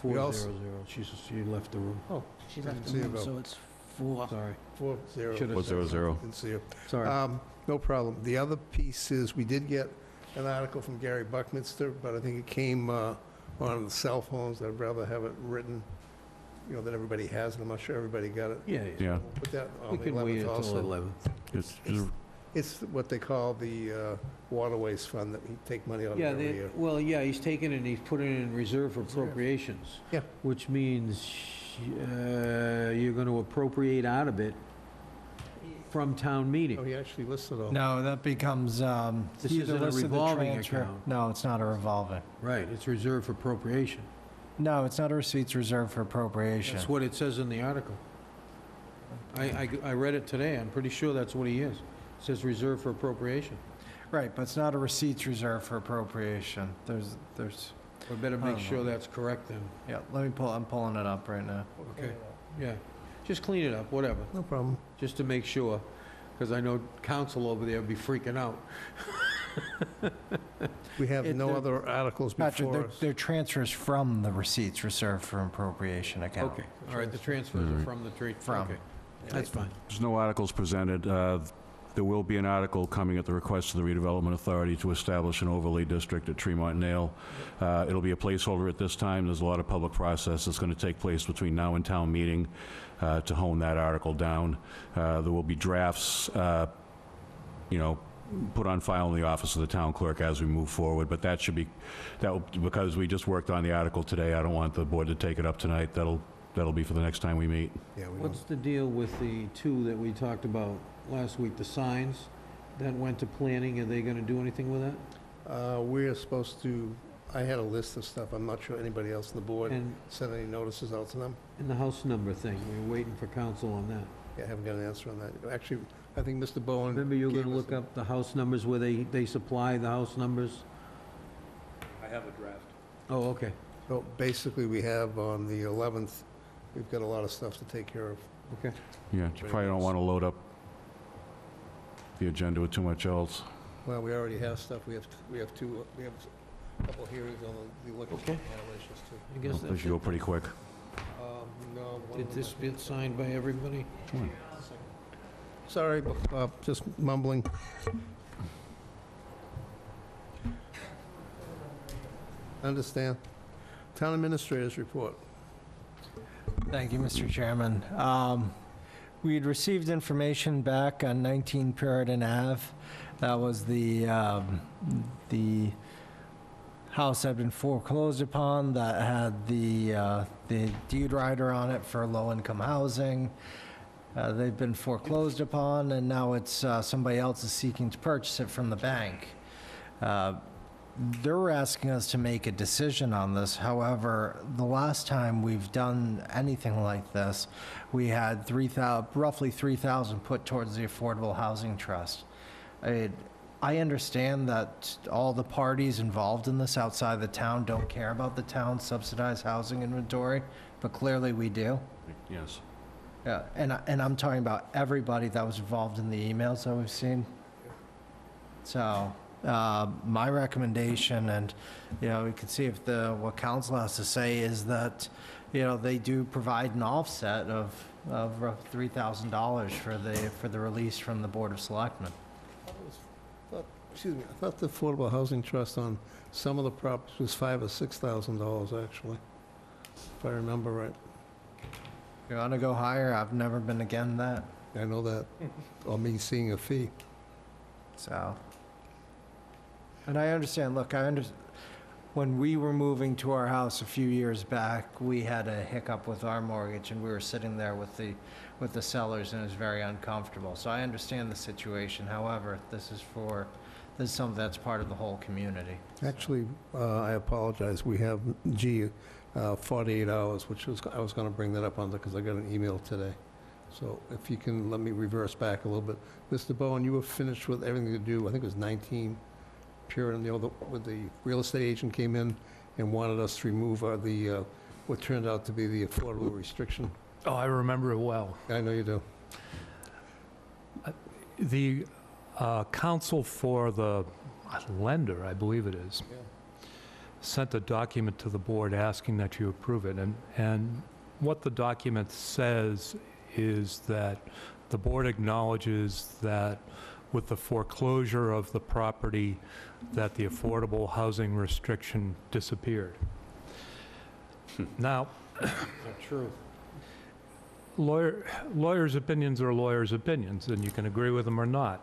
400. She left the room. Oh, She Didn't left see the her room, go. so it's 4. Sorry. 4-0. Should've 400. Didn't see her. Sorry. No problem. The other piece is, we did get an article from Gary Buckminster, but I think it came on the cell phones. I'd rather have it written, that everybody has, and I'm not sure everybody got it. Yeah, Yeah. We'll put that on We the can wait 11th until also. 11th. It's what they call the waterways fund that we take money out of Yeah, every year. he's taken it and he's put it in reserve for appropriations. Yeah. Which means you're going to appropriate out of it from town meeting. Oh, he actually listed all. No, that becomes, This you isn't a listed the revolving transfer. account. No, it's not a revolving. Right, it's reserved for appropriation. No, it's not a receipts reserved for appropriation. That's what it says in the article. I read it today, I'm pretty sure that's what he is. It says reserved for appropriation. Right, but it's not a receipts reserve for appropriation. There's, We better I make don't sure know. that's correct then. yeah, I'm pulling it up right now. Okay, yeah. Just clean it up, whatever, No problem. just to make sure, because I know council over there will be freaking out. We have no they're- other articles Patrick, before us. they're transfers from the receipts reserved for appropriation account. Okay, all right, the transfers are from the tree. From. Okay, that's fine. There's no articles presented. There will be an article coming at the request of the redevelopment authority to establish an overlay district at Tremont Nail. It'll be a placeholder at this time. There's a lot of public process that's going to take place between now and town meeting to hone that article down. There will be drafts, put on file in the office of the town clerk as we move forward, but because we just worked on the article today, I don't want the board to take it up tonight. That'll be for the next time we meet. Yeah, we What's the deal with the two that we talked about last week, the signs that went to planning? Are they gonna do anything with that? We're supposed to, I had a list of stuff. I'm not sure anybody else on the board And sent any notices out to them. in the house number thing, we were waiting for council on that. Yeah, I haven't got an answer on that. Actually, I think Mr. Bowen. Remember you were gave gonna us look up the house numbers where they supply the house numbers? I have a draft. Oh, okay. So basically, we have on the 11th, we've got a lot of stuff to take care of. Okay. Yeah, you probably don't want to load up the agenda with too much else. Well, we already have stuff. We have a couple hearings on the liquor Okay. violations too. I guess They that's should go it. pretty quick. No. one Did of this them- get signed by everybody? Sorry, just mumbling. Understand. Town administrators report. Thank you, Mr. Chairman. We had received information back on 19 Puritan Ave. That was the house that had been foreclosed upon that had the deed rider on it for low-income housing. They've been foreclosed upon, and now it's somebody else is seeking to purchase it from the bank. They're asking us to make a decision on this. However, the last time we've done anything like this, we had roughly 3,000 put towards the Affordable Housing Trust. I understand that all the parties involved in this outside the town don't care about the town's subsidized housing inventory, but clearly we do. Yes. Yeah, and I'm talking about everybody that was involved in the emails that we've seen. So, my recommendation, and, we can see if what council has to say, is that, they do provide an offset of $3,000 for the release from the Board of Selectmen. I thought the Affordable Housing Trust on some of the properties was $5,000 or $6,000 actually, if I remember right. You want to go higher? I've never been against that. I know that, or me seeing a fee. So, and I understand, look, when we were moving to our house a few years back, we had a hiccup with our mortgage, and we were sitting there with the sellers, and it was very uncomfortable. So I understand the situation. However, this is something that's part of the whole community. Actually, I apologize. We have 48 hours, I was going to bring that up on because I got an email today. So if you can let me reverse back a little bit. Mr. Bowen, you were finished with everything to do, I think it was 19 Puritan, with the real estate agent came in and wanted us to remove what turned out to be the affordable restriction. Oh, I remember it well. I know you do. The counsel for the lender, I believe it is, sent a document to the board asking that you approve it. And what the document says is that the board acknowledges that with the foreclosure of the property, that the affordable housing restriction disappeared. Now, Not true. lawyers' opinions are lawyers' opinions, and you can agree with them or not.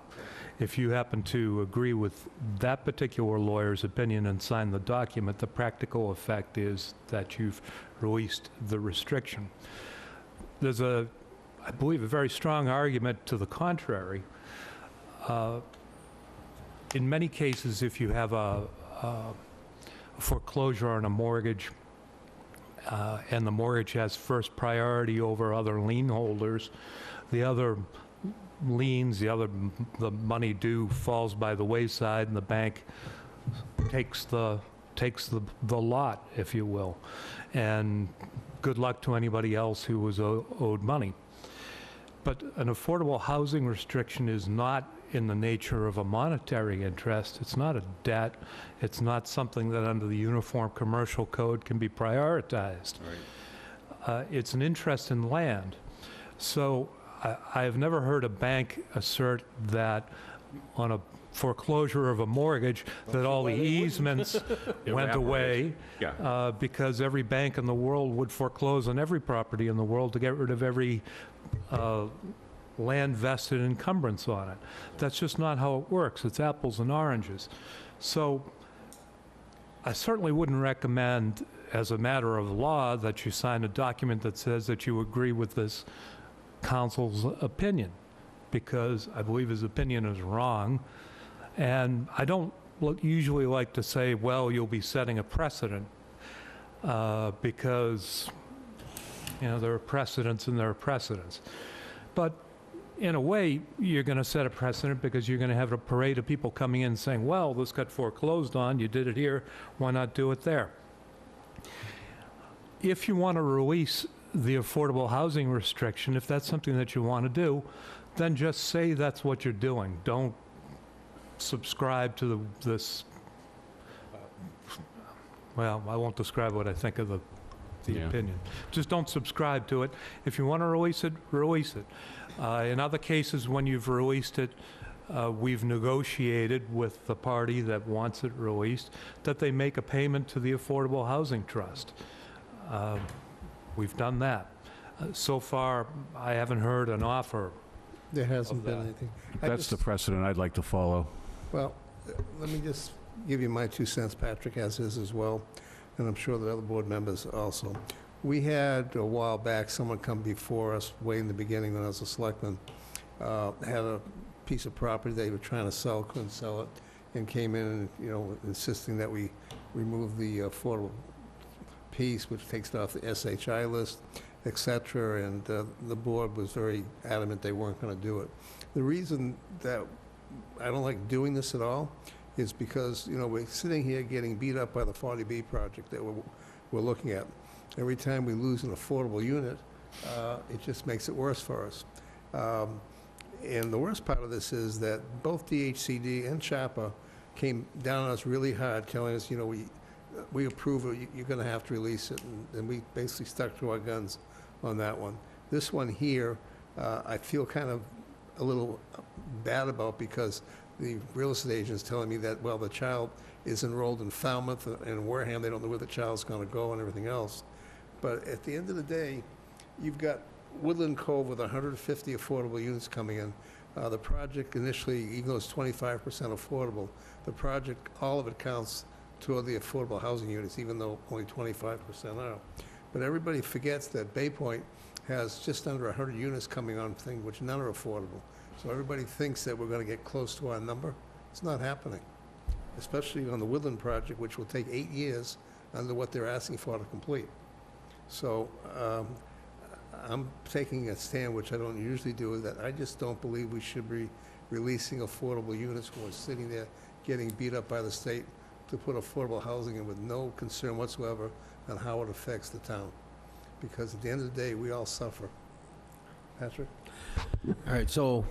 If you happen to agree with that particular lawyer's opinion and sign the document, the practical effect is that you've released the restriction. There's I believe, a very strong argument to the contrary. In many cases, if you have a foreclosure on a mortgage, and the mortgage has first priority over other lien holders, the other liens, the money due falls by the wayside, and the bank takes the lot, if you will. And good luck to anybody else who was owed money. But an affordable housing restriction is not in the nature of a monetary interest. It's not a debt. It's not something that under the Uniform Commercial Code can be prioritized. It's an interest in land. So I have never heard a bank assert that on a foreclosure of a mortgage, that all the easements went away, because every bank in the world would foreclose on every property in the world to get rid of every land vested encumbrance on it. That's just not how it works. It's apples and oranges. So I certainly wouldn't recommend, as a matter of law, that you sign a document that says that you agree with this council's opinion, because I believe his opinion is wrong. And I don't usually like to say, well, you'll be setting a precedent, because, you know, there are precedents and there are precedents. But in a way, you're going to set a precedent because you're going to have a parade of people coming in saying, well, this got foreclosed on, you did it here, why not do it there? If you want to release the affordable housing restriction, if that's something that you want to do, then just say that's what you're doing. Don't subscribe to this, well, I won't describe what I think of the opinion. Just don't subscribe to it. If you want to release it, release it. In other cases, when you've released it, we've negotiated with the party that wants it released that they make a payment to the Affordable Housing Trust. We've done that. So far, I haven't heard an offer. There hasn't been anything. That's the precedent I'd like to follow. Well, let me just give you my 2 cents. Patrick has his as well, and I'm sure the other board members also. We had, a while back, someone come before us, way in the beginning when I was a selectman, had a piece of property they were trying to sell, couldn't sell it, and came in and, you know, insisting that we remove the affordable piece, which takes it off the SHI list, et cetera, and the board was very adamant they weren't going to do it. The reason that I don't like doing this at all is because, you know, we're sitting here getting beat up by the 40B project that we're looking at. Every time we lose an affordable unit, it just makes it worse for us. And the worst part of this is that both DHCD and CHAPA came down on us really hard, telling us, you know, we approve it, you're going to have to release it, and we basically stuck to our guns on that one. This one here, I feel kind of a little bad about, because the real estate agent is telling me that, well, the child is enrolled in Falmouth and Wareham, they don't know where the child's going to go and everything else. But at the end of the day, you've got Woodland Cove with 150 affordable units coming in. The project initially, even though it's 25% affordable, the project, all of it counts toward the affordable housing units, even though only 25% are. But everybody forgets that Bay Point has just under 100 units coming on thing, which none are affordable. So everybody thinks that we're going to get close to our number. It's not happening, especially on the Woodland project, which will take 8 years under what they're asking for to complete. So I'm taking a stand, which I don't usually do, that I just don't believe we should be releasing affordable units who are sitting there getting beat up by the state to put affordable housing in with no concern whatsoever on how it affects the town. Because at the end of the day, we all suffer. Patrick? All right, so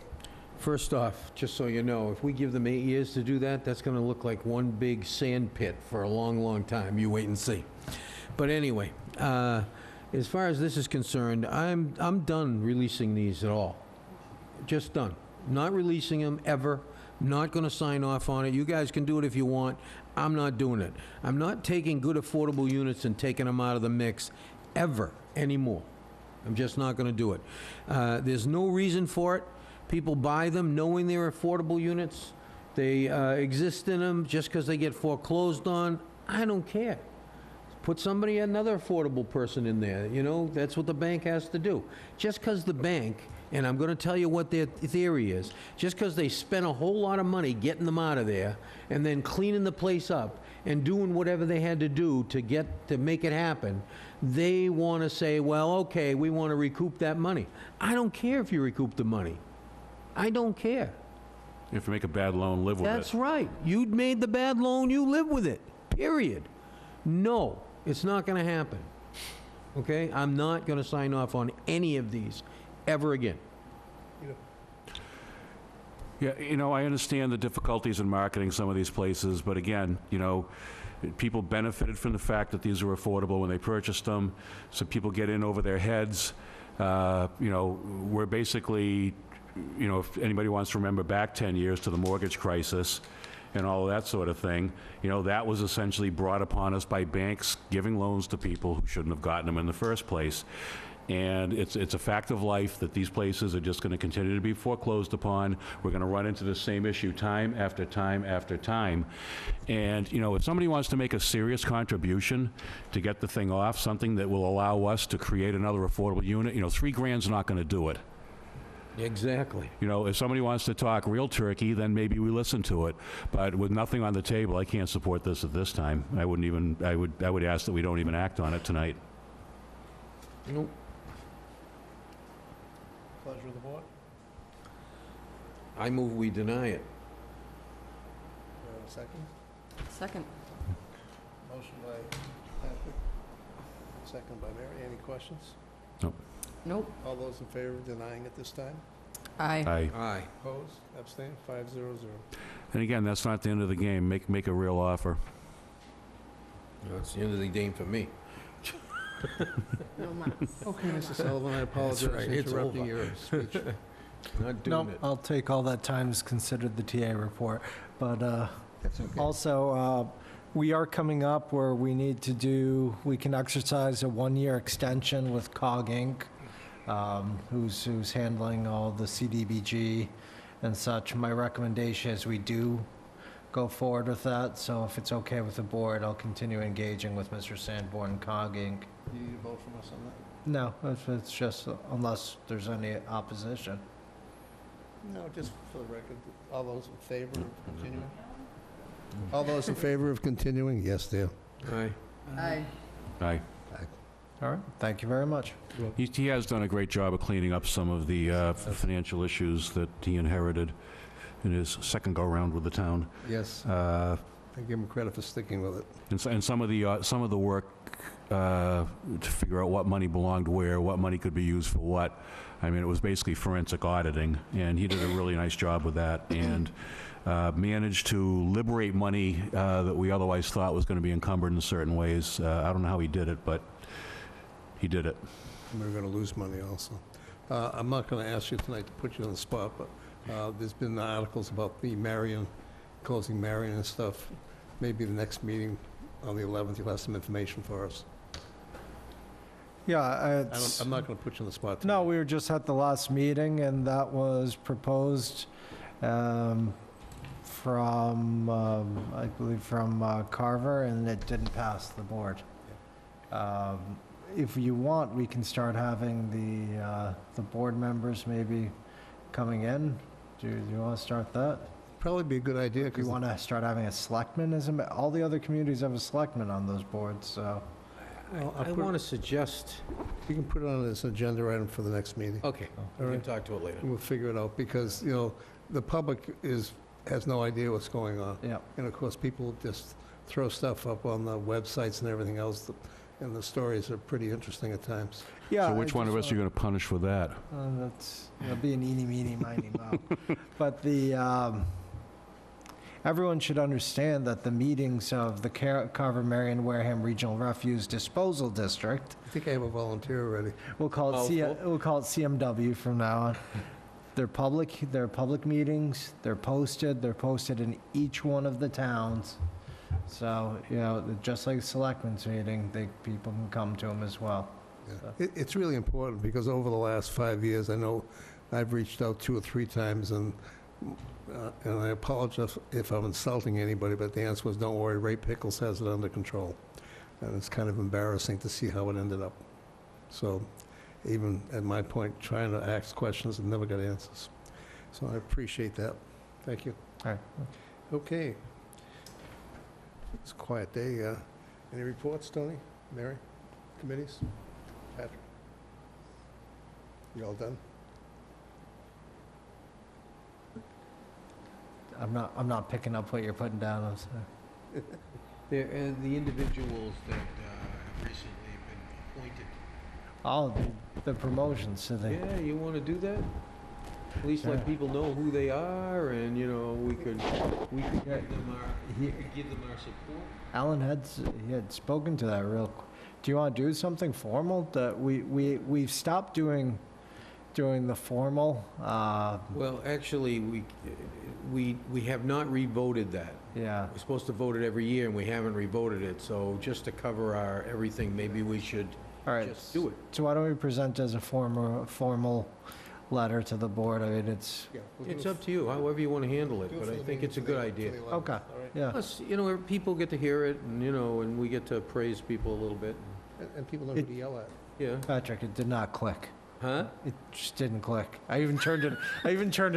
first off, just so you know, if we give them 8 years to do that, that's going to look like one big sand pit for a long, long time. You wait and see. But anyway, as far as this is concerned, I'm done releasing these at all. Just done. Not releasing them ever. Not going to sign off on it. You guys can do it if you want. I'm not doing it. I'm not taking good affordable units and taking them out of the mix ever anymore. I'm just not going to do it. There's no reason for it. People buy them knowing they're affordable units. They exist in them just because they get foreclosed on. I don't care. Put somebody, another affordable person in there, you know? That's what the bank has to do. Just because the bank, and I'm gonna tell you what their theory is, just because they spent a whole lot of money getting them out of there, and then cleaning the place up, and doing whatever they had to do to make it happen, they want to say, well, okay, we want to recoup that money. I don't care if you recoup the money. I don't care. If you make a bad loan, live with it. That's right. You made the bad loan, you live with it, period. No, it's not going to happen. Okay? I'm not going to sign off on any of these ever again. Yeah, you know, I understand the difficulties in marketing some of these places, but again, you know, people benefited from the fact that these were affordable when they purchased them, so people get in over their heads. You know, we're basically, you know, if anybody wants to remember back 10 years to the mortgage crisis and all of that sort of thing, you know, that was essentially brought upon us by banks giving loans to people who shouldn't have gotten them in the first place. And it's a fact of life that these places are just going to continue to be foreclosed upon. We're going to run into the same issue time after time after time. And, you know, if somebody wants to make a serious contribution to get the thing off, something that will allow us to create another affordable unit, you know, $3,000's not going to do it. Exactly. You know, if somebody wants to talk real turkey, then maybe we listen to it. But with nothing on the table, I can't support this at this time. I would ask that we don't even act on it tonight. Nope. Pleasure of the board. I move we deny it. Second? Second. Motion by Patrick, second by Mary. Any questions? Nope. All those in favor of denying it this time? Aye. Aye. Opposed? Abstained? 500. And again, that's not the end of the game. Make a real offer. That's the end of the game for me. No mas. Okay, Mr. Sullivan, I apologize for right, it's interrupting over. your speech. Not doing No, it. I'll take all that time as considered the TA report. But That's okay. also, we are coming up where we can exercise a one-year extension with COG Inc., who's handling all the CDBG and such. My recommendation is we do go forward with that, so if it's okay with the board, I'll continue engaging with Mr. Sanborn and COG Inc. Do you need a vote from us on that? No, it's just unless there's any opposition. No, just for the record, all those in favor of continuing? All those in favor of continuing? Yes, dear. Aye. Aye. Aye. All right, thank you very much. He has done a great job of cleaning up some of the financial issues that he inherited in his second go-around with the town. Yes. I give him credit for sticking with it. And some of the work to figure out what money belonged where, what money could be used for what. I mean, it was basically forensic auditing, and he did a really nice job with that, and managed to liberate money that we otherwise thought was going to be encumbered in certain ways. I don't know how he did it, but he did it. And we're going to lose money also. I'm not going to ask you tonight to put you on the spot, but there's been articles about the Marion, closing Marion and stuff. Maybe the next meeting on the 11th, you'll have some information for us. Yeah, I'm not going to put you on the spot tonight. No, we were just at the last meeting, and that was proposed from, I believe, from Carver, and it didn't pass the board. If you want, we can start having the board members maybe coming in. Do you want to start that? Probably be a good idea. You want to start having a selectman? All the other communities have a selectman on those boards, so. I want to suggest... You can put it on as an agenda item for the next meeting. Okay, we can talk to it later. And we'll figure it out, because, you know, the public has no idea what's going on. Yeah. And of course, people just throw stuff up on the websites and everything else, and the stories are pretty interesting at times. Yeah. So which one of us are you going to punish for that? That'll be an eeny, meeny, miny, moe. But everyone should understand that the meetings of the Carver, Marion, Wareham Regional Refuse Disposal District. I think I have a volunteer already. We'll call it CMW from now on. They're public meetings. They're posted in each one of the towns. So, you know, just like a selectmen's meeting, people can come to them as well. Yeah. It's really important, because over the last 5 years, I know I've reached out 2 or 3 times, and I apologize if I'm insulting anybody, but the answer was, don't worry, Ray Pickles has it under control. and it's kind of embarrassing to see how it ended up. So even at my point, trying to ask questions and never got answers. So I appreciate that. Thank you. All right. Okay. It's a quiet day. Any reports, Tony, Mary, committees? Patrick? You all done? I'm not picking up what you're putting down. I'm sorry. The individuals that have recently been appointed. Oh, the promotions, so they... Yeah, you want to do that? At least let Yeah. people know who they are, and, you know, we could give them our support. Alan he had spoken to that real... Do you want to do something formal? That we've stopped doing the formal... Well, actually, we have not re-voted that. Yeah. We're supposed to vote it every year, and we haven't re-voted it, so just to cover our everything, maybe we should All right. just do it. So why don't we present as a formal letter to the board? I mean, it's... It's up to you, however you want to handle it, but I think it's a good idea. Okay, yeah. Plus, you know, people get to hear it, and, you know, and we get to praise people a little bit. And people know who to yell at. Yeah. Patrick, it did not click. Huh? It just didn't click. I even turned it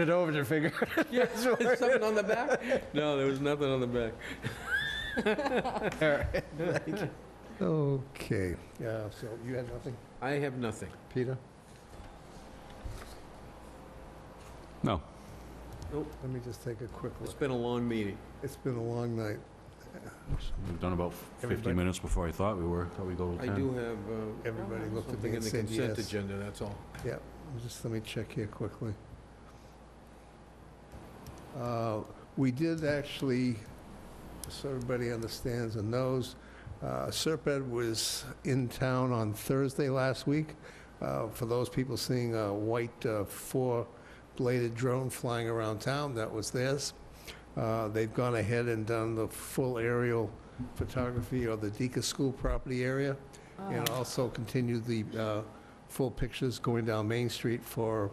over to figure Yeah, there's something on the back? No, there was nothing on the back. Okay, so you had nothing? I have nothing. Peter? No. Nope. Let me just take a quick It's look. been a long meeting. It's been a long night. We've done about 50 Everybody- minutes before I thought we were. Thought we'd go to I 10. do have Everybody looked at something me in and the said consent yes. agenda, that's all. Yeah, just let me check here quickly. We did actually, so everybody understands and knows, Serped was in town on Thursday last week. For those people seeing a white four-bladed drone flying around town, that was theirs. They've gone ahead and done the full aerial photography of the Deacon School property area, and also continued the full pictures going down Main Street for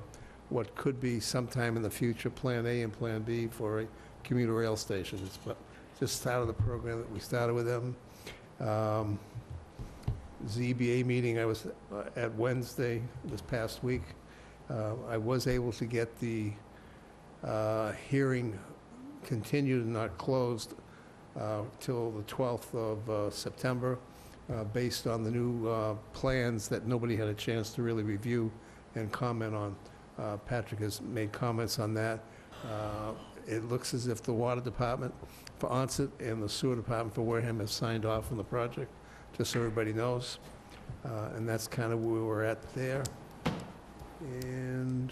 what could be sometime in the future, Plan A and Plan B for a commuter rail station. It's just started the program that we started with them. ZBA meeting, I was at Wednesday this past week. I was able to get the hearing continued and not closed till the 12th of September, based on the new plans that nobody had a chance to really review and comment on. Patrick has made comments on that. It looks as if the water department for Onset and the sewer department for Wareham have signed off on the project, just so everybody knows. And that's kind of where we're at there. And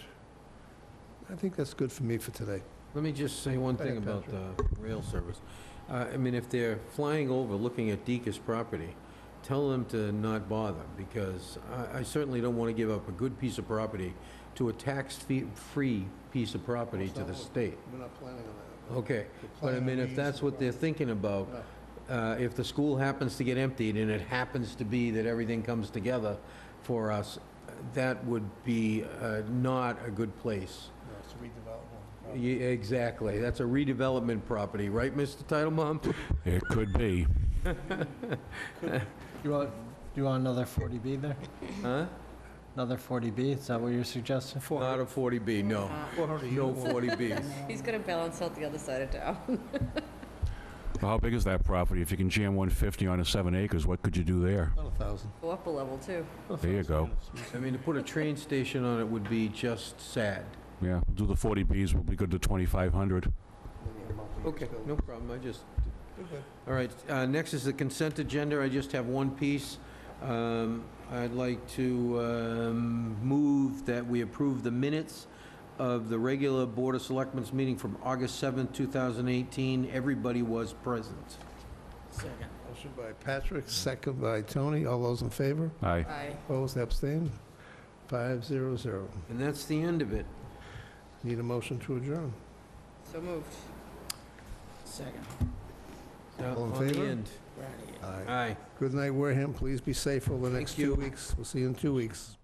I think that's good for me for today. Let me just say one Go thing ahead, about the rail service. I mean, if they're flying over, looking at Deacon's property, tell them to not bother, because I certainly don't want to give up a good piece of property to a tax-free piece of property to the state. We're not planning on that. Okay, but I mean, if that's what they're thinking about, if the school happens to get emptied and it happens to be that everything comes together for us, that would be not a good place. No, it's a redevelopment. Yeah, exactly. That's a redevelopment property, right, Mr. Titlebaum? It could be. You want another 40B there? Huh? Another 40B, is that what you're suggesting? Not a 40B, no. No 40Bs. He's gonna balance out the other side of town. Well, how big is that property? If you can jam 150 onto 7 acres, what could you do there? About 1,000. Go up a level, too. There you go. I mean, to put a train station on it would be just sad. Yeah, do the 40Bs, we'll be good to 2,500. Okay, no problem, I just... All right, next is the consent agenda. I just have one piece. I'd like to move that we approve the minutes of the regular Board of Selectmen's meeting from August 7th, 2018. Everybody was present. Second. Motion by Patrick, second by Tony. All those in favor? Aye. Aye. Opposed, abstained? 500. And that's the end of it. Need a motion to adjourn. So moved. Second. All in On the favor? end. Aye. Aye. Good night, Wareham. Please be safe over the next Thank you. 2 weeks. We'll see you in 2 weeks.